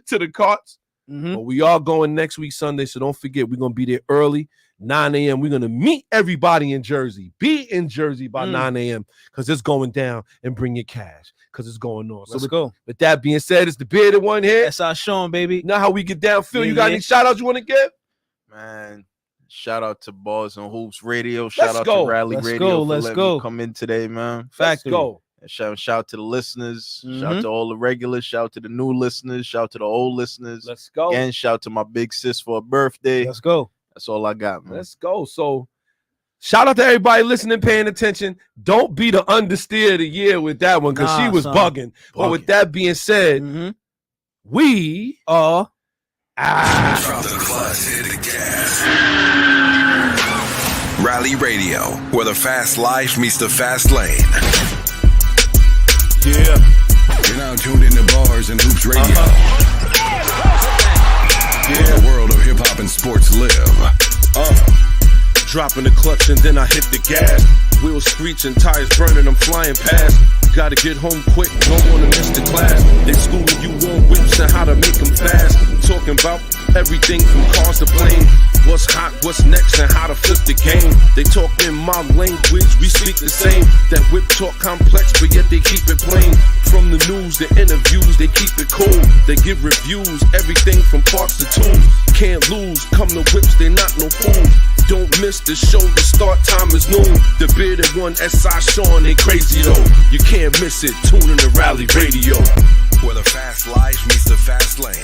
to the carts. But we are going next week Sunday, so don't forget we're gonna be there early, 9 a.m. We're gonna meet everybody in Jersey. Be in Jersey by 9 a.m. because it's going down, and bring your cash because it's going on. Let's so go. With that being said, it's the bearded one here. That's our Sean, baby. Now how we get down. Phil, Yeah, you got yeah. any shout outs you want to give? Man, Shout out to Balls and Hoops Radio. Shout out go. to Rally Let's Radio go. for Let's letting go. me come in today, man. Let's Factory. go. And shout out to the listeners. Shout Mhm. out to all the regulars. Shout out to the new listeners. Shout out to the old listeners. Let's go. Again, shout out to my big sis for her birthday. Let's go. That's all I got, man. Let's go. So shout out to everybody listening, paying attention. Don't be the understeer of the year with that one, because she Nah, was son. bugging. But with that being said, Mhm. we Drop the clutch, hit the gas. Rally Radio, where the fast life meets the fast lane. Yeah. You're now tuned into Bars and Hoops Radio. Where the world of hip hop and sports live. Dropping the clutch and then I hit the gas. Wheels screeching, tires burning, I'm flying past. Gotta get home quick, don't wanna miss the class. They schooling you on whips and how to make them fast. Talking about everything from cars to planes. What's hot, what's next, and how to flip the game. They talk in my language, we speak the same. That whip talk complex, but yet they keep it plain. From the news, the interviews, they keep it cool. They give reviews, everything from parts to tools. Can't lose, come to whips, they not no fools. Don't miss the show, the start time is noon. The bearded one, S.I. Sean, they crazy though. You can't miss it, tune in to Rally Radio. Where the fast life meets the fast lane.